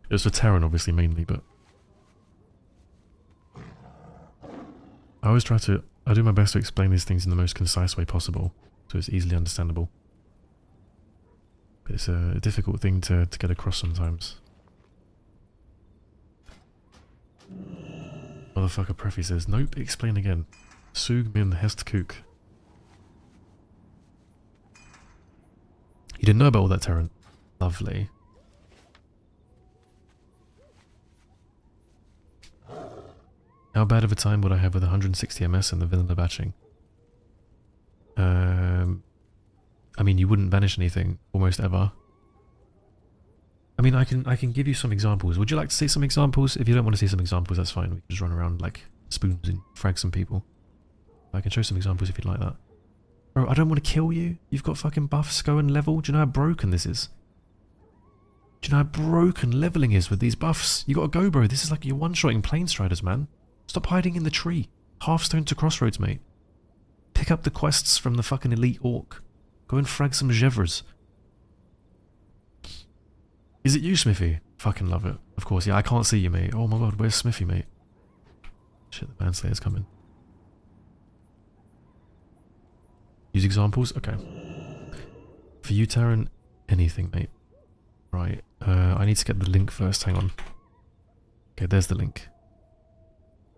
It was for Terran, obviously, mainly, but I always try to. I do my best to explain these things in the most concise way possible, so it's easily understandable. But it's a difficult thing to get across sometimes. Motherfucker Preffy says, nope, explain again. Sug min Hestkuk. You didn't know about all that, Terran. Lovely. How bad of a time would I have with 160 MS and the vanilla batching? I mean, you wouldn't vanish anything almost ever. I mean, I can give you some examples. Would you like to see some examples? If you don't want to see some examples, that's fine. We can just run around like spoons and frag some people. I can show some examples if you'd like that. Bro, I don't want to kill you. You've got fucking buffs going level. Do you know how broken this is? Do you know how broken leveling is with these buffs? You gotta go, bro. This is like you're one-shotting Planestriders, man. Stop hiding in the tree. Hearthstone to Crossroads, mate. Pick up the quests from the fucking elite orc. Go and frag some Gevras. Is it you, Smithy? Fucking love it. Of course, yeah, I can't see you, mate. Oh my god, where's Smithy, mate? Shit, the Manslayer's coming. Use examples? Okay. For you, Terran, anything, mate. Right. I need to get the link first. Hang on. Okay, there's the link.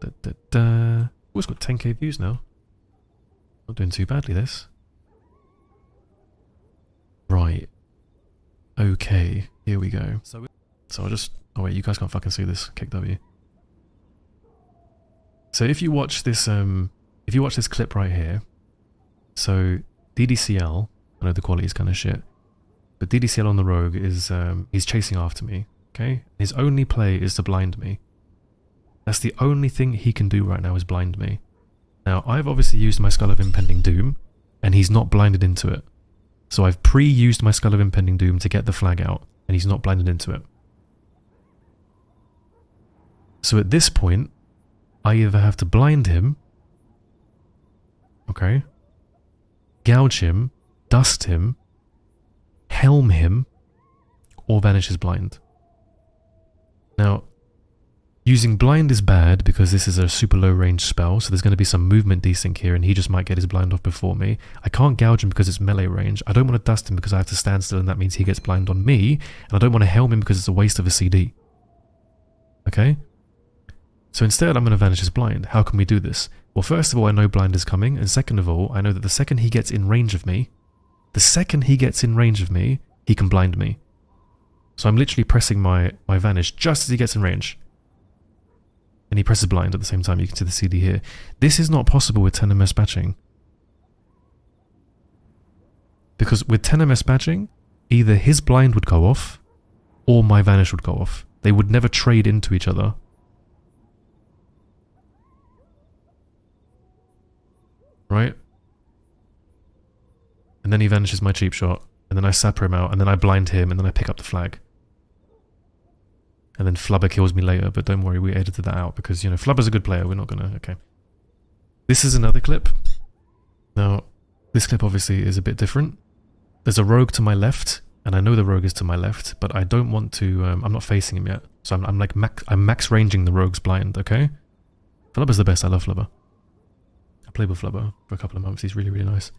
Oh, it's got 10k views now. Not doing too badly, this. Right. Okay, here we go. So I'll just... Oh wait, you guys can't fucking see this. Kick W. So if you watch this clip right here, so DDCL, I know the quality is kind of shit, but DDCL on the rogue is, he's chasing after me, okay? His only play is to blind me. That's the only thing he can do right now is blind me. Now, I've obviously used my Skull of Impending Doom, and he's not blinded into it. So I've pre-used my Skull of Impending Doom to get the flag out, and he's not blinded into it. So at this point, I either have to blind him, okay, gouge him, dust him, helm him, or vanish his blind. Now, using blind is bad because this is a super low range spell, so there's going to be some movement desync here and he just might get his blind off before me. I can't gouge him because it's melee range. I don't want to dust him because I have to stand still and that means he gets blind on me. And I don't want to helm him because it's a waste of a CD. Okay? So instead I'm going to vanish his blind. How can we do this? Well, first of all, I know blind is coming, and second of all, I know that the second he gets in range of me, he can blind me. So I'm literally pressing my vanish just as he gets in range. And he presses blind at the same time. You can see the CD here. This is not possible with 10 MS batching. Because with 10 MS batching, either his blind would go off, or my vanish would go off. They would never trade into each other. right? And then he vanishes my cheap shot, and then I sapper him out, and then I blind him, and then I pick up the flag. And then Flubber kills me later, but don't worry, we edited that out because, you know, Flubber's a good player, we're not gonna... Okay. This is another clip. Now, this clip obviously is a bit different. There's a rogue to my left, and I know the rogue is to my left, but I don't want to... I'm not facing him yet. So I'm max ranging the rogue's blind, okay? Flubber's the best, I love Flubber. I played with Flubber for a couple of months, he's really, really nice.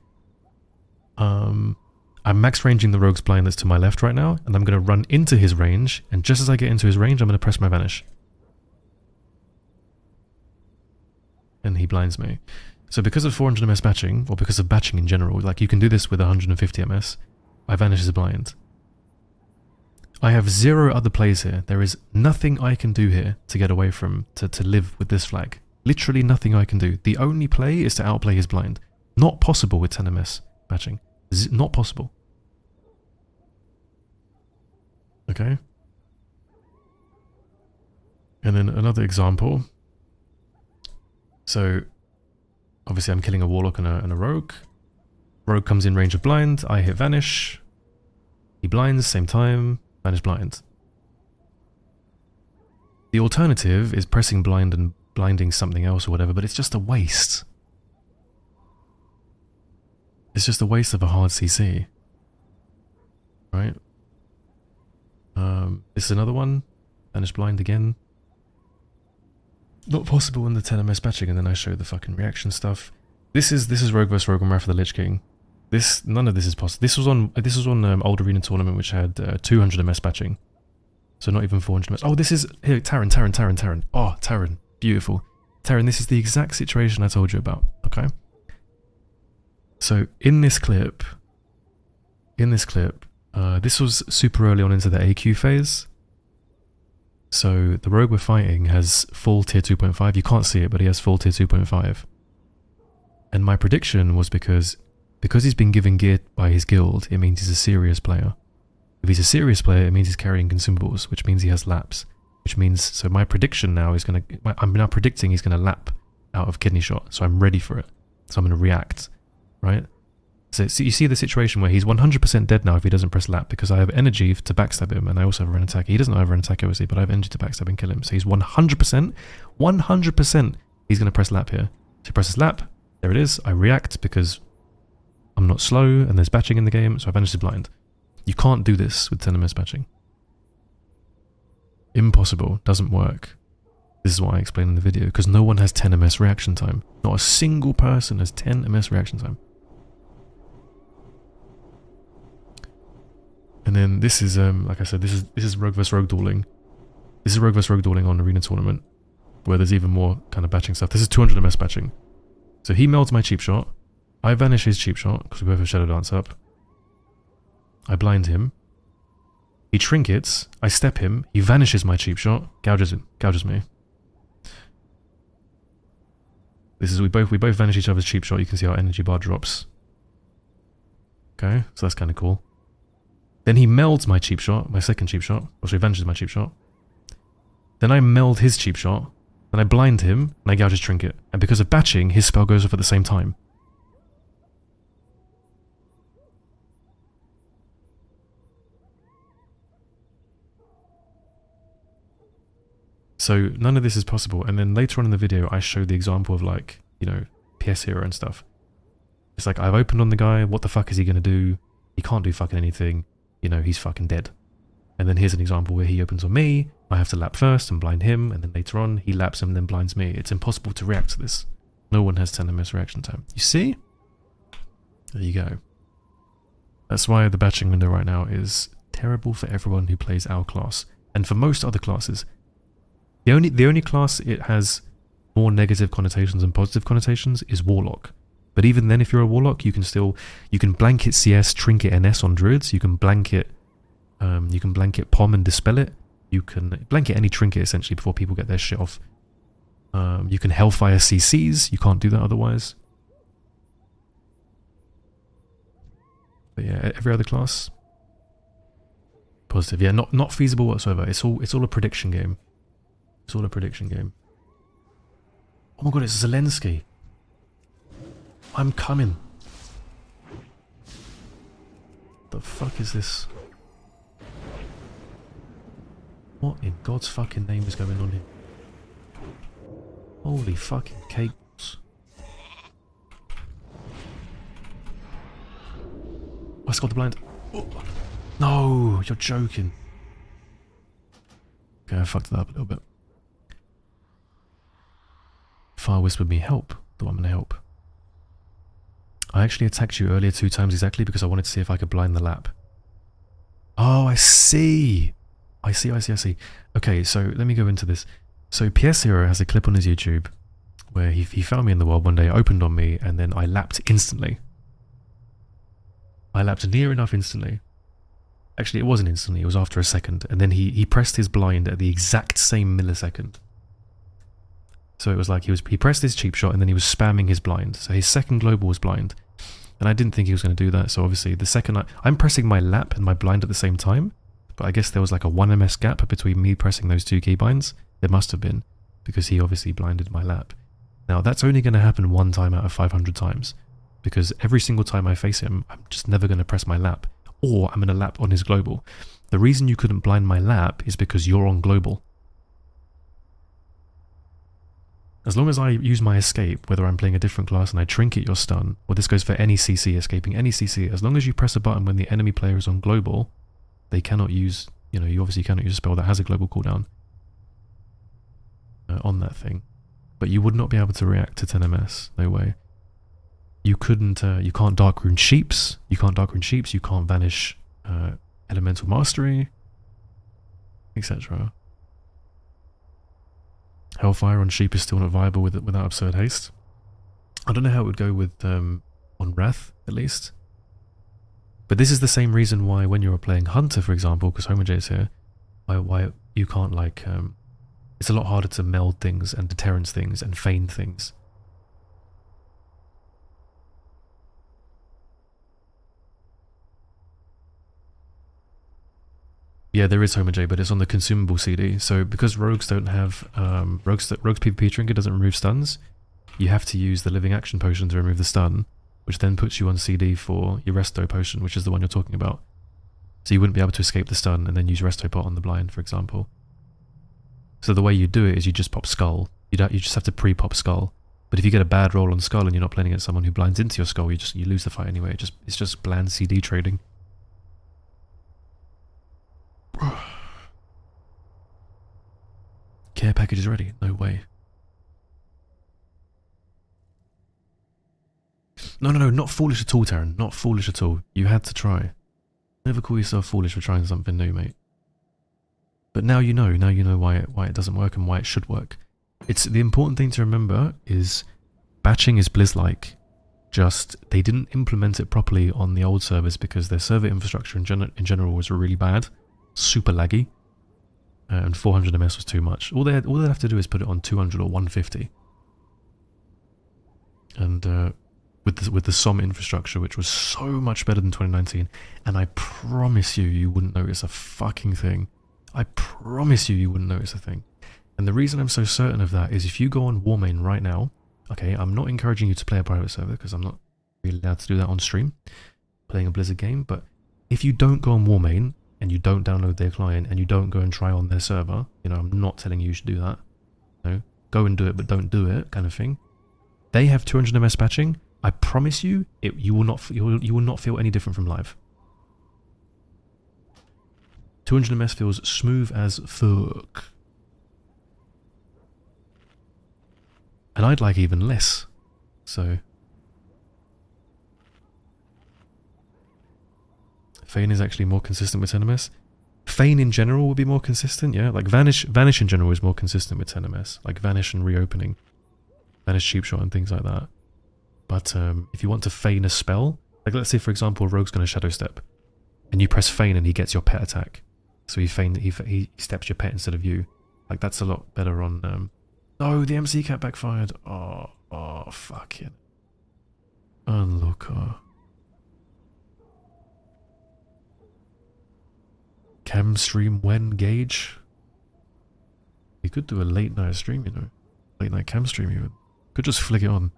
I'm max ranging the rogue's blind that's to my left right now, and I'm going to run into his range, and just as I get into his range, I'm going to press my vanish. And he blinds me. So because of 400 ms batching, or because of batching in general, like you can do this with 150 ms, I vanish as a blind. I have 0 other plays here. There is nothing I can do here to get away from, to live with this flag. Literally nothing I can do. The only play is to outplay his blind. Not possible with 10 ms batching. Not possible. Okay. And then another example. So, obviously I'm killing a warlock and a rogue. Rogue comes in range of blind. I hit vanish. He blinds, same time. Vanish blind. The alternative is pressing blind and blinding something else or whatever, but it's just a waste. It's just a waste of a hard CC. Right? This is another one. Vanish blind again. Not possible in the 10 ms batching, and then I show the fucking reaction stuff. This is Rogue vs Rogue on Wrath of the Lich King. None of this is possible. This was on Old Arena Tournament, which had 200 ms batching. So not even 400 ms. Oh, this is here. Terran. Oh, Terran, beautiful. Terran, this is the exact situation I told you about. Okay. So in this clip, this was super early on into the AQ phase. So the rogue we're fighting has full tier 2.5. You can't see it, but he has full tier 2.5. And my prediction was because he's been given gear by his guild, it means he's a serious player. If he's a serious player, it means he's carrying consumables, which means he has laps. Which means, so my prediction now is I'm now predicting he's going to lap out of kidney shot. So I'm ready for it. So I'm going to react, right? So you see the situation where he's 100% dead now if he doesn't press lap, because I have energy to backstab him, and I also have run attack. He doesn't have run attack obviously, but I have energy to backstab and kill him. So he's 100%, he's going to press lap here. So he presses lap, there it is. I react because I'm not slow and there's batching in the game, so I vanish his blind. You can't do this with 10 ms batching. Impossible, doesn't work. This is what I explained in the video, because no one has 10 ms reaction time. Not a single person has 10 ms reaction time. And then this is, like I said, this is Rogue vs Rogue dueling. This is Rogue vs Rogue dueling on Arena Tournament, where there's even more kind of batching stuff. This is 200 ms batching. So he melds my cheap shot. I vanish his cheap shot, because we both have Shadow Dance up. I blind him. He trinkets. I step him. He vanishes my cheap shot. Gouges me. This is we both vanish each other's cheap shot. You can see our energy bar drops. Okay, so that's kind of cool. Then he melds my cheap shot, my second cheap shot. Or so he vanishes my cheap shot. Then I meld his cheap shot. Then I blind him, and I gouge his trinket. And because of batching, his spell goes off at the same time. So none of this is possible. And then later on in the video, I showed the example of, like, you know, PS Hero and stuff. It's like, I've opened on the guy, what the fuck is he going to do? He can't do fucking anything. You know, he's fucking dead. And then here's an example where he opens on me. I have to lap first and blind him, and then later on he laps him and then blinds me. It's impossible to react to this. No one has 10 ms reaction time. You see? There you go. That's why the batching window right now is terrible for everyone who plays our class. And for most other classes. The only class it has more negative connotations and positive connotations is Warlock. But even then, if you're a Warlock, you can blanket CS, trinket NS on Druids. You can blanket POM and dispel it. You can blanket any trinket essentially before people get their shit off. You can Hellfire CCs. You can't do that otherwise. But yeah, every other class positive. Yeah, not feasible whatsoever. It's all a prediction game. It's all a prediction game. Oh my god, it's Zelensky. I'm coming. The fuck is this? What in God's fucking name is going on here? Holy fucking cakes. Oh, I scored the blind. Oh. No, you're joking. Okay, I fucked that up a little bit. Fire whispered me, help. Do I'm gonna help. I actually attacked you earlier 2 times exactly because I wanted to see if I could blind the lap. Oh, I see. I see. Okay, so let me go into this. So PS0 has a clip on his YouTube where he found me in the world one day, opened on me, and then I lapped instantly. I lapped near enough instantly. Actually, it wasn't instantly, it was after a second. And then he pressed his blind at the exact same millisecond. So it was like he pressed his cheap shot and then he was spamming his blind. So his second global was blind. And I didn't think he was going to do that. So obviously the second I'm pressing my lap and my blind at the same time. But I guess there was like a 1 ms gap between me pressing those 2 keybinds. There must have been. Because he obviously blinded my lap. Now that's only going to happen 1 time out of 500 times. Because every single time I face him, I'm just never going to press my lap. Or I'm going to lap on his global. The reason you couldn't blind my lap is because you're on global. As long as I use my escape, whether I'm playing a different class and I trinket your stun, or this goes for any CC, escaping any CC, as long as you press a button when the enemy player is on global, they cannot use, you obviously cannot use a spell that has a global cooldown on that thing. But you would not be able to react to 10 ms, no way. You couldn't, you can't Dark Rune Sheeps, you can't Vanish Elemental Mastery, etc. Hellfire on Sheep is still not viable without Absurd Haste. I don't know how it would go with on Wrath, at least. But this is the same reason why when you're playing Hunter, for example, because Homer J is here, why you can't like... it's a lot harder to meld things and deterrence things and feign things. Yeah, there is Homer J, but it's on the consumable CD. So because rogues don't have rogues PvP Trinket doesn't remove stuns, you have to use the Living Action Potion to remove the stun, which then puts you on CD for your Resto Potion, which is the one you're talking about. So you wouldn't be able to escape the stun and then use Resto Pot on the blind, for example. So the way you do it is you just pop Skull. You just have to pre-pop Skull. But if you get a bad roll on Skull and you're not playing against someone who blinds into your Skull, you lose the fight anyway. It's just bland CD trading. Care package is ready. No way. No, not foolish at all, Taryn. Not foolish at all. You had to try. Never call yourself foolish for trying something new, mate. But now you know. Now you know why it doesn't work and why it should work. It's the important thing to remember is batching is Blizz-like. Just they didn't implement it properly on the old servers because their server infrastructure in general was really bad, super laggy. And 400 ms was too much. All they have to do is put it on 200 or 150. And with the SOM infrastructure, which was so much better than 2019, and I promise you wouldn't notice a fucking thing. I promise you wouldn't notice a thing. And the reason I'm so certain of that is if you go on Warmane right now, okay, I'm not encouraging you to play a private server because I'm not really allowed to do that on stream, playing a Blizzard game, but if you don't go on Warmane, and you don't download their client, and you don't go and try on their server, I'm not telling you should do that. Go and do it, but don't do it, kind of thing. They have 200 ms patching. I promise you, you will not feel any different from live. 200 ms feels smooth as fuck. And I'd like even less. So... Feign is actually more consistent with 10 ms. Feign in general would be more consistent, yeah. Like Vanish in general is more consistent with 10 ms. Like Vanish and Reopening. Vanish Cheap Shot and things like that. But if you want to feign a spell, like let's say for example Rogue's going to Shadow Step, and you press Feign and he gets your pet attack. So he steps your pet instead of you. Like that's a lot better on... No, the MC cap backfired. Oh, fucking... Unlooker. Cam stream when, Gage? You could do a late night stream, Late night cam stream even. Could just flick it on.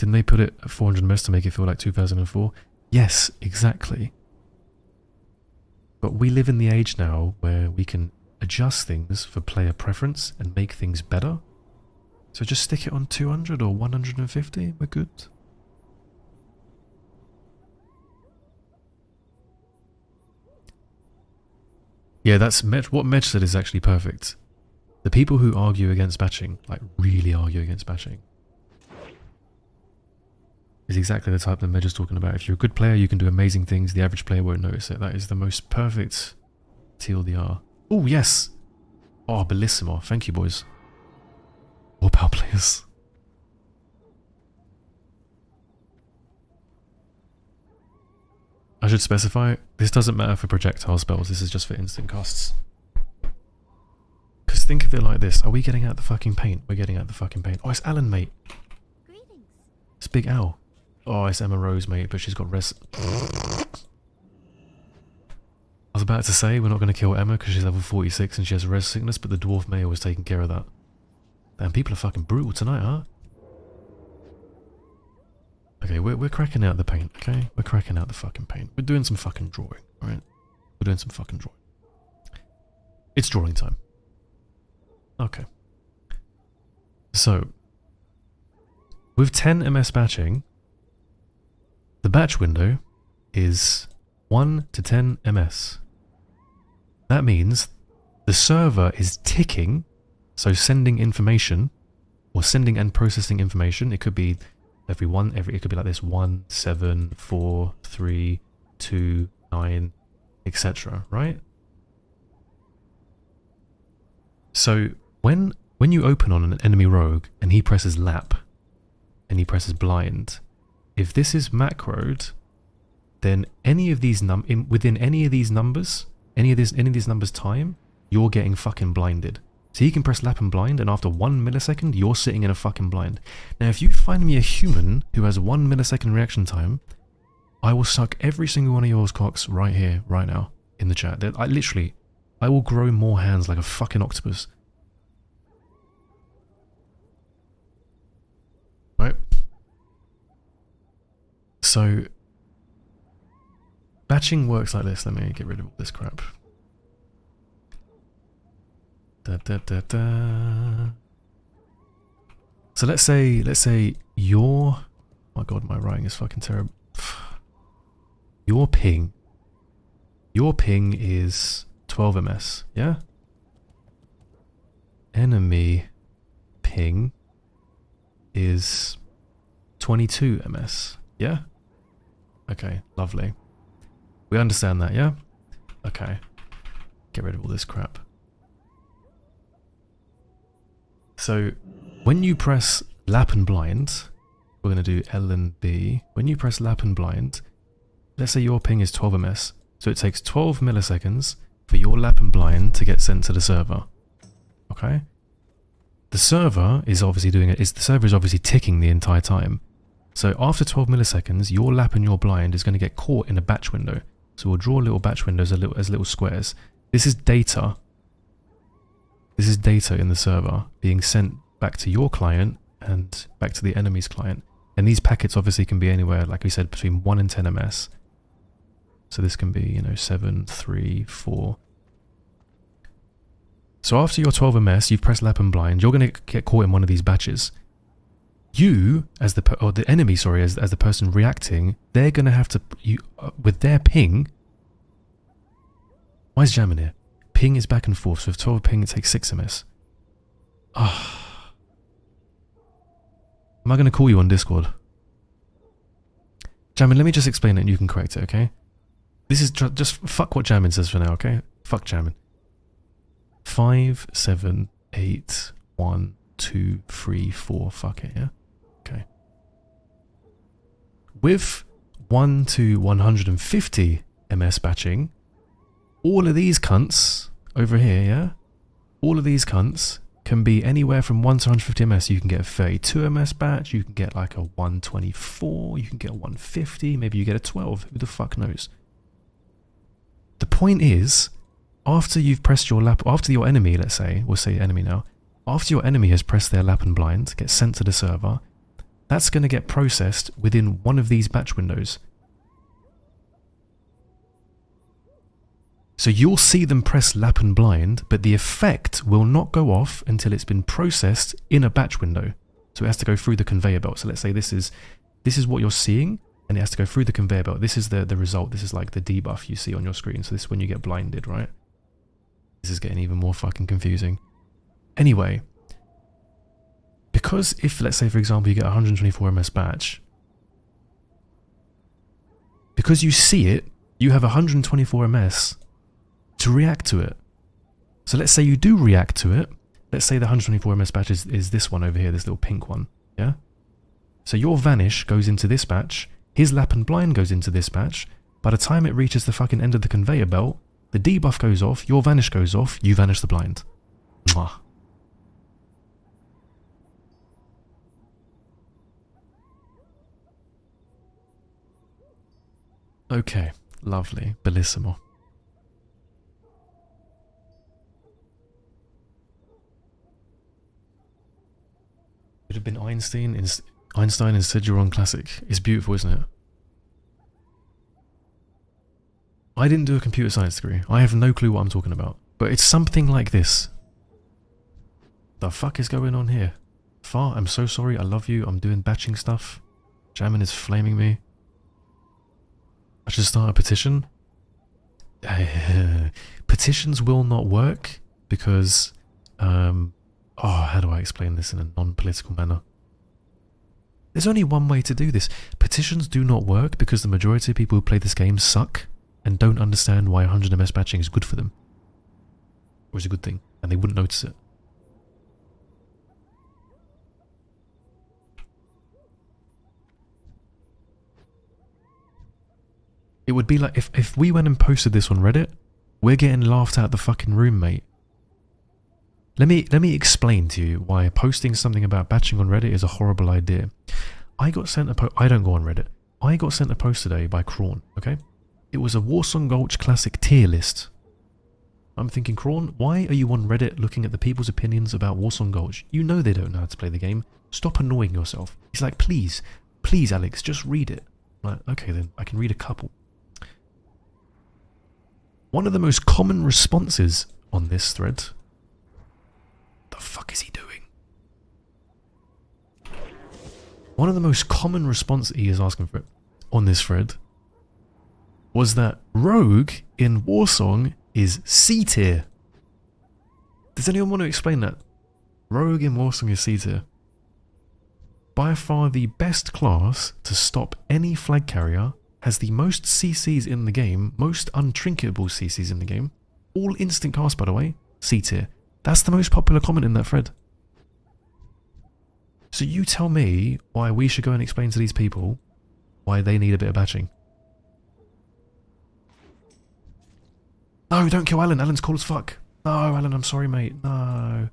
Didn't they put it at 400 ms to make it feel like 2004? Yes, exactly. But we live in the age now where we can adjust things for player preference and make things better. So just stick it on 200 or 150, we're good. Yeah, that's what Medj said is actually perfect. The people who argue against batching, like really argue against batching, is exactly the type that Medj is talking about. If you're a good player, you can do amazing things. The average player won't notice it. That is the most perfect TLDR. Oh, yes! Oh, bellissimo. Thank you, boys. All power players. I should specify, this doesn't matter for projectile spells, this is just for instant casts. Because think of it like this, are we getting out the fucking paint? We're getting out the fucking paint. Oh, it's Alan, mate. Greetings. It's Big Al. Oh, it's Emma Rose, mate, but she's got res... I was about to say, we're not going to kill Emma because she's level 46 and she has res sickness, but the Dwarf Mayor was taking care of that. Damn, people are fucking brutal tonight, huh? Okay, we're cracking out the paint, okay? We're cracking out the fucking paint. We're doing some fucking drawing, alright? We're doing some fucking drawing. It's drawing time. Okay. So, with 10 MS batching, the batch window is 1 to 10 MS. That means the server is ticking, so sending information, or sending and processing information. It could be it could be like this: 1, 7, 4, 3, 2, 9, etc. Right? So when you open on an enemy rogue and he presses lap and he presses blind, if this is macroed, then any of these within any of these numbers, any of these numbers time, you're getting fucking blinded. So you can press lap and blind, and after 1 millisecond, you're sitting in a fucking blind. Now, if you find me a human who has 1 millisecond reaction time, I will suck every single one of yours cocks right here, right now, in the chat. I will grow more hands like a fucking octopus. Right? So, batching works like this. Let me get rid of all this crap. So let's say your, oh my god, my writing is fucking terrible. Your ping is 12 ms, yeah? Enemy ping is 22 ms, yeah? Okay, lovely. We understand that, yeah? Okay. Get rid of all this crap. So, when you press lap and blind, we're going to do L and B. When you press lap and blind, let's say your ping is 12 ms. So it takes 12 milliseconds for your lap and blind to get sent to the server. Okay? The server is obviously doing it. The server is obviously ticking the entire time. So after 12 milliseconds, your lap and your blind is going to get caught in a batch window. So we'll draw little batch windows as little squares. This is data. This is data in the server being sent back to your client and back to the enemy's client. And these packets obviously can be anywhere, like we said, between 1 and 10 ms. So this can be, 7, 3, 4. So after your 12 ms, you've pressed lap and blind, you're going to get caught in one of these batches. You, as the enemy, sorry, as the person reacting, they're going to have to, with their ping. Why is jamming here? Ping is back and forth, so with 12 ping it takes 6 ms. Ah. Am I going to call you on Discord? Jamin, let me just explain it and you can correct it, okay? This is just fuck what Jamin says for now, okay? Fuck Jamin. 5, 7, 8, 1, 2, 3, 4, fuck it, yeah? Okay. With 1 to 150 ms batching, all of these cunts over here, yeah? All of these cunts can be anywhere from 1 to 150 ms. You can get a 32 ms batch, you can get like a 124, you can get a 150, maybe you get a 12, who the fuck knows? The point is, after you've pressed your lap, after your enemy, let's say, we'll say enemy now, after your enemy has pressed their lap and blind, gets sent to the server, that's going to get processed within one of these batch windows. So you'll see them press lap and blind, but the effect will not go off until it's been processed in a batch window. So it has to go through the conveyor belt. So let's say this is what you're seeing, and it has to go through the conveyor belt. This is the result. This is like the debuff you see on your screen. So this is when you get blinded, right? This is getting even more fucking confusing. Anyway, because if, let's say for example, you get 124 ms batch, because you see it, you have 124 ms to react to it. So let's say you do react to it. Let's say the 124 ms batch is this one over here, this little pink one, yeah? So your vanish goes into this batch, his lap and blind goes into this batch. By the time it reaches the fucking end of the conveyor belt, the debuff goes off, your vanish goes off, you vanish the blind. Mwah. Okay, lovely, bellissimo. Would have been Einstein instead you're on Classic. It's beautiful, isn't it? I didn't do a computer science degree. I have no clue what I'm talking about. But it's something like this. The fuck is going on here? Far, I'm so sorry, I love you, I'm doing batching stuff. Jammin is flaming me. I should start a petition. Petitions will not work because how do I explain this in a non-political manner? There's only one way to do this. Petitions do not work because the majority of people who play this game suck and don't understand why 100 ms batching is good for them. Or is a good thing, and they wouldn't notice it. It would be like if we went and posted this on Reddit, we're getting laughed out the fucking room, mate. Let me explain to you why posting something about batching on Reddit is a horrible idea. I got sent a post. I don't go on Reddit. I got sent a post today by Krawn, okay? It was a Warsong Gulch Classic tier list. I'm thinking, Krawn, why are you on Reddit looking at the people's opinions about Warsong Gulch? You know they don't know how to play the game. Stop annoying yourself. He's like, please, Alex, just read it. I'm like, okay then, I can read a couple. One of the most common responses on this thread... The fuck is he doing? One of the most common responses he is asking for it on this thread was that Rogue in Warsong is C tier. Does anyone want to explain that? Rogue in Warsong is C tier. By far the best class to stop any flag carrier, has the most CCs in the game, most untrinketable CCs in the game, all instant cast by the way, C tier. That's the most popular comment in that thread. So you tell me why we should go and explain to these people why they need a bit of batching. No, don't kill Alan. Alan's cool as fuck. No, Alan, I'm sorry, mate. No.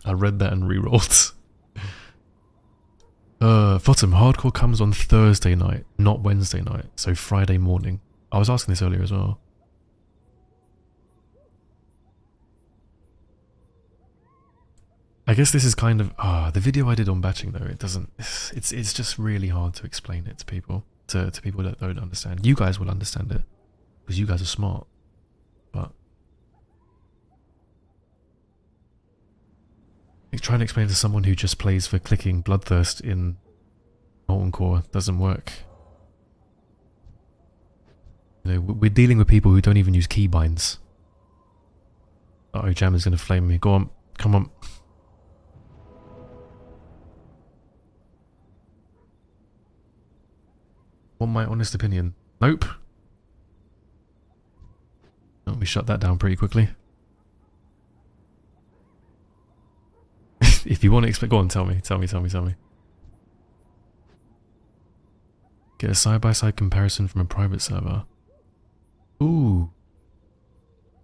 I read that and re-rolled. Bottom, hardcore comes on Thursday night, not Wednesday night, so Friday morning. I was asking this earlier as well. I guess this is kind of the video I did on batching though. It doesn't. It's just really hard to explain it to people. To people that don't understand. You guys will understand it because you guys are smart, but. Trying to explain to someone who just plays for clicking Bloodthirst in Molten Core doesn't work. You know, we're dealing with people who don't even use keybinds. Uh-oh, Jam is going to flame me. Go on, come on. Want my honest opinion? Nope. Oh, we shut that down pretty quickly. If you want to explain, go on, tell me. Get a side-by-side comparison from a private server. Ooh.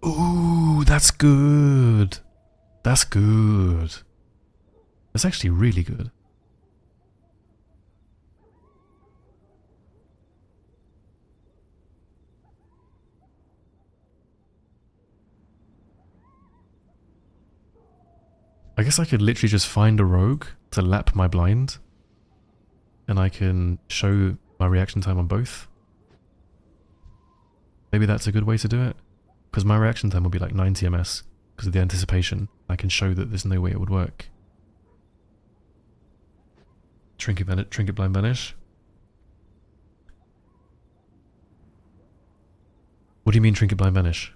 Ooh, that's good. That's good. That's actually really good. I guess I could literally just find a rogue to lap my blind. And I can show my reaction time on both. Maybe that's a good way to do it. Because my reaction time will be like 90 ms. Because of the anticipation. I can show that there's no way it would work. Trinket blind vanish. What do you mean trinket blind vanish?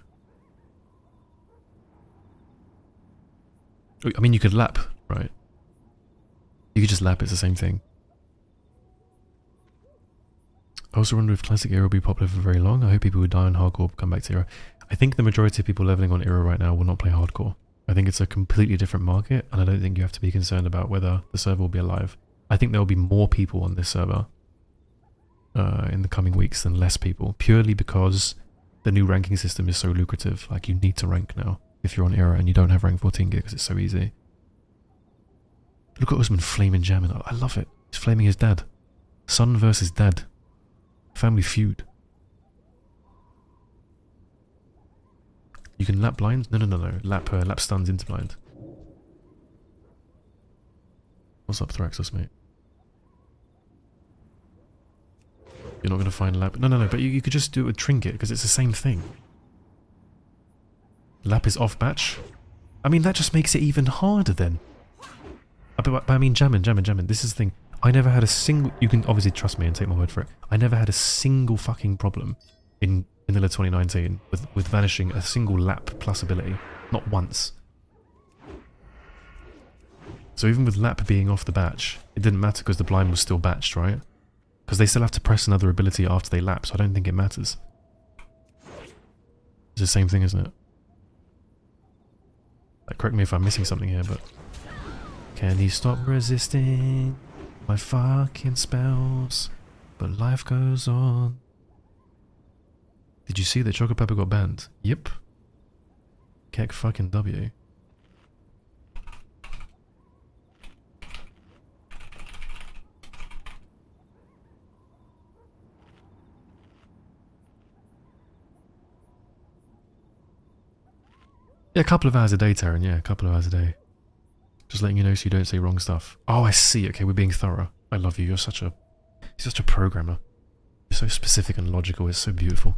I mean you could lap, right? You could just lap, it's the same thing. I also wonder if Classic Era will be popular for very long. I hope people who die on Hardcore come back to Era. I think the majority of people leveling on Era right now will not play Hardcore. I think it's a completely different market, and I don't think you have to be concerned about whether the server will be alive. I think there will be more people on this server in the coming weeks than less people, purely because the new ranking system is so lucrative. Like, you need to rank now if you're on Era and you don't have rank 14 because it's so easy. Look at Usman flaming jamming. I love it. He's flaming his dad. Son versus dad. Family feud. You can lap blind? No. Lap stuns into blind. What's up, Thraxus, mate? You're not going to find lap... No, but you could just do it with Trinket, because it's the same thing. Lap is off batch. I mean, that just makes it even harder then. But I mean, jamming. This is the thing. I never had a single... You can obviously trust me and take my word for it. I never had a single fucking problem in Vanilla 2019 with vanishing a single lap plus ability. Not once. So even with lap being off the batch, it didn't matter because the blind was still batched, right? Because they still have to press another ability after they lap, so I don't think it matters. It's the same thing, isn't it? Like, correct me if I'm missing something here, but... Can he stop resisting my fucking spells? But life goes on. Did you see that Choco Pepper got banned? Yep. Keck fucking W. Yeah, a couple of hours a day, Taryn. Yeah, a couple of hours a day. Just letting you know so you don't say wrong stuff. Oh, I see. Okay, we're being thorough. I love you. You're such a programmer. You're so specific and logical. It's so beautiful.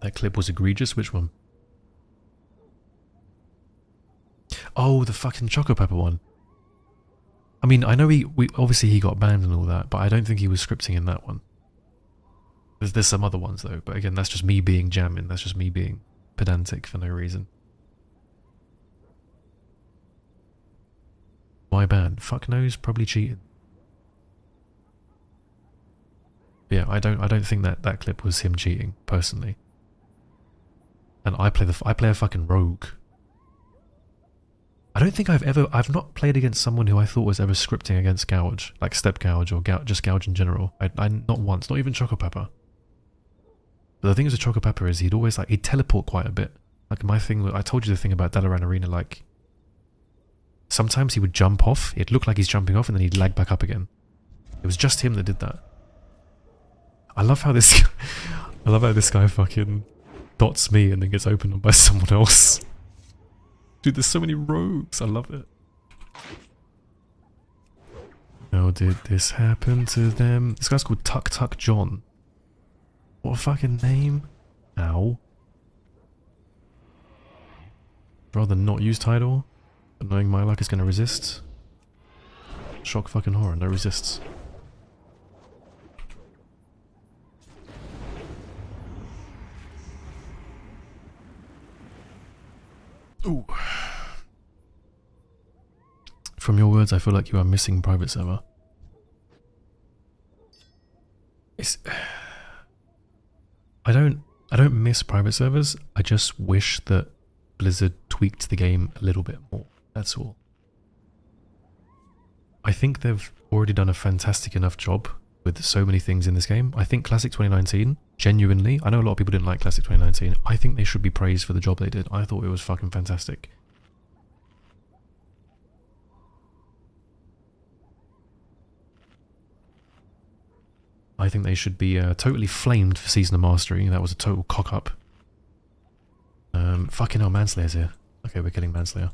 That clip was egregious. Which one? Oh, the fucking Choco Pepper one. I mean, I know obviously he got banned and all that, but I don't think he was scripting in that one. There's some other ones though, but again, that's just me being jamming. That's just me being pedantic for no reason. Why ban? Fuck knows, probably cheating. But yeah, I don't think that clip was him cheating personally. And I play a fucking rogue. I don't think I've not played against someone who I thought was ever scripting against Gouge, like Step Gouge or just Gouge in general. I not once, not even Choco Pepper. But the thing is with Choco Pepper is he'd teleport quite a bit. Like my thing, I told you the thing about Dalaran Arena, like sometimes he would jump off, it looked like he's jumping off and then he'd lag back up again. It was just him that did that. I love how this guy fucking dots me and then gets opened up by someone else. Dude, there's so many rogues. I love it. How did this happen to them? This guy's called Tuck Tuck John. What a fucking name. Ow. Rather not use title, but knowing my luck is going to resist. Shock fucking horror, no resists. Ooh. From your words, I feel like you are missing private server. I don't miss private servers. I just wish that Blizzard tweaked the game a little bit more. That's all. I think they've already done a fantastic enough job with so many things in this game. I think Classic 2019, genuinely, I know a lot of people didn't like Classic 2019. I think they should be praised for the job they did. I thought it was fucking fantastic. I think they should be totally flamed for Season of Mastery. That was a total cock-up. Fucking hell, Manslayer's here. Okay, we're killing Manslayer.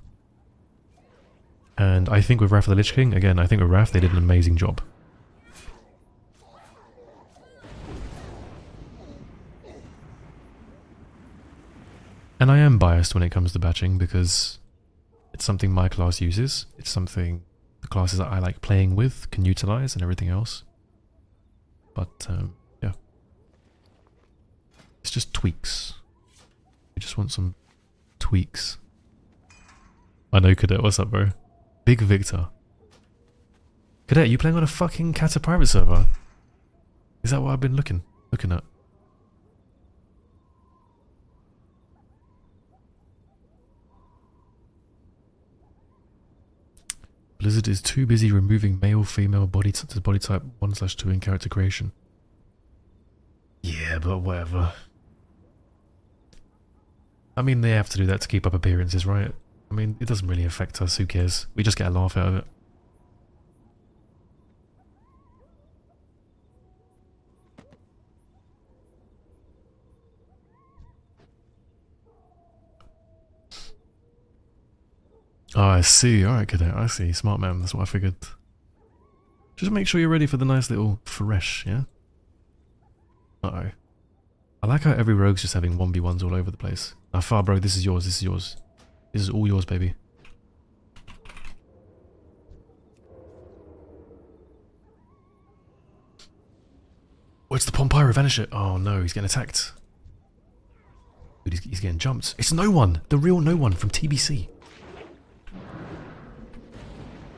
And I think with Wrath of the Lich King, again, I think with Wrath they did an amazing job. And I am biased when it comes to batching because it's something my class uses. It's something the classes that I like playing with can utilize and everything else. But, yeah. It's just tweaks. We just want some tweaks. I know, Cadet. What's up, bro? Big Victor. Cadet, you playing on a fucking Kata private server? Is that what I've been looking at? Blizzard is too busy removing male-female body type 1/2 in character creation. Yeah, but whatever. I mean, they have to do that to keep up appearances, right? I mean, it doesn't really affect us, who cares? We just get a laugh out of it. Oh, I see. Alright, Cadet, I see. Smart man, that's what I figured. Just make sure you're ready for the nice little fresh, yeah? Uh-oh. I like how every rogue's just having 1v1s all over the place. Ah, Far, bro, this is yours, this is yours. This is all yours, baby. Where's the Pompyro? Vanish it. Oh no, he's getting attacked. Dude, he's getting jumped. It's no one! The real no one from TBC.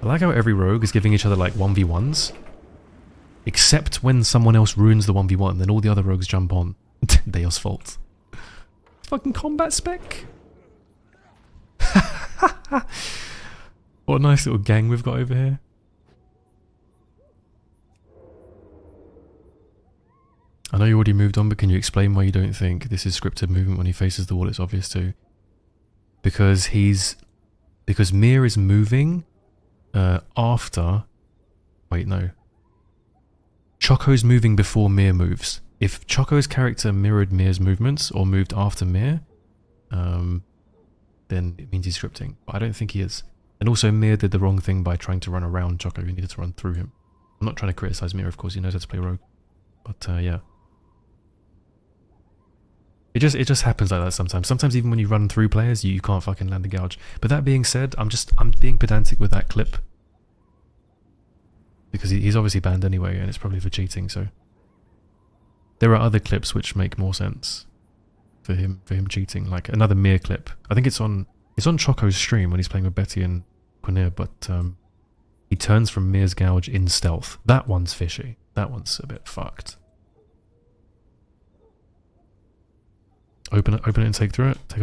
I like how every rogue is giving each other like 1v1s. Except when someone else ruins the 1v1, then all the other rogues jump on. Deos fault. Fucking combat spec. What a nice little gang we've got over here. I know you already moved on, but can you explain why you don't think this is scripted movement when he faces the wall? It's obvious too. Because Mir is moving after... Wait, no. Choco's moving before Mir moves. If Choco's character mirrored Mir's movements or moved after Mir, then it means he's scripting. But I don't think he is. And also Mir did the wrong thing by trying to run around Choco. He needed to run through him. I'm not trying to criticize Mir, of course. He knows how to play rogue. But yeah. It just happens like that sometimes. Sometimes even when you run through players, you can't fucking land the gouge. But that being said, I'm being pedantic with that clip. Because he's obviously banned anyway, and it's probably for cheating, so... There are other clips which make more sense for him cheating, like another Mir clip. I think it's on Choco's stream when he's playing with Betty and Quinir, but he turns from Mir's gouge in stealth. That one's fishy. That one's a bit fucked. Open it and take us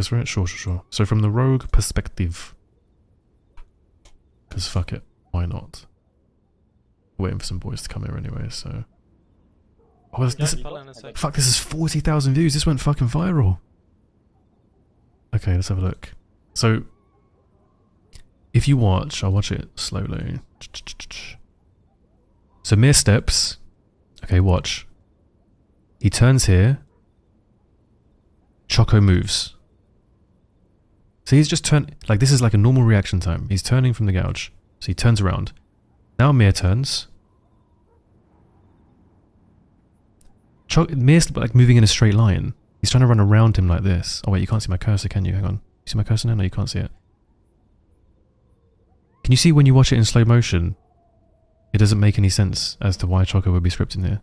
through it? Sure. So from the rogue perspective. Because fuck it, why not? Waiting for some boys to come here anyway, so... Oh, fuck, this is 40,000 views. This went fucking viral. Okay, let's have a look. So, if you watch, I'll watch it slowly. So, Mir steps. Okay, watch. He turns here. Choco moves. So he's just turned... Like, this is like a normal reaction time. He's turning from the gouge. So he turns around. Now Mir turns. Mir's like moving in a straight line. He's trying to run around him like this. Oh wait, you can't see my cursor, can you? Hang on. You see my cursor now? No, you can't see it. Can you see when you watch it in slow motion, it doesn't make any sense as to why Choco would be scripting here?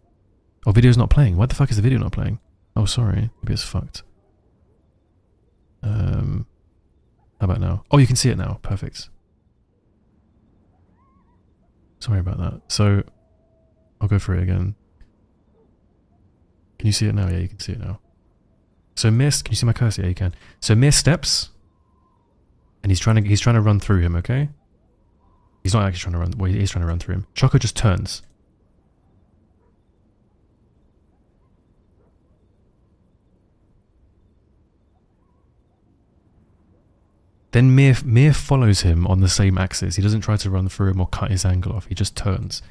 Oh, video's not playing. Why the fuck is the video not playing? Oh, sorry. Maybe it's fucked. How about now? Oh, you can see it now. Perfect. Sorry about that. So, I'll go through it again. Can you see it now? Yeah, you can see it now. So Mir, can you see my cursor? Yeah, you can. So Mir steps, and he's trying to run through him. Okay. He's not actually trying to run. Well, he is trying to run through him. Choco just turns. Then Mir follows him on the same axis. He doesn't try to run through him or cut his angle off. He just turns.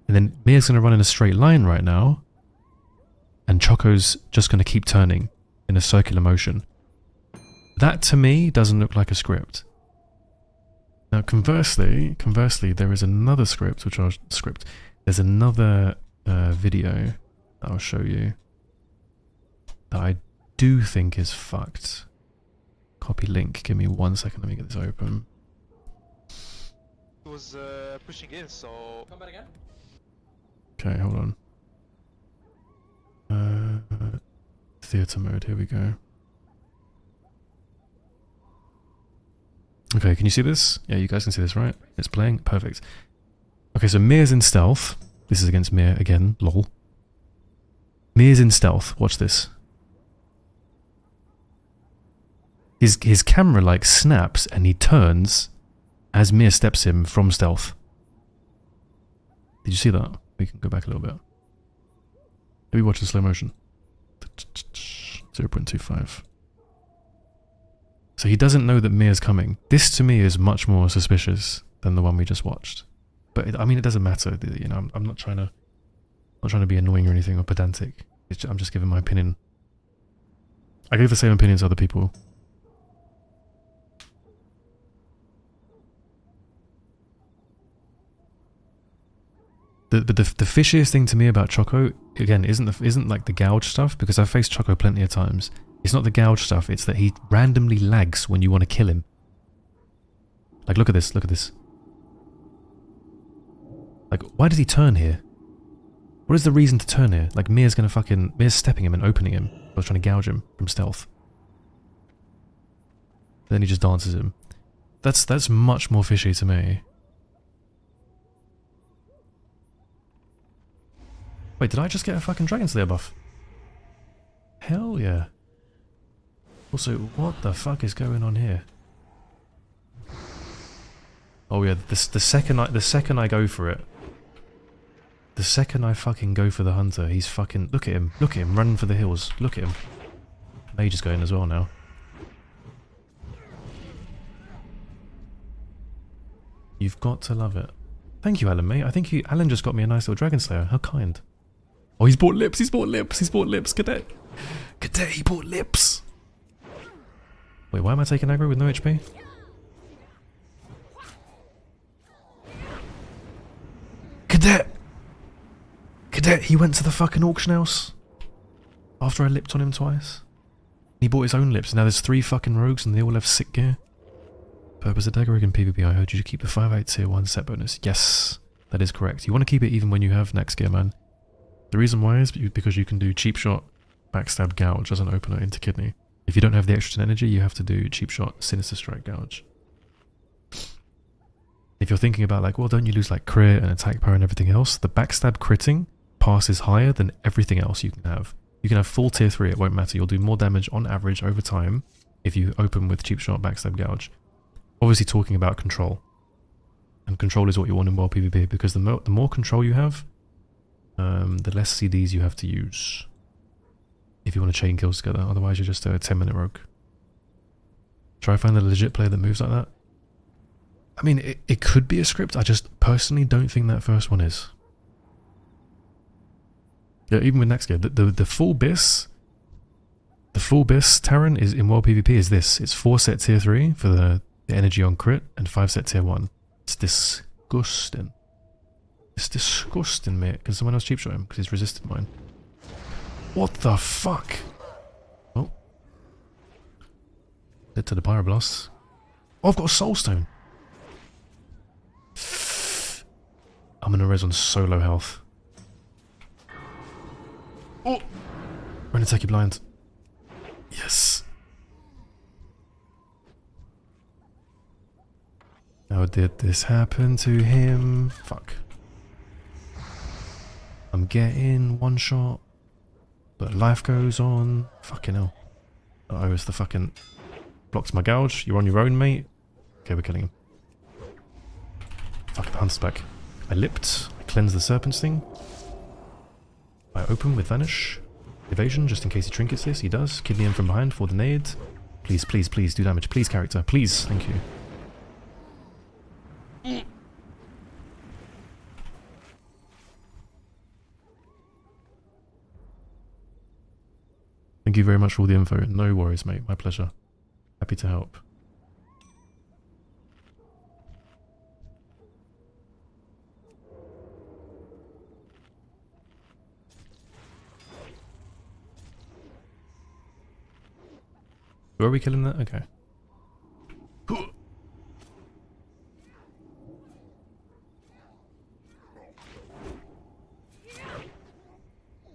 And then Mia's going to run in a straight line right now. And Choco's just going to keep turning in a circular motion. That to me doesn't look like a script. Now conversely, there is another script, there's another video that I'll show you that I do think is fucked. Copy link, give me 1 second, let me get this open. He was pushing in, so... Come back again? Okay, hold on. Theatre mode, here we go. Okay, can you see this? Yeah, you guys can see this, right? It's playing? Perfect. Okay, so Mia's in stealth. This is against Mia again, lol. Mia's in stealth, watch this. His camera like snaps and he turns as Mia steps him from stealth. Did you see that? We can go back a little bit. Maybe watch the slow motion. 0.25. So he doesn't know that Mia's coming. This to me is much more suspicious than the one we just watched. But I mean, it doesn't matter. You know, I'm not trying to be annoying or anything or pedantic. I'm just giving my opinion. I give the same opinions to other people. The fishiest thing to me about Choco, again, isn't like the gouge stuff, because I've faced Choco plenty of times. It's not the gouge stuff, it's that he randomly lags when you want to kill him. Like, look at this, look at this. Like, why does he turn here? What is the reason to turn here? Like, Mia's stepping him and opening him. I was trying to gouge him from stealth. Then he just dances him. That's much more fishy to me. Wait, did I just get a fucking Dragon Slayer buff? Hell yeah. Also, what the fuck is going on here? Oh yeah, the second I go for it, the second I fucking go for the hunter, he's fucking, look at him, running for the hills, look at him. Mage is going as well now. You've got to love it. Thank you, Alan, mate. I think Alan just got me a nice little Dragon Slayer. How kind. Oh, he's bought lips, Cadet. Cadet, he bought lips. Wait, why am I taking aggro with no HP? Cadet, he went to the fucking auction house after I lipped on him twice. He bought his own lips, and now there's 3 fucking rogues and they all have sick gear. Purpose of Dagger in PvP, I heard you to keep the 5/8 tier 1 set bonus. Yes, that is correct. You want to keep it even when you have next gear, man. The reason why is because you can do cheap shot, backstab, gouge as an opener into kidney. If you don't have the extra energy, you have to do cheap shot, sinister strike, gouge. If you're thinking about like, well, don't you lose like crit and attack power and everything else? The backstab critting passes higher than everything else you can have. You can have full tier 3, it won't matter. You'll do more damage on average over time if you open with cheap shot, backstab, gouge. Obviously talking about control. And control is what you want in world PvP, because the more control you have, the less CDs you have to use. If you want to chain kills together, otherwise you're just a 10-minute rogue. Try to find a legit player that moves like that. I mean, it could be a script, I just personally don't think that first one is. Yeah, even with next gear, the full BIS, Terran is in world PvP is this. It's 4 set tier 3 for the energy on crit and 5 set tier 1. It's disgusting. It's disgusting, mate. Can someone else cheap shot him? Because he's resisted mine. What the fuck? Oh. Led to the Pyroblast. Oh, I've got a Soul Stone. I'm gonna res on so low health. Oh! I'm gonna take you blind. Yes. How did this happen to him? Fuck. I'm getting one shot, but life goes on. Fucking hell. Uh-oh, it's the fucking... Blocks my gouge. You're on your own, mate. Okay, we're killing him. Fuck, the hunter's back. I lipped. I cleansed the serpent sting. I open with vanish. Evasion, just in case he trinkets this. He does. Kidney him from behind for the nade. Please, please, please do damage. Please, character. Please. Thank you. Thank you very much for all the info. No worries, mate. My pleasure. Happy to help. Who are we killing that? Okay.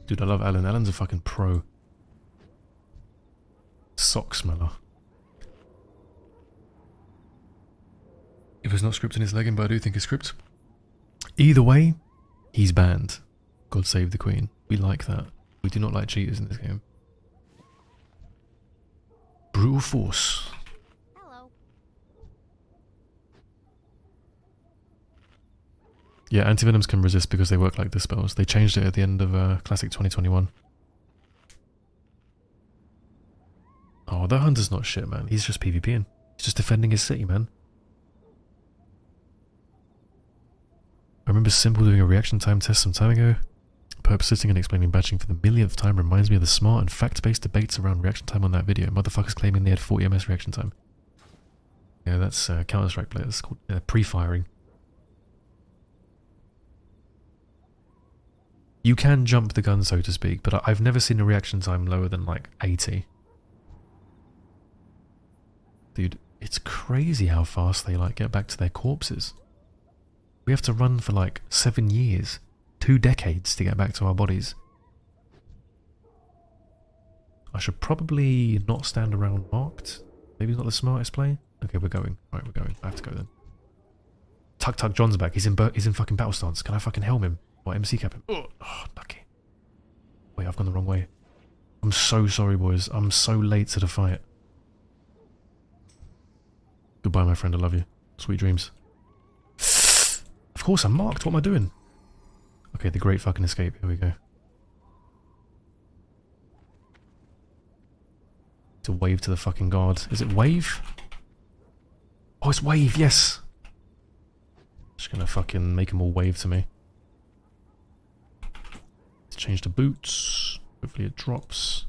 Dude, I love Alan. Alan's a fucking pro. Sock smeller. If it's not script in his legging, but I do think it's script. Either way, he's banned. God save the Queen. We like that. We do not like cheaters in this game. Brutal force. Hello. Yeah, antivenoms can resist because they work like dispels. They changed it at the end of Classic 2021. Oh, the Hunter's not shit, man. He's just PvPing. He's just defending his city, man. I remember Simple doing a reaction time test some time ago. Perp sitting and explaining batching for the millionth time reminds me of the smart and fact-based debates around reaction time on that video. Motherfuckers claiming they had 40 ms reaction time. Yeah, that's Counter-Strike players called pre-firing. You can jump the gun, so to speak, but I've never seen a reaction time lower than like 80. Dude, it's crazy how fast they like get back to their corpses. We have to run for like 7 years, 2 decades to get back to our bodies. I should probably not stand around marked. Maybe not the smartest play. Okay, we're going. Right, we're going. I have to go then. Tuck Tuck John's back. He's in fucking battle stance. Can I fucking helm him? Or MC cap him? Oh, lucky. Wait, I've gone the wrong way. I'm so sorry, boys. I'm so late to the fight. Goodbye, my friend. I love you. Sweet dreams. Of course, I'm marked. What am I doing? Okay, the great fucking escape. Here we go. To wave to the fucking guard. Is it wave? Oh, it's wave. Yes. Just gonna fucking make them all wave to me. Let's change the boots. Hopefully it drops.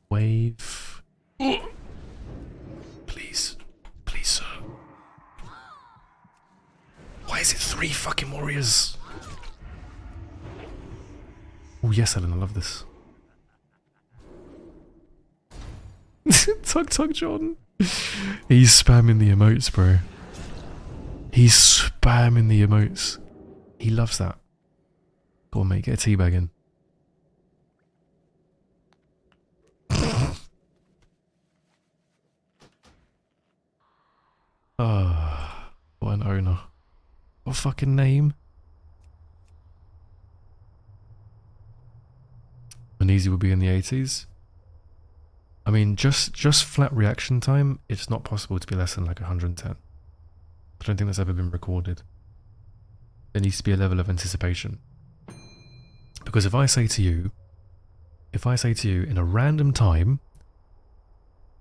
Wave. Please. Please, sir. Why is it 3 fucking warriors? Oh yes, Ellen, I love this. Tug Tug John. He's spamming the emotes, bro. He's spamming the emotes. He loves that. Go on, mate, get a teabag in. Ah, what an owner. What fucking name? Uneasy will be in the 80s. I mean, just flat reaction time, it's not possible to be less than like 110. I don't think that's ever been recorded. There needs to be a level of anticipation. Because if I say to you in a random time,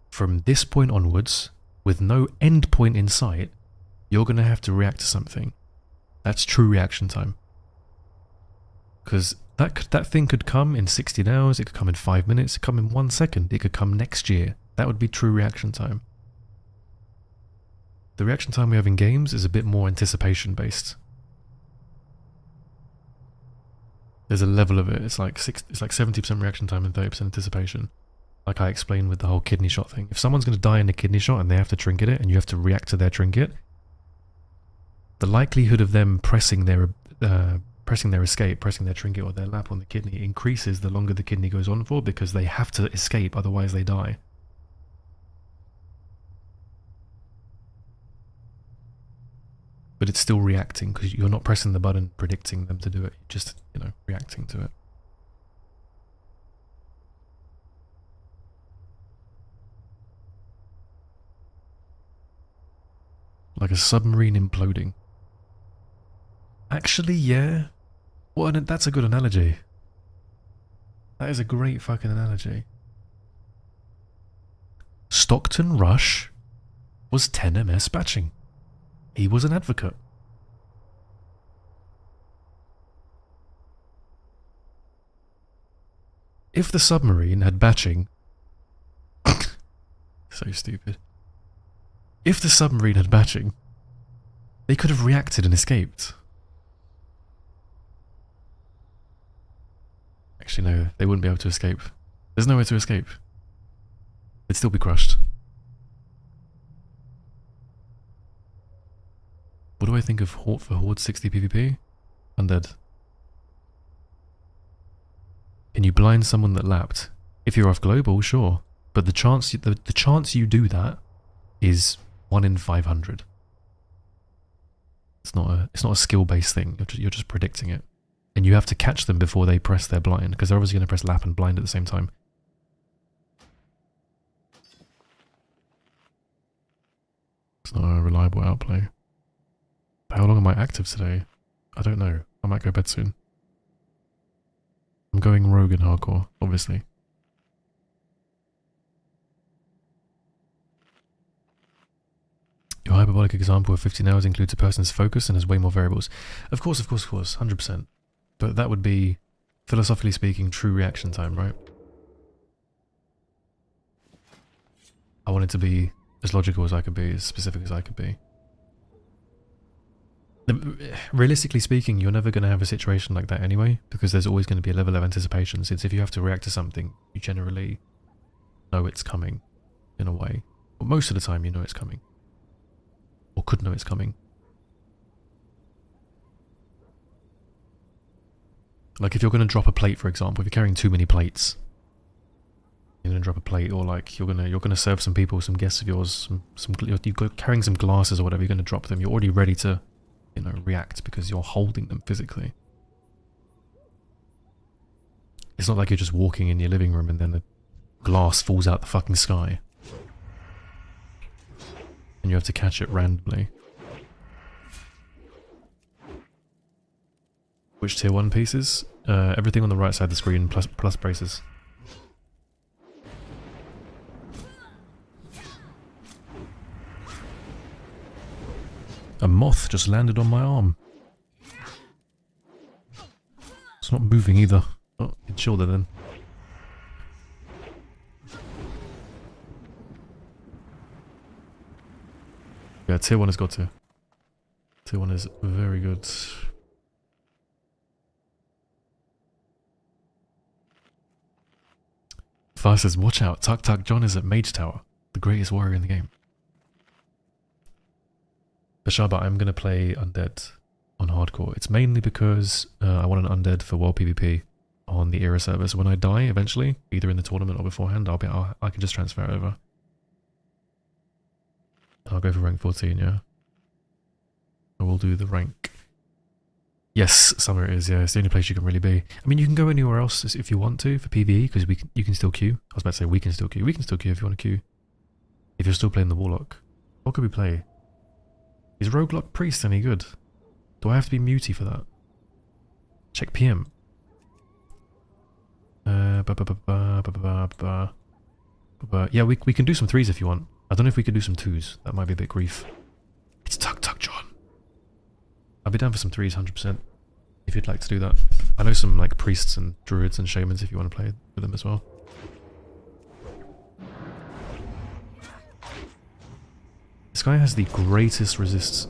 from this point onwards, with no end point in sight, you're going to have to react to something. That's true reaction time. Because that thing could come in 16 hours, it could come in 5 minutes, it could come in 1 second, it could come next year. That would be true reaction time. The reaction time we have in games is a bit more anticipation based. There's a level of it. It's like 70% reaction time and 30% anticipation. Like I explained with the whole kidney shot thing. If someone's going to die in a kidney shot and they have to trinket it and you have to react to their trinket, the likelihood of them pressing their escape, pressing their trinket or their lap on the kidney increases the longer the kidney goes on for, because they have to escape, otherwise they die. But it's still reacting because you're not pressing the button predicting them to do it, you're just, reacting to it. Like a submarine imploding. Actually, yeah. That's a good analogy. That is a great fucking analogy. Stockton Rush was 10 ms batching. He was an advocate. If the submarine had batching... So stupid. If the submarine had batching, they could have reacted and escaped. Actually, no, they wouldn't be able to escape. There's nowhere to escape. They'd still be crushed. What do I think of for Horde 60 PvP? Undead. Can you blind someone that lapped? If you're off global, sure. But the chance you do that is 1 in 500. It's not a skill-based thing. You're just predicting it. And you have to catch them before they press their blind, because they're obviously going to press lap and blind at the same time. It's not a reliable outplay. How long am I active today? I don't know. I might go bed soon. I'm going rogue in hardcore, obviously. Your hyperbolic example of 15 hours includes a person's focus and has way more variables. Of course, 100%. But that would be, philosophically speaking, true reaction time, right? I want it to be as logical as I could be, as specific as I could be. Realistically speaking, you're never going to have a situation like that anyway, because there's always going to be a level of anticipation, since if you have to react to something, you generally know it's coming, in a way. But most of the time you know it's coming. Or could know it's coming. Like if you're going to drop a plate, for example, if you're carrying too many plates, you're going to drop a plate, or like you're going to serve some people, some guests of yours, you're carrying some glasses or whatever, you're going to drop them, you're already ready to, you know, react because you're holding them physically. It's not like you're just walking in your living room and then the glass falls out the fucking sky. And you have to catch it randomly. Which tier 1 pieces? Everything on the right side of the screen plus braces. A moth just landed on my arm. It's not moving either. Oh, it's shoulder then. Yeah, tier 1 has got to. Tier 1 is very good. Far says, watch out, Tuk Tuk John is at Mage Tower, the greatest warrior in the game. Bashaba, I'm going to play Undead on hardcore. It's mainly because I want an Undead for World PvP on the Era server. So when I die eventually, either in the tournament or beforehand, I can just transfer it over. I'll go for rank 14, yeah. I will do the rank. Yes, summer it is, yeah. It's the only place you can really be. I mean, you can go anywhere else if you want to for PvE, because you can still queue. I was about to say we can still queue. We can still queue if you want to queue. If you're still playing the Warlock. What could we play? Is Roguelock Priest any good? Do I have to be muty for that? Check PM. Yeah, we can do some 3s if you want. I don't know if we could do some 2s. That might be a bit grief. It's Tuk Tuk John. I'll be down for some 3s, 100%. If you'd like to do that. I know some like priests and druids and shamans if you want to play with them as well. This guy has the greatest resists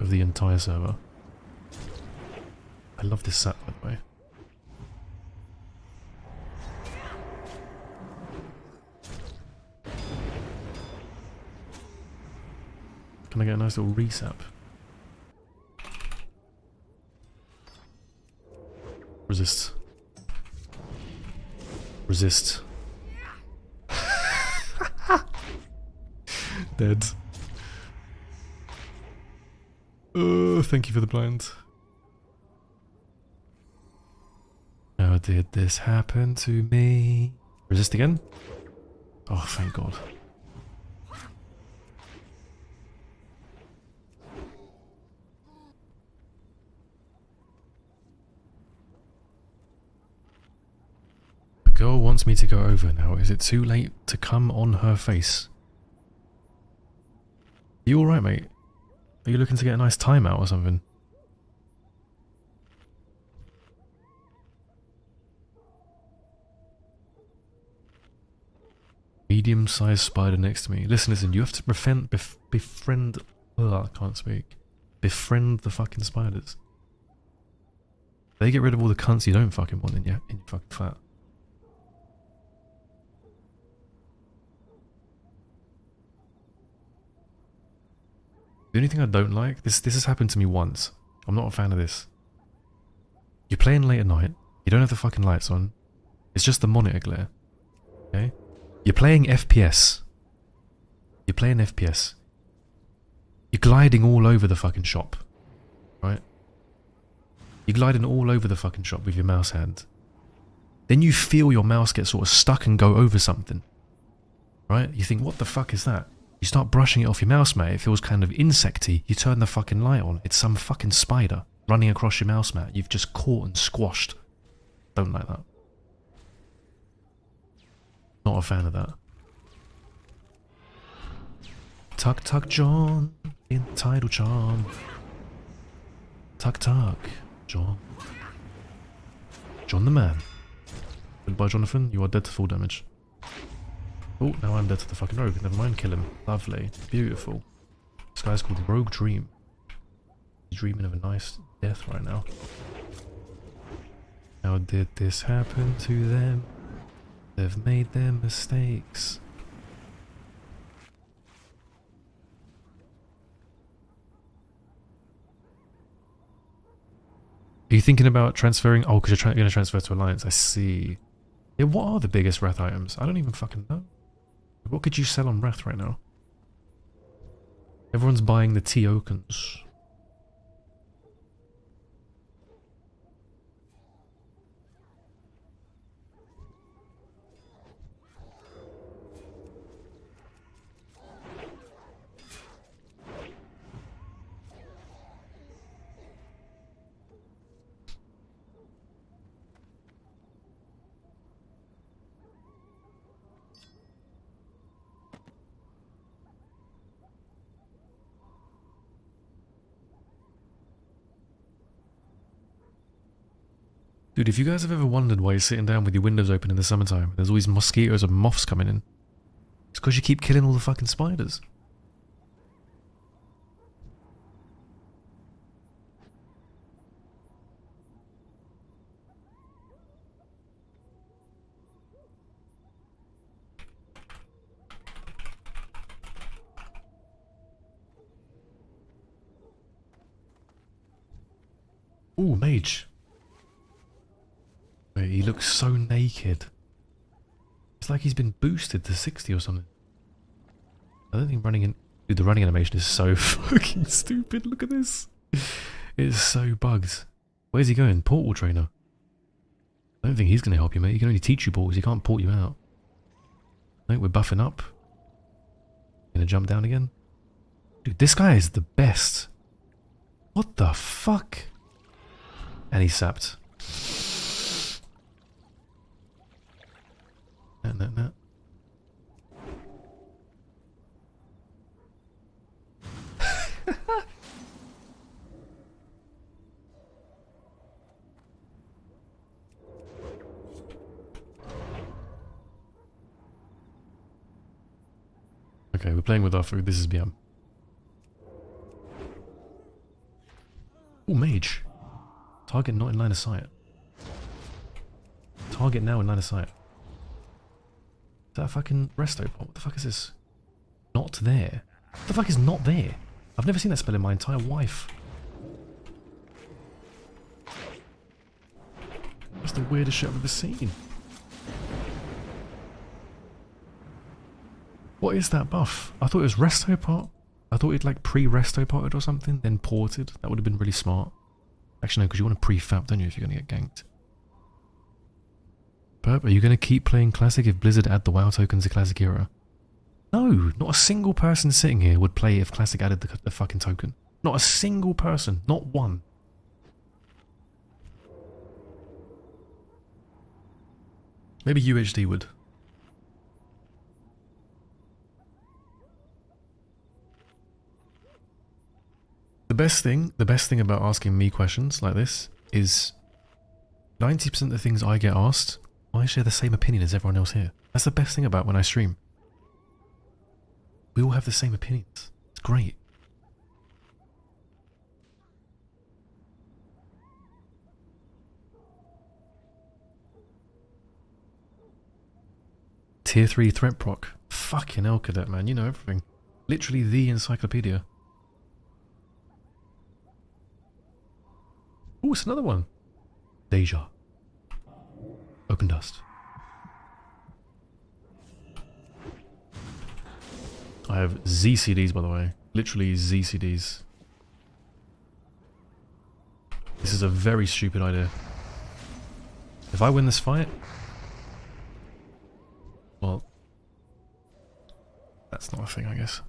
of the entire server. I love this set, by the way. Can I get a nice little resap? Resist. Resist. Dead. Oh, thank you for the blind. How did this happen to me? Resist again? Oh, thank God. The girl wants me to go over now. Is it too late to come on her face? Are you alright, mate? Are you looking to get a nice timeout or something? medium-sized spider next to me. Listen, you have to befriend... Ugh, I can't speak. Befriend the fucking spiders. They get rid of all the cunts you don't fucking want in your fucking flat. The only thing I don't like, this has happened to me once. I'm not a fan of this. You're playing late at night, you don't have the fucking lights on, it's just the monitor glare. Okay? You're playing FPS. You're playing FPS. You're gliding all over the fucking shop. Right? You're gliding all over the fucking shop with your mouse hand. Then you feel your mouse get sort of stuck and go over something. Right? You think, what the fuck is that? You start brushing it off your mouse mat, it feels kind of insecty. You turn the fucking light on, it's some fucking spider running across your mouse mat. You've just caught and squashed. Don't like that. Not a fan of that. Tuck Tuck John in Tidal Charm. Tuck Tuck John. John the man. Goodbye, Jonathan. You are dead to full damage. Oh, now I'm dead to the fucking rogue. Never mind, kill him. Lovely. Beautiful. This guy's called Rogue Dream. He's dreaming of a nice death right now. How did this happen to them? They've made their mistakes. Are you thinking about transferring? Oh, because you're going to transfer to Alliance. I see. Yeah, what are the biggest Wrath items? I don't even fucking know. What could you sell on Wrath right now? Everyone's buying the Teokans. Dude, if you guys have ever wondered why you're sitting down with your windows open in the summertime and there's always mosquitoes and moths coming in, it's because you keep killing all the fucking spiders. Ooh, mage. Wait, he looks so naked. It's like he's been boosted to 60 or something. I don't think running in... Dude, the running animation is so fucking stupid. Look at this. It's so bugged. Where's he going? Portal trainer. I don't think he's going to help you, mate. He can only teach you portals. He can't port you out. I think we're buffing up. Gonna jump down again. Dude, this guy is the best. What the fuck? And he's sapped. No. Okay, we're playing with our food. This is BM. Oh, mage. Target not in line of sight. Target now in line of sight. Is that a fucking resto pot? What the fuck is this? Not there. What the fuck is not there? I've never seen that spell in my entire life. That's the weirdest shit I've ever seen. What is that buff? I thought it was resto pot. I thought it like pre-resto potted or something, then ported. That would have been really smart. Actually no, because you want to pre-fap, don't you, if you're going to get ganked. Perp, are you going to keep playing Classic if Blizzard add the WoW tokens to Classic era? No, not a single person sitting here would play if Classic added the fucking token. Not a single person, not one. Maybe UHD would. The best thing about asking me questions like this is 90% of the things I get asked, I share the same opinion as everyone else here. That's the best thing about when I stream. We all have the same opinions. It's great. Tier 3 threat proc. Fucking hell, Cadet, man. You know everything. Literally the encyclopedia. Oh, it's another one. Deja. Open dust. I have ZCDs, by the way. Literally ZCDs. This is a very stupid idea. If I win this fight... Well... That's not a thing, I guess.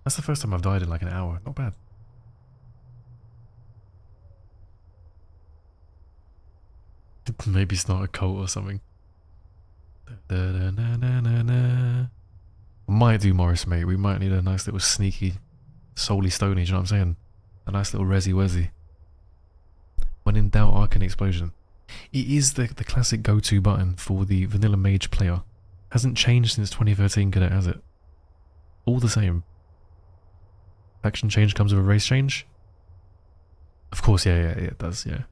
That's the first time I've died in like an hour. Not bad. Maybe start a cult or something. Might do Morris, mate. We might need a nice little sneaky, solely stony, do you know what I'm saying? A nice little resi-wezi. When in doubt, Arcane Explosion. It is the classic go-to button for the vanilla mage player. Hasn't changed since 2013, Cadet, has it? All the same. Faction change comes with a race change? Of course, yeah, it does, yeah.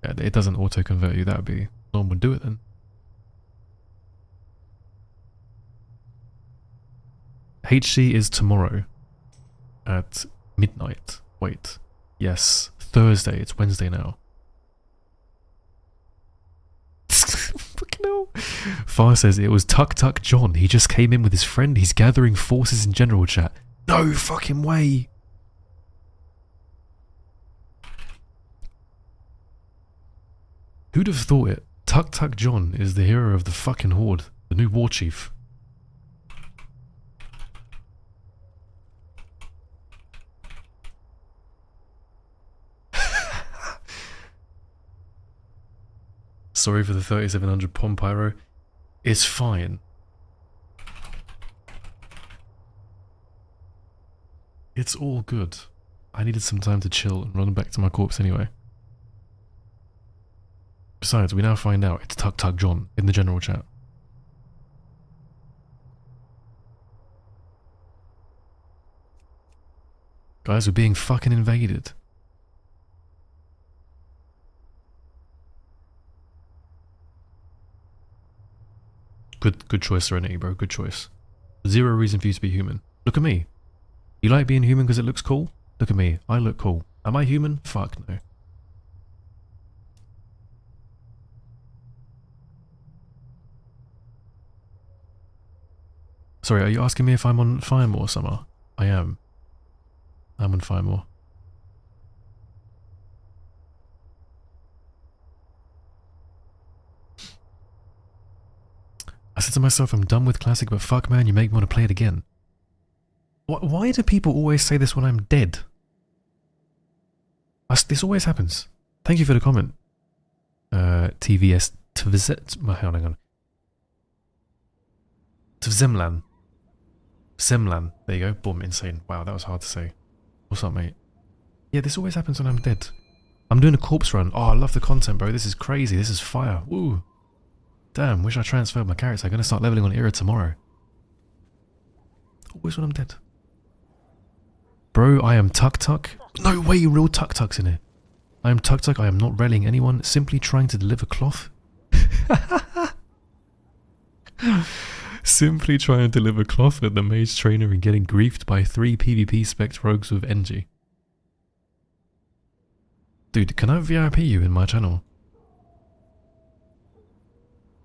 Yeah, it doesn't auto-convert you, that would be... No one would do it then. HC is tomorrow. At midnight. Wait. Yes. Thursday, it's Wednesday now. Fucking hell. Far says it was Tuck Tuck John. He just came in with his friend. He's gathering forces in general chat. No fucking way. Who'd have thought it? Tuck Tuck John is the hero of the fucking Horde. The new war chief. Sorry for the 3700 Pompyro. It's fine. It's all good. I needed some time to chill and run back to my corpse anyway. Besides, we now find out it's Tuck Tuck John in the general chat. Guys, we're being fucking invaded. Good choice, Serenity, bro. Good choice. Zero reason for you to be human. Look at me. You like being human because it looks cool? Look at me. I look cool. Am I human? Fuck no. Sorry, are you asking me if I'm on Firemore, Summer? I am. I'm on Firemore. I said to myself, I'm done with Classic, but fuck man, you make me want to play it again. Why do people always say this when I'm dead? This always happens. Thank you for the comment. TVS hang on. Tvzemlan. Semlan. There you go. Boom. Insane. Wow, that was hard to say. What's up, mate? Yeah, this always happens when I'm dead. I'm doing a corpse run. Oh, I love the content, bro. This is crazy. This is fire. Woo. Damn, wish I transferred my character. I'm going to start leveling on Era tomorrow. Always when I'm dead. Bro, I am Tuck Tuck. No way, real Tuck Tuck's in it. I am Tuck Tuck. I am not rallying anyone. Simply trying to deliver cloth. Simply trying to deliver cloth at the mage trainer and getting griefed by 3 PvP spec rogues with NG. Dude, can I VIP you in my channel?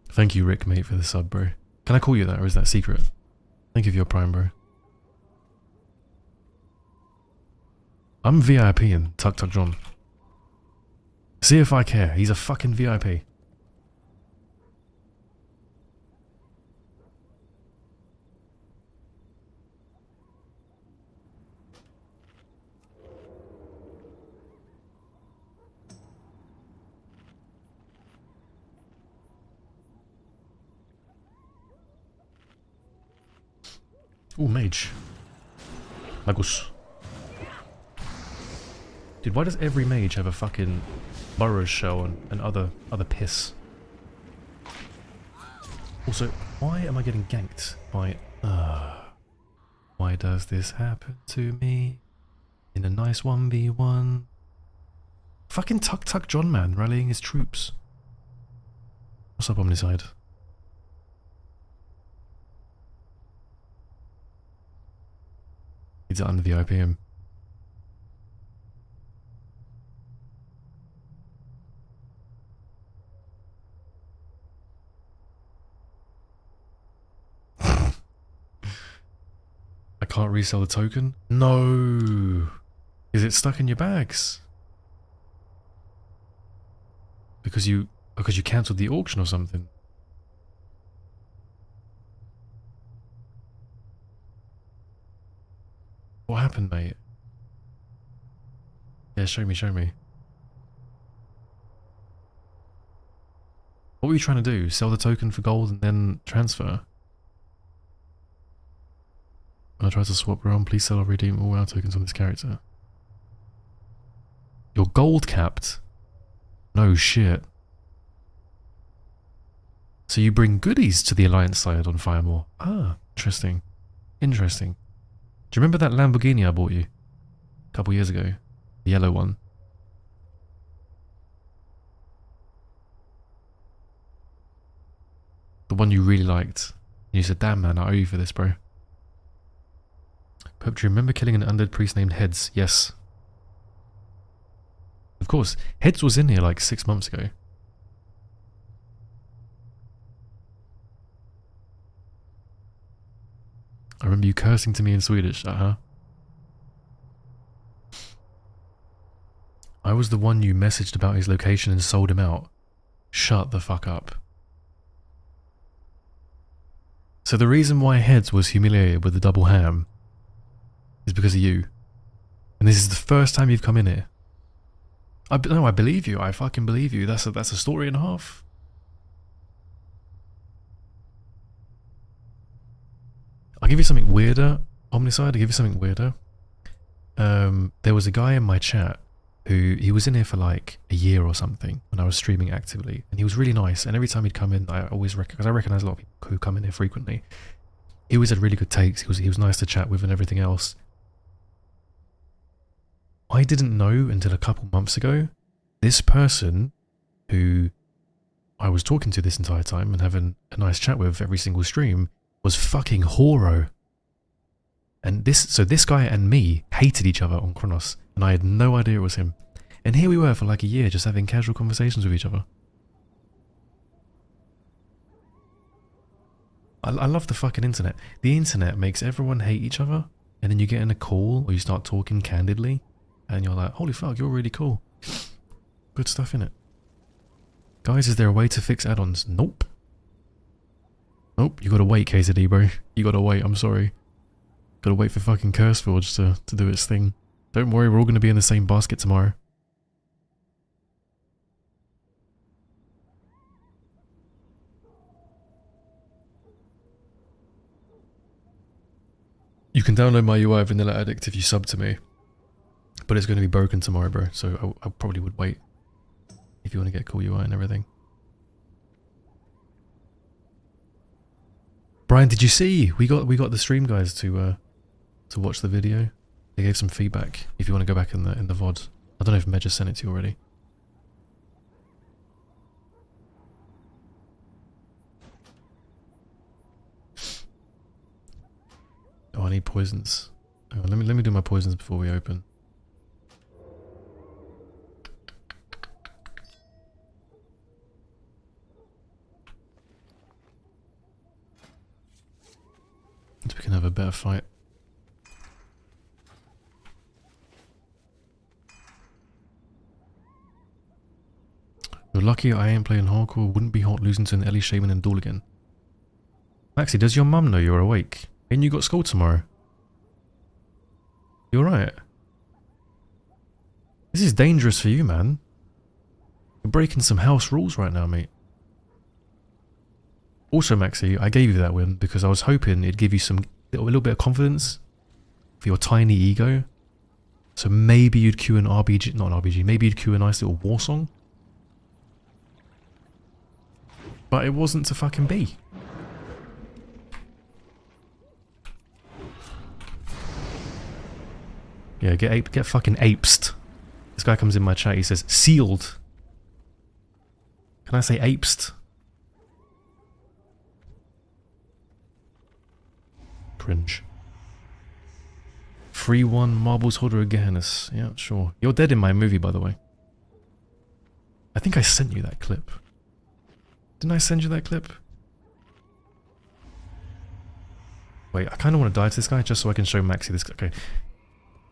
Thank you, Rick, mate, for the sub, bro. Can I call you that, or is that secret? Thank you for your prime, bro. I'm VIPing Tuck Tuck John. See if I care. He's a fucking VIP. Ooh, mage. Magus. Dude, why does every mage have a fucking burrow shell and other piss? Also, why am I getting ganked by... why does this happen to me? In a nice 1v1. Fucking Tuk Tuk John, man, rallying his troops. What's up, Omnicide? He's under the IPM. I can't resell the token? No! Is it stuck in your bags? Because you cancelled the auction or something? What happened, mate? Yeah, show me, show me. What were you trying to do? Sell the token for gold and then transfer? When I try to swap around, please sell or redeem all our tokens on this character. You're gold capped? No shit. So you bring goodies to the Alliance side on Firemore? Ah, interesting. Interesting. Do you remember that Lamborghini I bought you? A couple years ago? The yellow one. The one you really liked. And you said, damn man, I owe you for this, bro. Pope, do you remember killing an undead priest named Heads? Yes. Of course. Heads was in here like 6 months ago. I remember you cursing to me in Swedish. I was the one you messaged about his location and sold him out. Shut the fuck up. So the reason why Heads was humiliated with the double ham is because of you. And this is the first time you've come in here. No, I believe you. I fucking believe you. That's a story and a half. I'll give you something weirder, Omnicide. I'll give you something weirder. There was a guy in my chat who, he was in here for like a year or something when I was streaming actively, and he was really nice, and every time he'd come in, I always because I recognize a lot of people who come in here frequently. He always had really good takes. He was nice to chat with and everything else. I didn't know until a couple months ago, this person who I was talking to this entire time and having a nice chat with every single stream was fucking Horo. And this guy and me hated each other on Chronos, and I had no idea it was him. And here we were for like a year just having casual conversations with each other. I love the fucking internet. The internet makes everyone hate each other, and then you get in a call or you start talking candidly, and you're like, holy fuck, you're really cool. Good stuff, innit? Guys, is there a way to fix add-ons? Nope. Nope, you gotta wait, KZD, bro. You gotta wait, I'm sorry. Gotta wait for fucking CurseForge to do its thing. Don't worry, we're all gonna be in the same basket tomorrow. You can download my UI Vanilla Addict if you sub to me. But it's going to be broken tomorrow, bro. So I probably would wait. If you want to get cool UI and everything. Brian, did you see? We got the stream guys to watch the video. They gave some feedback. If you want to go back in the VOD. I don't know if Med just sent it to you already. Oh, I need poisons. Hang on, let me do my poisons before we open. So we can have a better fight. You're lucky I ain't playing hardcore. Wouldn't be hot losing to an Ellie Shaman and Duel again. Maxie, does your mum know you're awake? And you got school tomorrow? You alright? This is dangerous for you, man. You're breaking some house rules right now, mate. Also, Maxie, I gave you that win because I was hoping it'd give you a little bit of confidence for your tiny ego. So maybe you'd queue an RBG, not an RBG, maybe you'd queue a nice little war song. But it wasn't to fucking be. Yeah, get fucking apesed. This guy comes in my chat, he says, sealed. Can I say apesed? Cringe. 3-1 Marbles Holder again. Yeah, sure. You're dead in my movie, by the way. I think I sent you that clip. Didn't I send you that clip? Wait, I kind of want to die to this guy just so I can show Maxi this. Okay.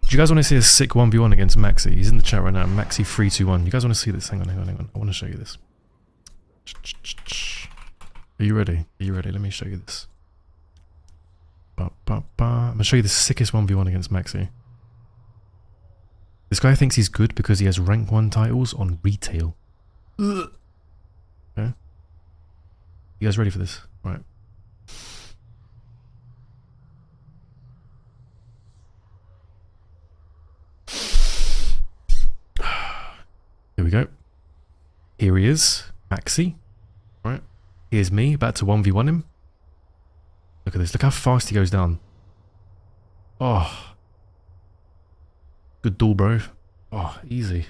Do you guys want to see a sick 1v1 against Maxi? He's in the chat right now. Maxi 321. You guys want to see this? Hang on. I want to show you this. Are you ready? Are you ready? Let me show you this. I'm going to show you the sickest 1v1 against Maxi. This guy thinks he's good because he has rank 1 titles on retail. Okay. You guys ready for this? Right. Here we go. Here he is, Maxi. Right. Here's me, about to 1v1 him. Look at this. Look how fast he goes down. Oh. Good duel, bro. Oh, easy.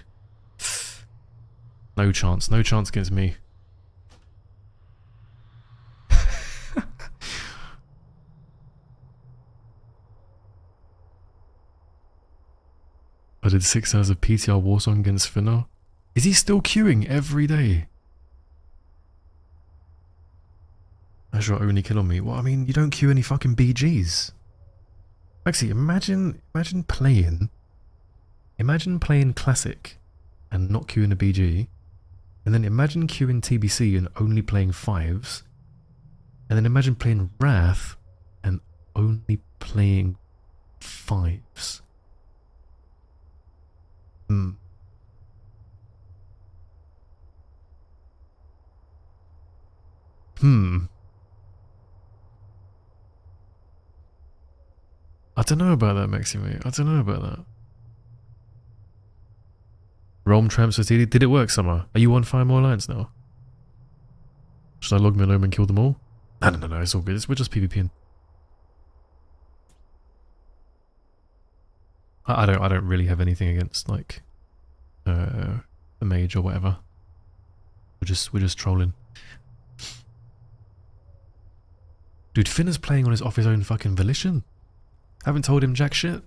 No chance. No chance against me. I did 6 hours of PTR Warsong against Finna. Is he still queuing every day? That's your only kill on me. Well, I mean, you don't queue any fucking BGs. Actually, imagine playing Classic and not queuing a BG, and then imagine queuing TBC and only playing 5s, and then imagine playing Wrath and only playing 5s. I don't know about that, Maxi, mate. I don't know about that. Realm transfer TD. Did it work, Summer? Are you on 5 more lines now? Should I log me home and kill them all? No. It's all good. We're just PvPing. I don't really have anything against like the mage or whatever. We're just trolling. Dude, Finna's playing on off his own fucking volition. Haven't told him jack shit.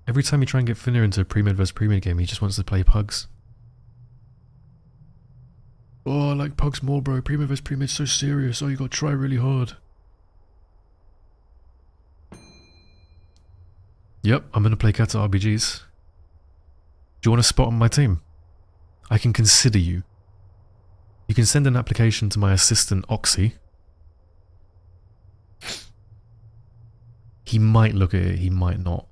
Every time you try and get Finna into a pre-med vs pre-med game, he just wants to play Pugs. Oh, I like Pugs more, bro. Pre-med vs pre-med's so serious. Oh, you gotta try really hard. Yep, I'm gonna play Kata RBGs. Do you want a spot on my team? I can consider you. You can send an application to my assistant, Oxy. He might look at it, he might not.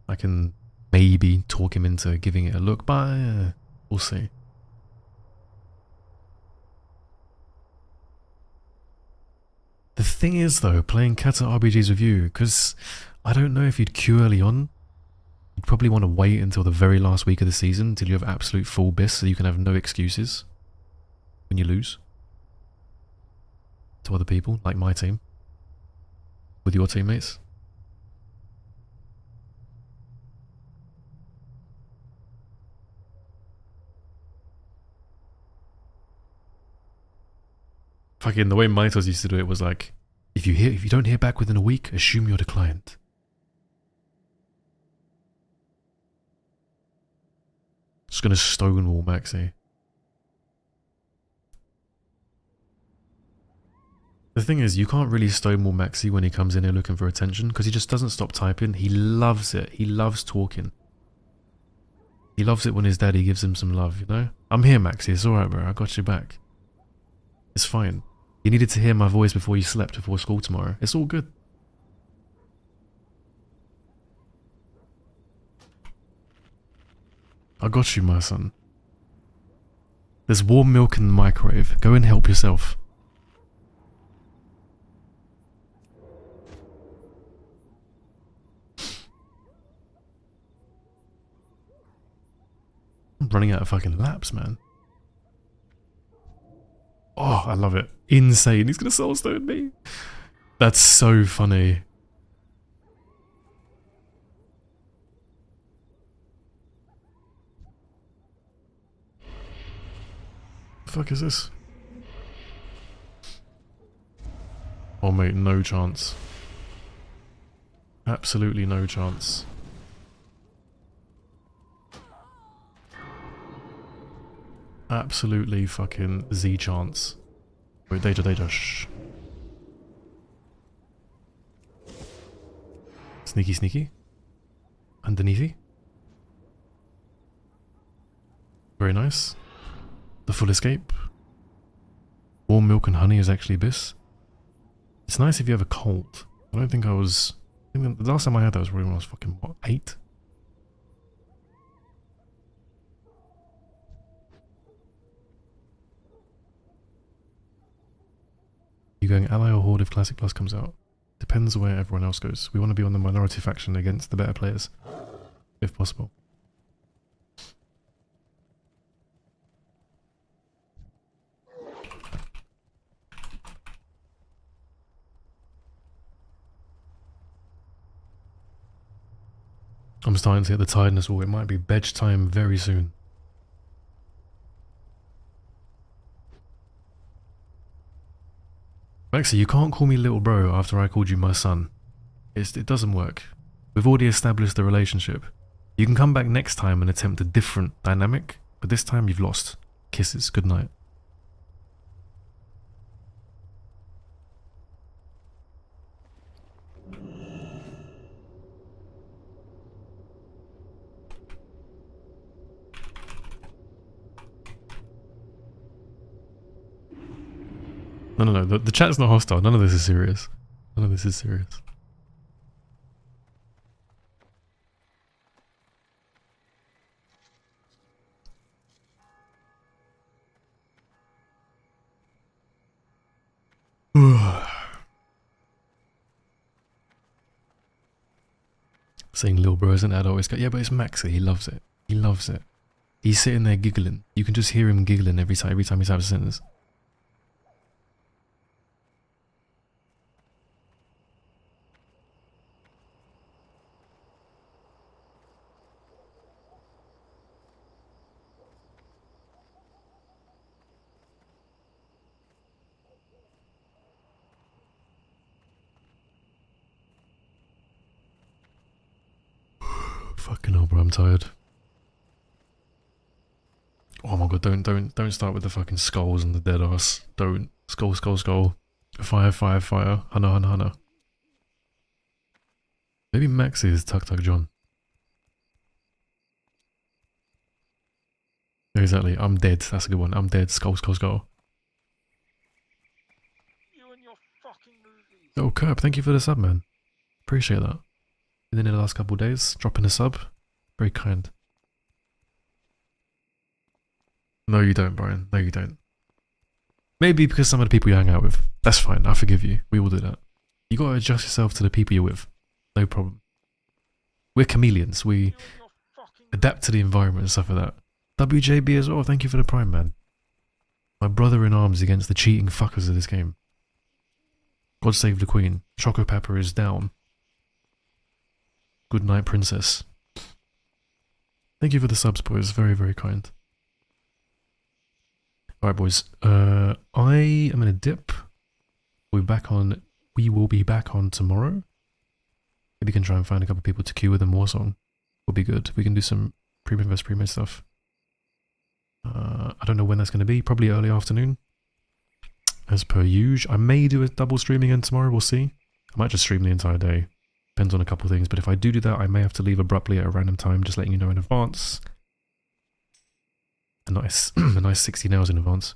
I can maybe talk him into giving it a look, but we'll see. The thing is though, playing Kata RBGs with you, because I don't know if you'd queue early on. You'd probably want to wait until the very last week of the season until you have absolute full bis so you can have no excuses when you lose to other people, like my team, with your teammates. Fucking the way Mitos used to do it was like, if you don't hear back within a week, assume you're declined. Just gonna stonewall Maxi. The thing is, you can't really stonewall Maxi when he comes in here looking for attention, because he just doesn't stop typing. He loves it. He loves talking. He loves it when his daddy gives him some love, you know? I'm here, Maxi. It's alright, bro. I got you back. It's fine. You needed to hear my voice before you slept before school tomorrow. It's all good. I got you, my son. There's warm milk in the microwave. Go and help yourself. I'm running out of fucking laps, man. Oh, I love it. Insane. He's gonna soulstone me. That's so funny. fuck is this? Oh mate, no chance. Absolutely no chance. Absolutely fucking Z chance. Wait, Deja, shh. Sneaky. Underneathy. Very nice. The full escape. Warm milk and honey is actually Abyss. It's nice if you have a cold. I don't think I was... I think the last time I had that was probably when I was fucking, what, 8? You going ally or horde if Classic Plus comes out? Depends where everyone else goes. We want to be on the minority faction against the better players, if possible. I'm starting to get the tiredness wall. It might be veg time very soon. Maxi, you can't call me little bro after I called you my son. It doesn't work. We've already established the relationship. You can come back next time and attempt a different dynamic, but this time you've lost. Kisses. Good night. No. The chat's not hostile. None of this is serious. None of this is serious. Saying little bro as an adult is yeah, but it's Maxi. He loves it. He loves it. He's sitting there giggling. You can just hear him giggling every time he types a sentence. Fucking hell, bro, I'm tired. Oh my god, don't start with the fucking skulls and the dead ass. Don't. Skull. Fire. Hunter. Maybe Maxi is Tuk John. Exactly, I'm dead. That's a good one. I'm dead. Skull. You and your fucking movies. Oh, Kerb, thank you for the sub, man. Appreciate that. Been in the last couple of days, dropping a sub. Very kind. No, you don't, Brian. No, you don't. Maybe because some of the people you hang out with. That's fine. I forgive you. We will do that. You gotta adjust yourself to the people you're with. No problem. We're chameleons. We adapt to the environment and stuff like that. WJB as well. Thank you for the prime, man. My brother in arms against the cheating fuckers of this game. God save the Queen. Choco Pepper is down. Good night, princess. Thank you for the subs, boys. Very, very kind. Alright, boys. I am in a dip. We will be back on tomorrow. Maybe we can try and find a couple of people to queue with a more song. Will be good. We can do some pre-made versus pre-made stuff. I don't know when that's going to be. Probably early afternoon. As per usual. I may do a double streaming again tomorrow. We'll see. I might just stream the entire day. Depends on a couple of things, but if I do that, I may have to leave abruptly at a random time, just letting you know in advance. A nice 16 hours in advance.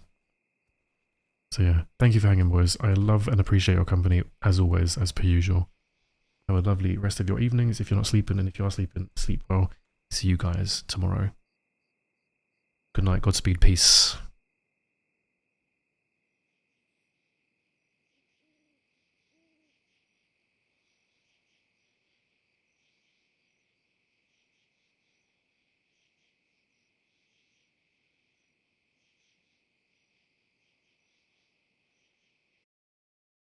So yeah, thank you for hanging, boys. I love and appreciate your company, as always, as per usual. Have a lovely rest of your evenings. If you're not sleeping, and if you are sleeping, sleep well. See you guys tomorrow. Good night, Godspeed, peace.